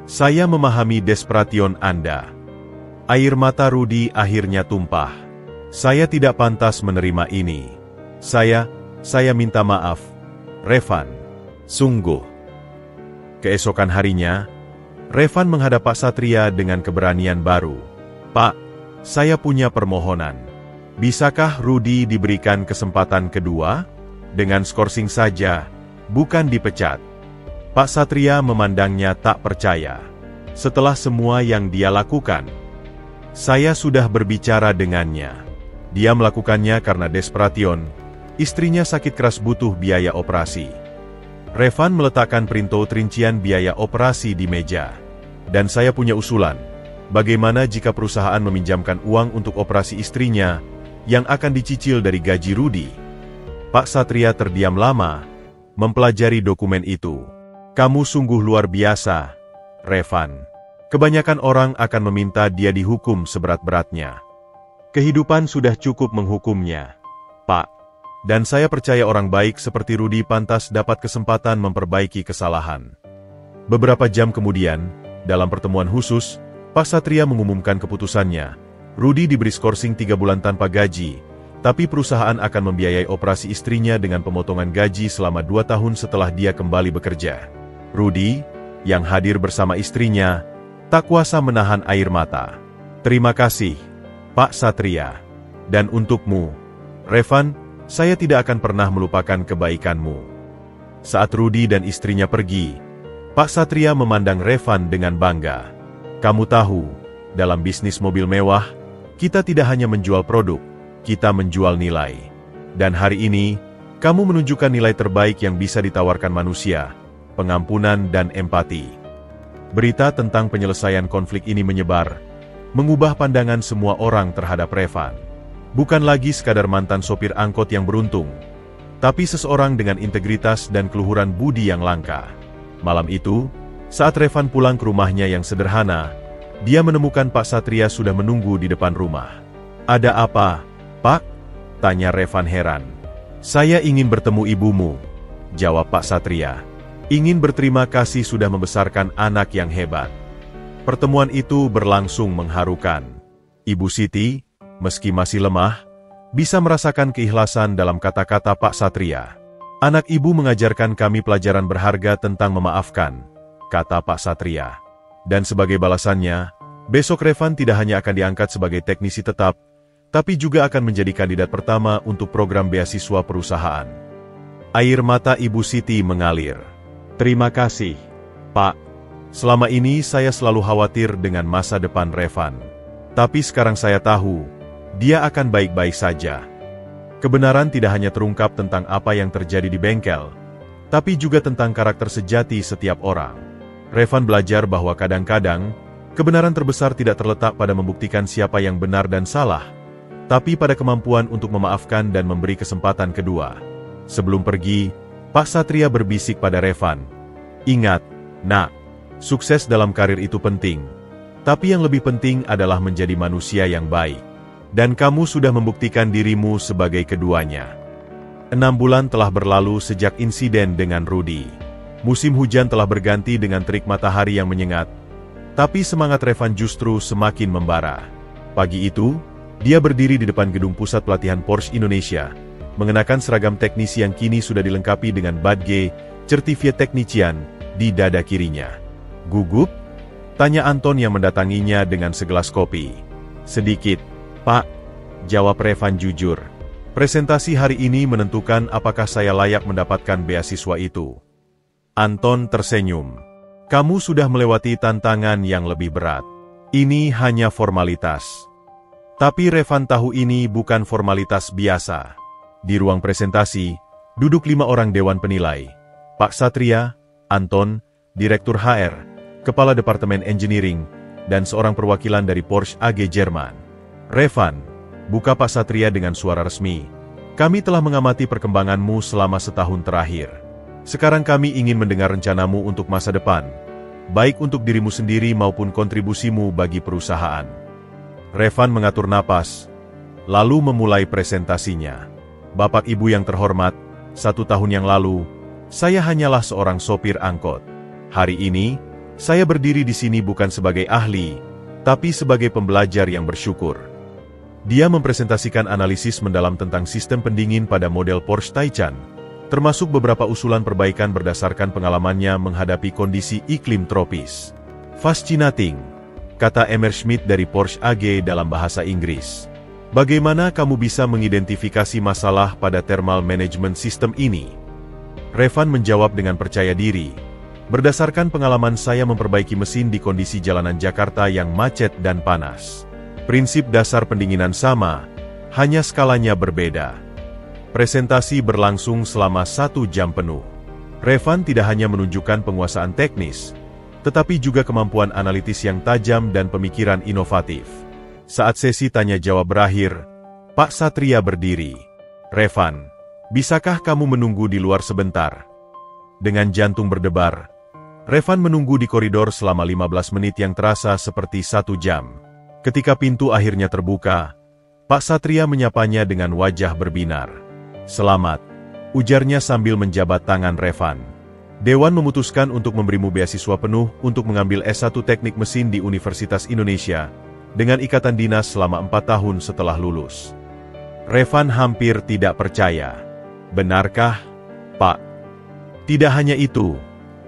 Saya memahami desperation Anda. Air mata Rudy akhirnya tumpah. Saya tidak pantas menerima ini. Saya minta maaf, Revan. Sungguh. Keesokan harinya, Revan menghadap Pak Satria dengan keberanian baru. Pak, saya punya permohonan. Bisakah Rudy diberikan kesempatan kedua? Dengan skorsing saja, bukan dipecat. Pak Satria memandangnya tak percaya. Setelah semua yang dia lakukan, saya sudah berbicara dengannya. Dia melakukannya karena desperation. Istrinya sakit keras butuh biaya operasi. Revan meletakkan printout rincian biaya operasi di meja. Dan saya punya usulan. Bagaimana jika perusahaan meminjamkan uang untuk operasi istrinya yang akan dicicil dari gaji Rudy? Pak Satria terdiam lama, mempelajari dokumen itu. Kamu sungguh luar biasa, Revan. Kebanyakan orang akan meminta dia dihukum seberat-beratnya. Kehidupan sudah cukup menghukumnya, Pak. Dan saya percaya orang baik seperti Rudy pantas dapat kesempatan memperbaiki kesalahan. Beberapa jam kemudian, dalam pertemuan khusus, Pak Satria mengumumkan keputusannya. Rudy diberi skorsing 3 bulan tanpa gaji, tapi perusahaan akan membiayai operasi istrinya dengan pemotongan gaji selama 2 tahun setelah dia kembali bekerja. Rudy, yang hadir bersama istrinya, tak kuasa menahan air mata. Terima kasih, Pak Satria. Dan untukmu, Revan, saya tidak akan pernah melupakan kebaikanmu. Saat Rudy dan istrinya pergi, Pak Satria memandang Revan dengan bangga. Kamu tahu, dalam bisnis mobil mewah, kita tidak hanya menjual produk, kita menjual nilai. Dan hari ini, kamu menunjukkan nilai terbaik yang bisa ditawarkan manusia, pengampunan dan empati. Berita tentang penyelesaian konflik ini menyebar, mengubah pandangan semua orang terhadap Revan. Bukan lagi sekadar mantan sopir angkot yang beruntung, tapi seseorang dengan integritas dan keluhuran budi yang langka. Malam itu, saat Revan pulang ke rumahnya yang sederhana, dia menemukan Pak Satria sudah menunggu di depan rumah. Ada apa, Pak? Tanya Revan heran. Saya ingin bertemu ibumu, jawab Pak Satria. Ingin berterima kasih sudah membesarkan anak yang hebat. Pertemuan itu berlangsung mengharukan. Ibu Siti, meski masih lemah, bisa merasakan keikhlasan dalam kata-kata Pak Satria. Anak ibu mengajarkan kami pelajaran berharga tentang memaafkan, kata Pak Satria. Dan sebagai balasannya, Besok Revan tidak hanya akan diangkat sebagai teknisi tetap, tapi juga akan menjadi kandidat pertama untuk program beasiswa perusahaan. Air mata Ibu Siti mengalir. Terima kasih, Pak. Selama ini saya selalu khawatir dengan masa depan Revan. Tapi sekarang saya tahu, dia akan baik-baik saja. Kebenaran tidak hanya terungkap tentang apa yang terjadi di bengkel, tapi juga tentang karakter sejati setiap orang. Revan belajar bahwa kadang-kadang, kebenaran terbesar tidak terletak pada membuktikan siapa yang benar dan salah, tapi pada kemampuan untuk memaafkan dan memberi kesempatan kedua. Sebelum pergi, Pak Satria berbisik pada Revan. Ingat, nak, sukses dalam karir itu penting, tapi yang lebih penting adalah menjadi manusia yang baik. Dan kamu sudah membuktikan dirimu sebagai keduanya. 6 bulan telah berlalu sejak insiden dengan Rudy. Musim hujan telah berganti dengan terik matahari yang menyengat. Tapi semangat Revan justru semakin membara. Pagi itu, dia berdiri di depan gedung pusat pelatihan Porsche Indonesia, mengenakan seragam teknisi yang kini sudah dilengkapi dengan badge Certified Technician di dada kirinya. Gugup? Tanya Anton yang mendatanginya dengan segelas kopi. Sedikit, Pak, jawab Revan jujur. Presentasi hari ini menentukan apakah saya layak mendapatkan beasiswa itu. Anton tersenyum. Kamu sudah melewati tantangan yang lebih berat. Ini hanya formalitas. Tapi Revan tahu ini bukan formalitas biasa. Di ruang presentasi, duduk 5 orang dewan penilai. Pak Satria, Anton, Direktur HR, Kepala Departemen Engineering, dan seorang perwakilan dari Porsche AG Jerman. Revan, buka Pak Satria dengan suara resmi. Kami telah mengamati perkembanganmu selama setahun terakhir. Sekarang kami ingin mendengar rencanamu untuk masa depan, baik untuk dirimu sendiri maupun kontribusimu bagi perusahaan. Revan mengatur napas, lalu memulai presentasinya. Bapak Ibu yang terhormat, 1 tahun yang lalu, saya hanyalah seorang sopir angkot. Hari ini, saya berdiri di sini bukan sebagai ahli, tapi sebagai pembelajar yang bersyukur. Dia mempresentasikan analisis mendalam tentang sistem pendingin pada model Porsche Taycan, termasuk beberapa usulan perbaikan berdasarkan pengalamannya menghadapi kondisi iklim tropis. Fascinating, kata Emmer Schmidt dari Porsche AG dalam bahasa Inggris. Bagaimana kamu bisa mengidentifikasi masalah pada thermal management system ini? Revan menjawab dengan percaya diri. Berdasarkan pengalaman saya memperbaiki mesin di kondisi jalanan Jakarta yang macet dan panas. Prinsip dasar pendinginan sama, hanya skalanya berbeda. Presentasi berlangsung selama 1 jam penuh. Revan tidak hanya menunjukkan penguasaan teknis, tetapi juga kemampuan analitis yang tajam dan pemikiran inovatif. Saat sesi tanya-jawab berakhir, Pak Satria berdiri. Revan, bisakah kamu menunggu di luar sebentar? Dengan jantung berdebar, Revan menunggu di koridor selama 15 menit yang terasa seperti 1 jam. Ketika pintu akhirnya terbuka, Pak Satria menyapanya dengan wajah berbinar. Selamat, ujarnya sambil menjabat tangan Revan. Dewan memutuskan untuk memberimu beasiswa penuh untuk mengambil S1 Teknik Mesin di Universitas Indonesia, dengan ikatan dinas selama 4 tahun setelah lulus. Revan hampir tidak percaya. Benarkah, Pak? Tidak hanya itu,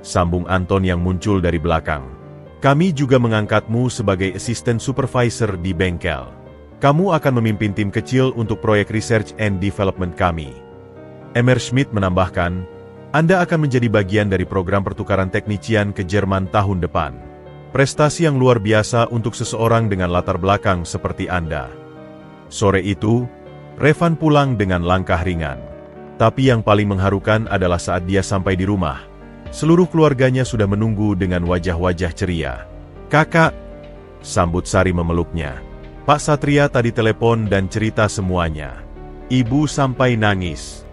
sambung Anton yang muncul dari belakang. Kami juga mengangkatmu sebagai asisten supervisor di bengkel. Kamu akan memimpin tim kecil untuk proyek research and development kami. Emmer Schmidt menambahkan, Anda akan menjadi bagian dari program pertukaran teknisian ke Jerman tahun depan. Prestasi yang luar biasa untuk seseorang dengan latar belakang seperti Anda. Sore itu, Revan pulang dengan langkah ringan. Tapi yang paling mengharukan adalah saat dia sampai di rumah. Seluruh keluarganya sudah menunggu dengan wajah-wajah ceria. Kakak, sambut Sari memeluknya. Pak Satria tadi telepon dan cerita semuanya. Ibu sampai nangis.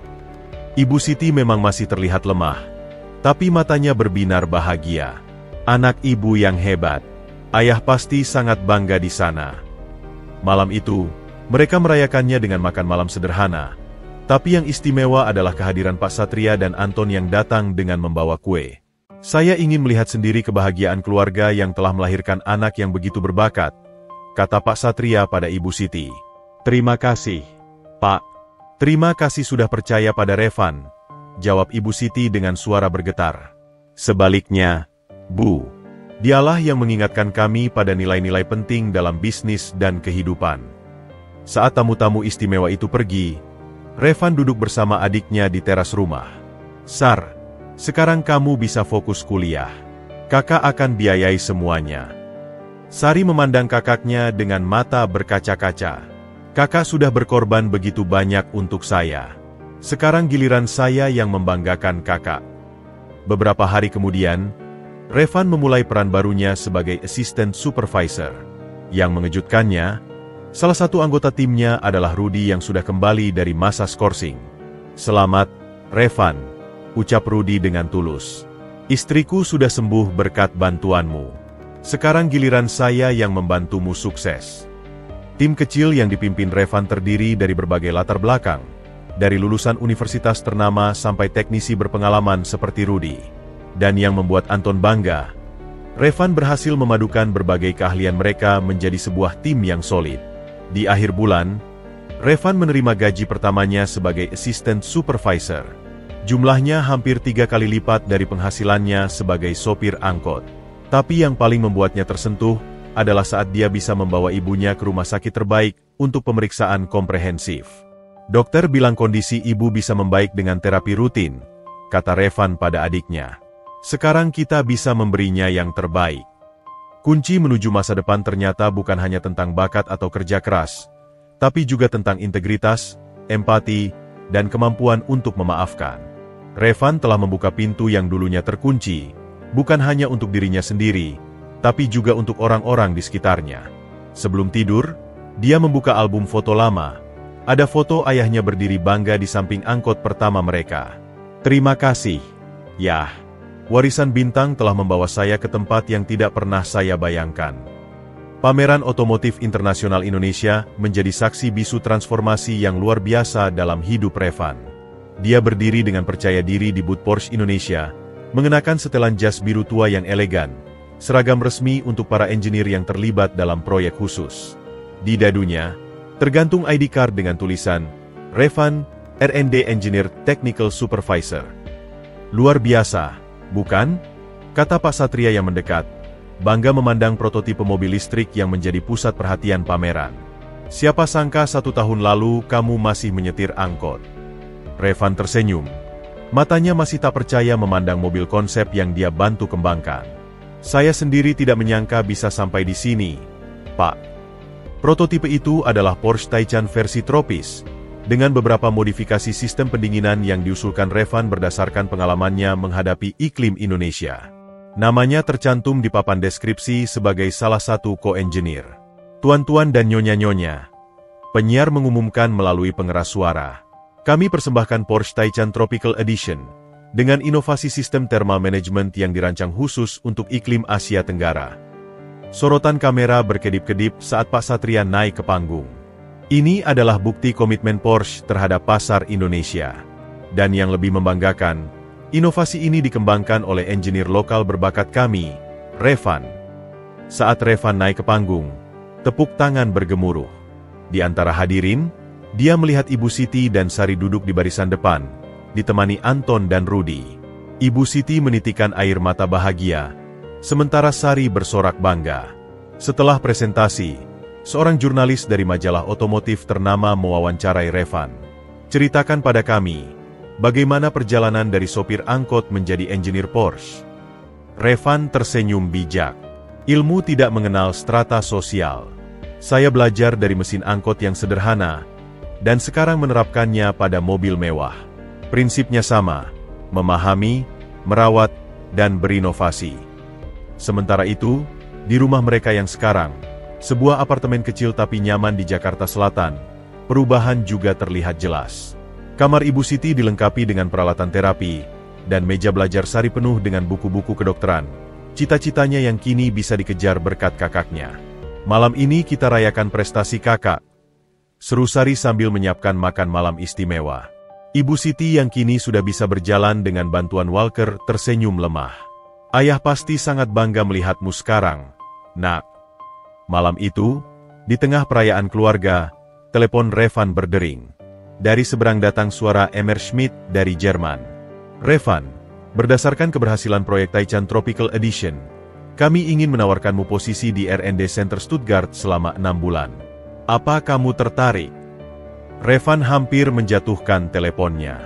Ibu Siti memang masih terlihat lemah, tapi matanya berbinar bahagia. Anak ibu yang hebat. Ayah pasti sangat bangga di sana. Malam itu, mereka merayakannya dengan makan malam sederhana. Tapi yang istimewa adalah kehadiran Pak Satria dan Anton yang datang dengan membawa kue. Saya ingin melihat sendiri kebahagiaan keluarga yang telah melahirkan anak yang begitu berbakat, kata Pak Satria pada Ibu Siti. Terima kasih, Pak. Terima kasih sudah percaya pada Revan, jawab Ibu Siti dengan suara bergetar. Sebaliknya, Bu, Dialah yang mengingatkan kami pada nilai-nilai penting dalam bisnis dan kehidupan. Saat tamu-tamu istimewa itu pergi, Revan duduk bersama adiknya di teras rumah. Sar, sekarang kamu bisa fokus kuliah. Kakak akan biayai semuanya. Sari memandang kakaknya dengan mata berkaca-kaca. Kakak sudah berkorban begitu banyak untuk saya. Sekarang giliran saya yang membanggakan kakak. Beberapa hari kemudian, Revan memulai peran barunya sebagai assistant supervisor. Yang mengejutkannya, salah satu anggota timnya adalah Rudy yang sudah kembali dari masa skorsing. Selamat, Revan, ucap Rudy dengan tulus. Istriku sudah sembuh berkat bantuanmu. Sekarang giliran saya yang membantumu sukses. Tim kecil yang dipimpin Revan terdiri dari berbagai latar belakang, dari lulusan universitas ternama sampai teknisi berpengalaman seperti Rudy. Dan yang membuat Anton bangga, Revan berhasil memadukan berbagai keahlian mereka menjadi sebuah tim yang solid. Di akhir bulan, Revan menerima gaji pertamanya sebagai assistant supervisor. Jumlahnya hampir 3 kali lipat dari penghasilannya sebagai sopir angkot. Tapi yang paling membuatnya tersentuh adalah saat dia bisa membawa ibunya ke rumah sakit terbaik untuk pemeriksaan komprehensif. Dokter bilang kondisi ibu bisa membaik dengan terapi rutin, kata Revan pada adiknya. Sekarang kita bisa memberinya yang terbaik. Kunci menuju masa depan ternyata bukan hanya tentang bakat atau kerja keras, tapi juga tentang integritas, empati, dan kemampuan untuk memaafkan. Revan telah membuka pintu yang dulunya terkunci, bukan hanya untuk dirinya sendiri, tapi juga untuk orang-orang di sekitarnya. Sebelum tidur, dia membuka album foto lama. Ada foto ayahnya berdiri bangga di samping angkot pertama mereka. Terima kasih, Yah. Warisan bintang telah membawa saya ke tempat yang tidak pernah saya bayangkan. Pameran Otomotif Internasional Indonesia menjadi saksi bisu transformasi yang luar biasa dalam hidup Revan. Dia berdiri dengan percaya diri di booth Porsche Indonesia, mengenakan setelan jas biru tua yang elegan, seragam resmi untuk para engineer yang terlibat dalam proyek khusus. Di dadunya, tergantung ID card dengan tulisan, Revan, R&D Engineer Technical Supervisor. Luar biasa, bukan? Kata Pak Satria yang mendekat, bangga memandang prototipe mobil listrik yang menjadi pusat perhatian pameran. Siapa sangka 1 tahun lalu kamu masih menyetir angkot. Revan tersenyum. Matanya masih tak percaya memandang mobil konsep yang dia bantu kembangkan. Saya sendiri tidak menyangka bisa sampai di sini, Pak. Prototipe itu adalah Porsche Taycan versi tropis, dengan beberapa modifikasi sistem pendinginan yang diusulkan Revan berdasarkan pengalamannya menghadapi iklim Indonesia. Namanya tercantum di papan deskripsi sebagai salah satu co-engineer. Tuan-tuan dan nyonya-nyonya, penyiar mengumumkan melalui pengeras suara. Kami persembahkan Porsche Taycan Tropical Edition, dengan inovasi sistem thermal management yang dirancang khusus untuk iklim Asia Tenggara. Sorotan kamera berkedip-kedip saat Pak Satria naik ke panggung. Ini adalah bukti komitmen Porsche terhadap pasar Indonesia. Dan yang lebih membanggakan, inovasi ini dikembangkan oleh engineer lokal berbakat kami, Revan. Saat Revan naik ke panggung, tepuk tangan bergemuruh. Di antara hadirin, dia melihat Ibu Siti dan Sari duduk di barisan depan, ditemani Anton dan Rudy. Ibu Siti menitikan air mata bahagia, sementara Sari bersorak bangga. Setelah presentasi, seorang jurnalis dari majalah otomotif ternama mewawancarai Revan. Ceritakan pada kami, bagaimana perjalanan dari sopir angkot menjadi engineer Porsche. Revan tersenyum bijak. Ilmu tidak mengenal strata sosial. Saya belajar dari mesin angkot yang sederhana, dan sekarang menerapkannya pada mobil mewah. Prinsipnya sama, memahami, merawat, dan berinovasi. Sementara itu, di rumah mereka yang sekarang, sebuah apartemen kecil tapi nyaman di Jakarta Selatan, perubahan juga terlihat jelas. Kamar Ibu Siti dilengkapi dengan peralatan terapi, dan meja belajar Sari penuh dengan buku-buku kedokteran. Cita-citanya yang kini bisa dikejar berkat kakaknya. Malam ini kita rayakan prestasi kakak, seru Sari sambil menyiapkan makan malam istimewa. Ibu Siti yang kini sudah bisa berjalan dengan bantuan walker tersenyum lemah. Ayah pasti sangat bangga melihatmu sekarang, nak. Malam itu, di tengah perayaan keluarga, telepon Revan berdering. Dari seberang datang suara Emmer Schmidt dari Jerman. Revan, berdasarkan keberhasilan proyek Taycan Tropical Edition, Kami ingin menawarkanmu posisi di R&D Center Stuttgart selama 6 bulan. Apa kamu tertarik? Revan hampir menjatuhkan teleponnya.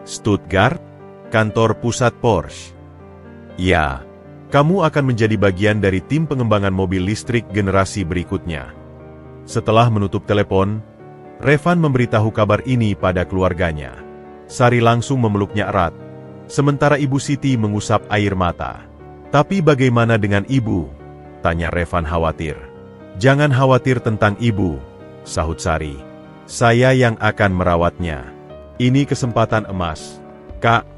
Stuttgart? Kantor pusat Porsche? Ya, kamu akan menjadi bagian dari tim pengembangan mobil listrik generasi berikutnya. Setelah menutup telepon, Revan memberitahu kabar ini pada keluarganya. Sari langsung memeluknya erat, sementara Ibu Siti mengusap air mata. Tapi bagaimana dengan ibu? Tanya Revan khawatir. Jangan khawatir tentang ibu, sahut Sari. Saya yang akan merawatnya. Ini kesempatan emas. Kak.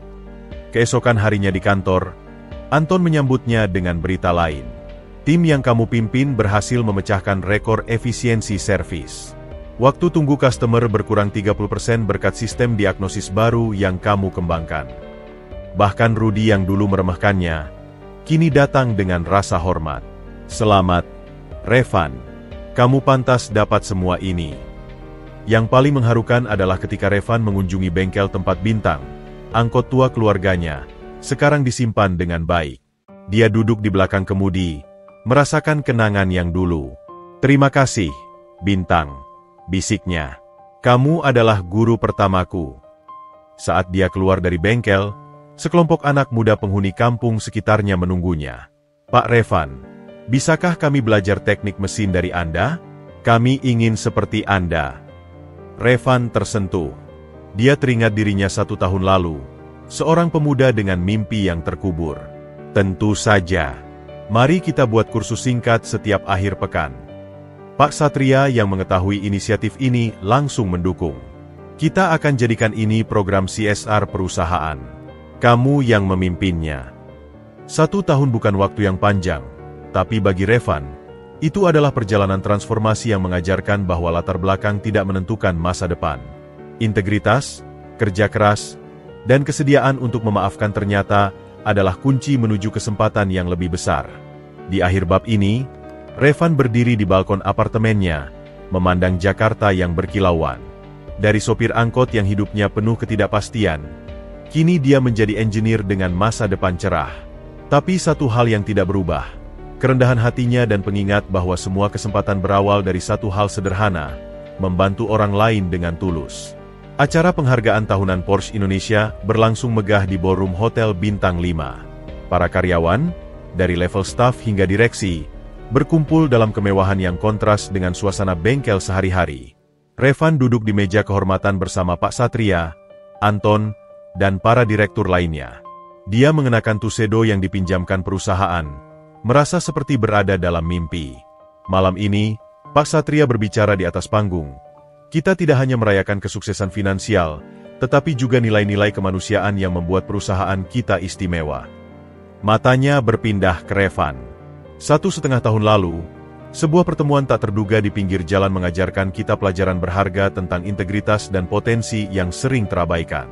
Keesokan harinya di kantor, Anton menyambutnya dengan berita lain. Tim yang kamu pimpin berhasil memecahkan rekor efisiensi servis. Waktu tunggu customer berkurang 30% berkat sistem diagnosis baru yang kamu kembangkan. Bahkan Rudy yang dulu meremehkannya, kini datang dengan rasa hormat. Selamat, Revan. Kamu pantas dapat semua ini. Yang paling mengharukan adalah ketika Revan mengunjungi bengkel tempat Bintang. Angkot tua keluarganya, sekarang disimpan dengan baik. Dia duduk di belakang kemudi, merasakan kenangan yang dulu. Terima kasih, Bintang, bisiknya. Kamu adalah guru pertamaku. Saat dia keluar dari bengkel, sekelompok anak muda penghuni kampung sekitarnya menunggunya. Pak Revan, bisakah kami belajar teknik mesin dari Anda? Kami ingin seperti Anda. Revan tersentuh. Dia teringat dirinya 1 tahun lalu, seorang pemuda dengan mimpi yang terkubur. Tentu saja. Mari kita buat kursus singkat setiap akhir pekan. Pak Satria yang mengetahui inisiatif ini langsung mendukung. Kita akan jadikan ini program CSR perusahaan. Kamu yang memimpinnya. 1 tahun bukan waktu yang panjang, tapi bagi Revan, itu adalah perjalanan transformasi yang mengajarkan bahwa latar belakang tidak menentukan masa depan. Integritas, kerja keras, dan kesediaan untuk memaafkan ternyata adalah kunci menuju kesempatan yang lebih besar. Di akhir bab ini, Revan berdiri di balkon apartemennya, memandang Jakarta yang berkilauan. Dari sopir angkot yang hidupnya penuh ketidakpastian, kini dia menjadi engineer dengan masa depan cerah. Tapi satu hal yang tidak berubah, kerendahan hatinya dan pengingat bahwa semua kesempatan berawal dari satu hal sederhana, membantu orang lain dengan tulus. Acara penghargaan tahunan Porsche Indonesia berlangsung megah di ballroom Hotel Bintang 5. Para karyawan, dari level staf hingga direksi, berkumpul dalam kemewahan yang kontras dengan suasana bengkel sehari-hari. Revan duduk di meja kehormatan bersama Pak Satria, Anton, dan para direktur lainnya. Dia mengenakan tuxedo yang dipinjamkan perusahaan, merasa seperti berada dalam mimpi. Malam ini, Pak Satria berbicara di atas panggung. Kita tidak hanya merayakan kesuksesan finansial, tetapi juga nilai-nilai kemanusiaan yang membuat perusahaan kita istimewa. Matanya berpindah ke Revan. 1,5 tahun lalu, sebuah pertemuan tak terduga di pinggir jalan mengajarkan kita pelajaran berharga tentang integritas dan potensi yang sering terabaikan.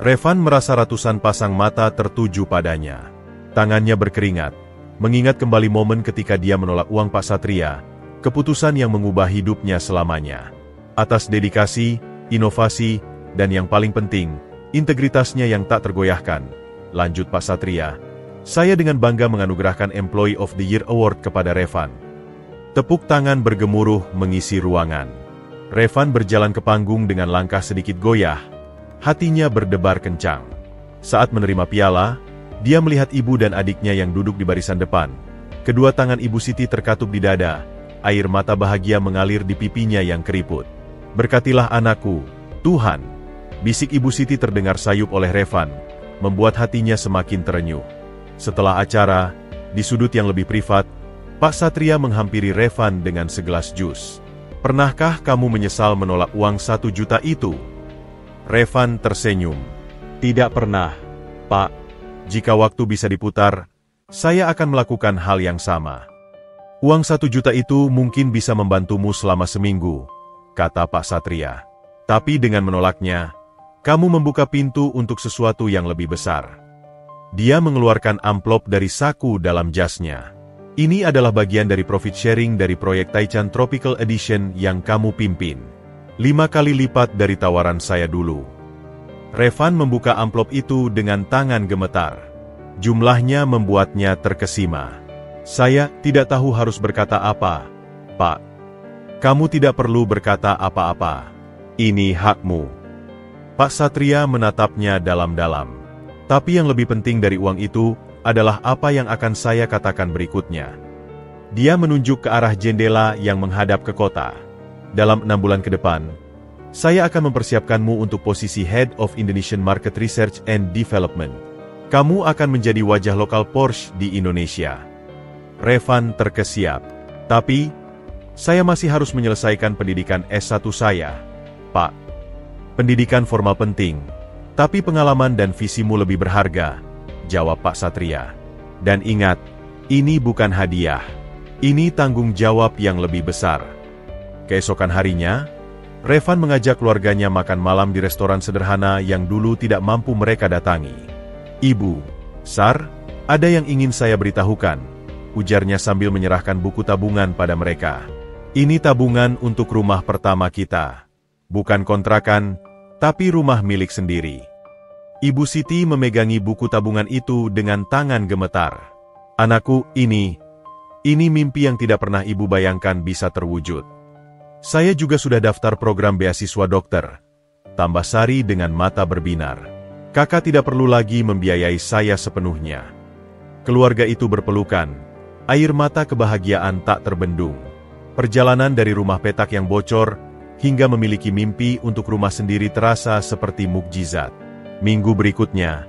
Revan merasa ratusan pasang mata tertuju padanya. Tangannya berkeringat, mengingat kembali momen ketika dia menolak uang Pak Satria, keputusan yang mengubah hidupnya selamanya. Atas dedikasi, inovasi, dan yang paling penting, integritasnya yang tak tergoyahkan. Lanjut Pak Satria, saya dengan bangga menganugerahkan Employee of the Year Award kepada Revan. Tepuk tangan bergemuruh mengisi ruangan. Revan berjalan ke panggung dengan langkah sedikit goyah, hatinya berdebar kencang. Saat menerima piala, dia melihat ibu dan adiknya yang duduk di barisan depan. Kedua tangan Ibu Siti terkatup di dada, air mata bahagia mengalir di pipinya yang keriput. Berkatilah anakku, Tuhan. Bisik Ibu Siti terdengar sayup oleh Revan, membuat hatinya semakin terenyuh. Setelah acara, di sudut yang lebih privat, Pak Satria menghampiri Revan dengan segelas jus. Pernahkah kamu menyesal menolak uang 1 juta itu? Revan tersenyum. Tidak pernah, Pak. Jika waktu bisa diputar, saya akan melakukan hal yang sama. Uang 1 juta itu mungkin bisa membantumu selama seminggu, kata Pak Satria. Tapi dengan menolaknya, kamu membuka pintu untuk sesuatu yang lebih besar. Dia mengeluarkan amplop dari saku dalam jasnya. Ini adalah bagian dari profit sharing dari proyek Taichan Tropical Edition yang kamu pimpin. 5 kali lipat dari tawaran saya dulu. Revan membuka amplop itu dengan tangan gemetar. Jumlahnya membuatnya terkesima. Saya tidak tahu harus berkata apa, Pak. Kamu tidak perlu berkata apa-apa. Ini hakmu. Pak Satria menatapnya dalam-dalam. Tapi yang lebih penting dari uang itu adalah apa yang akan saya katakan berikutnya. Dia menunjuk ke arah jendela yang menghadap ke kota. Dalam 6 bulan ke depan, saya akan mempersiapkanmu untuk posisi Head of Indonesian Market Research and Development. Kamu akan menjadi wajah lokal Porsche di Indonesia. Revan terkesiap. Tapi, saya masih harus menyelesaikan pendidikan S1 saya, Pak. Pendidikan formal penting, tapi pengalaman dan visimu lebih berharga, jawab Pak Satria. Dan ingat, ini bukan hadiah. Ini tanggung jawab yang lebih besar. Keesokan harinya, Revan mengajak keluarganya makan malam di restoran sederhana yang dulu tidak mampu mereka datangi. Ibu, Sar, ada yang ingin saya beritahukan, ujarnya sambil menyerahkan buku tabungan pada mereka. Ini tabungan untuk rumah pertama kita. Bukan kontrakan, tapi rumah milik sendiri. Ibu Siti memegangi buku tabungan itu dengan tangan gemetar. Anakku, ini mimpi yang tidak pernah ibu bayangkan bisa terwujud. Saya juga sudah daftar program beasiswa dokter, tambah Sari dengan mata berbinar. Kakak tidak perlu lagi membiayai saya sepenuhnya. Keluarga itu berpelukan, air mata kebahagiaan tak terbendung. Perjalanan dari rumah petak yang bocor, hingga memiliki mimpi untuk rumah sendiri terasa seperti mukjizat. Minggu berikutnya,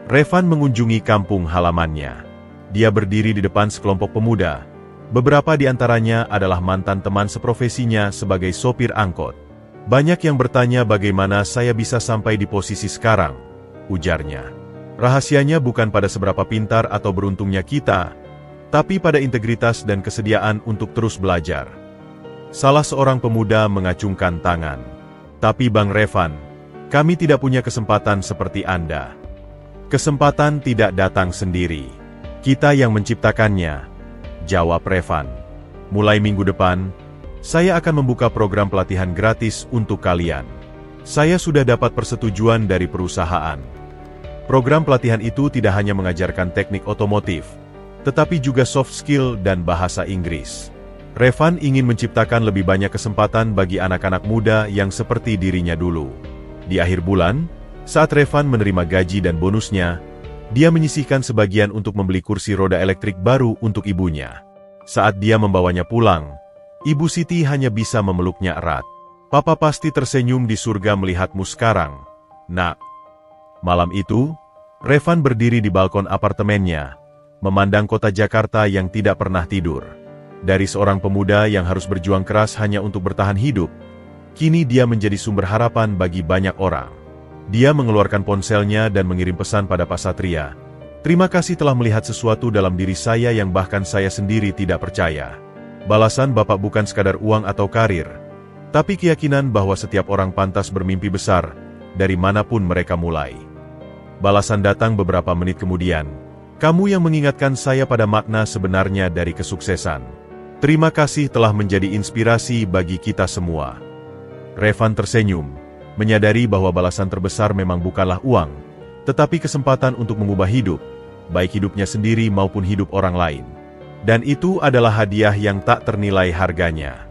Revan mengunjungi kampung halamannya. Dia berdiri di depan sekelompok pemuda. Beberapa di antaranya adalah mantan teman seprofesinya sebagai sopir angkot. Banyak yang bertanya bagaimana saya bisa sampai di posisi sekarang, ujarnya. Rahasianya bukan pada seberapa pintar atau beruntungnya kita, tapi pada integritas dan kesediaan untuk terus belajar. Salah seorang pemuda mengacungkan tangan. Tapi Bang Revan, kami tidak punya kesempatan seperti Anda. Kesempatan tidak datang sendiri. Kita yang menciptakannya, jawab Revan. Mulai minggu depan, saya akan membuka program pelatihan gratis untuk kalian. Saya sudah dapat persetujuan dari perusahaan. Program pelatihan itu tidak hanya mengajarkan teknik otomotif, tetapi juga soft skill dan bahasa Inggris. Revan ingin menciptakan lebih banyak kesempatan bagi anak-anak muda yang seperti dirinya dulu. Di akhir bulan, saat Revan menerima gaji dan bonusnya, dia menyisihkan sebagian untuk membeli kursi roda elektrik baru untuk ibunya. Saat dia membawanya pulang, Ibu Siti hanya bisa memeluknya erat. Papa pasti tersenyum di surga melihatmu sekarang, Nak. Malam itu, Revan berdiri di balkon apartemennya, memandang kota Jakarta yang tidak pernah tidur. Dari seorang pemuda yang harus berjuang keras hanya untuk bertahan hidup, kini dia menjadi sumber harapan bagi banyak orang. Dia mengeluarkan ponselnya dan mengirim pesan pada Pak Satria. Terima kasih telah melihat sesuatu dalam diri saya yang bahkan saya sendiri tidak percaya. Balasan Bapak bukan sekadar uang atau karir, tapi keyakinan bahwa setiap orang pantas bermimpi besar, dari manapun mereka mulai. Balasan datang beberapa menit kemudian. Kamu yang mengingatkan saya pada makna sebenarnya dari kesuksesan. Terima kasih telah menjadi inspirasi bagi kita semua. Revan tersenyum, menyadari bahwa balasan terbesar memang bukanlah uang, tetapi kesempatan untuk mengubah hidup, baik hidupnya sendiri maupun hidup orang lain. Dan itu adalah hadiah yang tak ternilai harganya.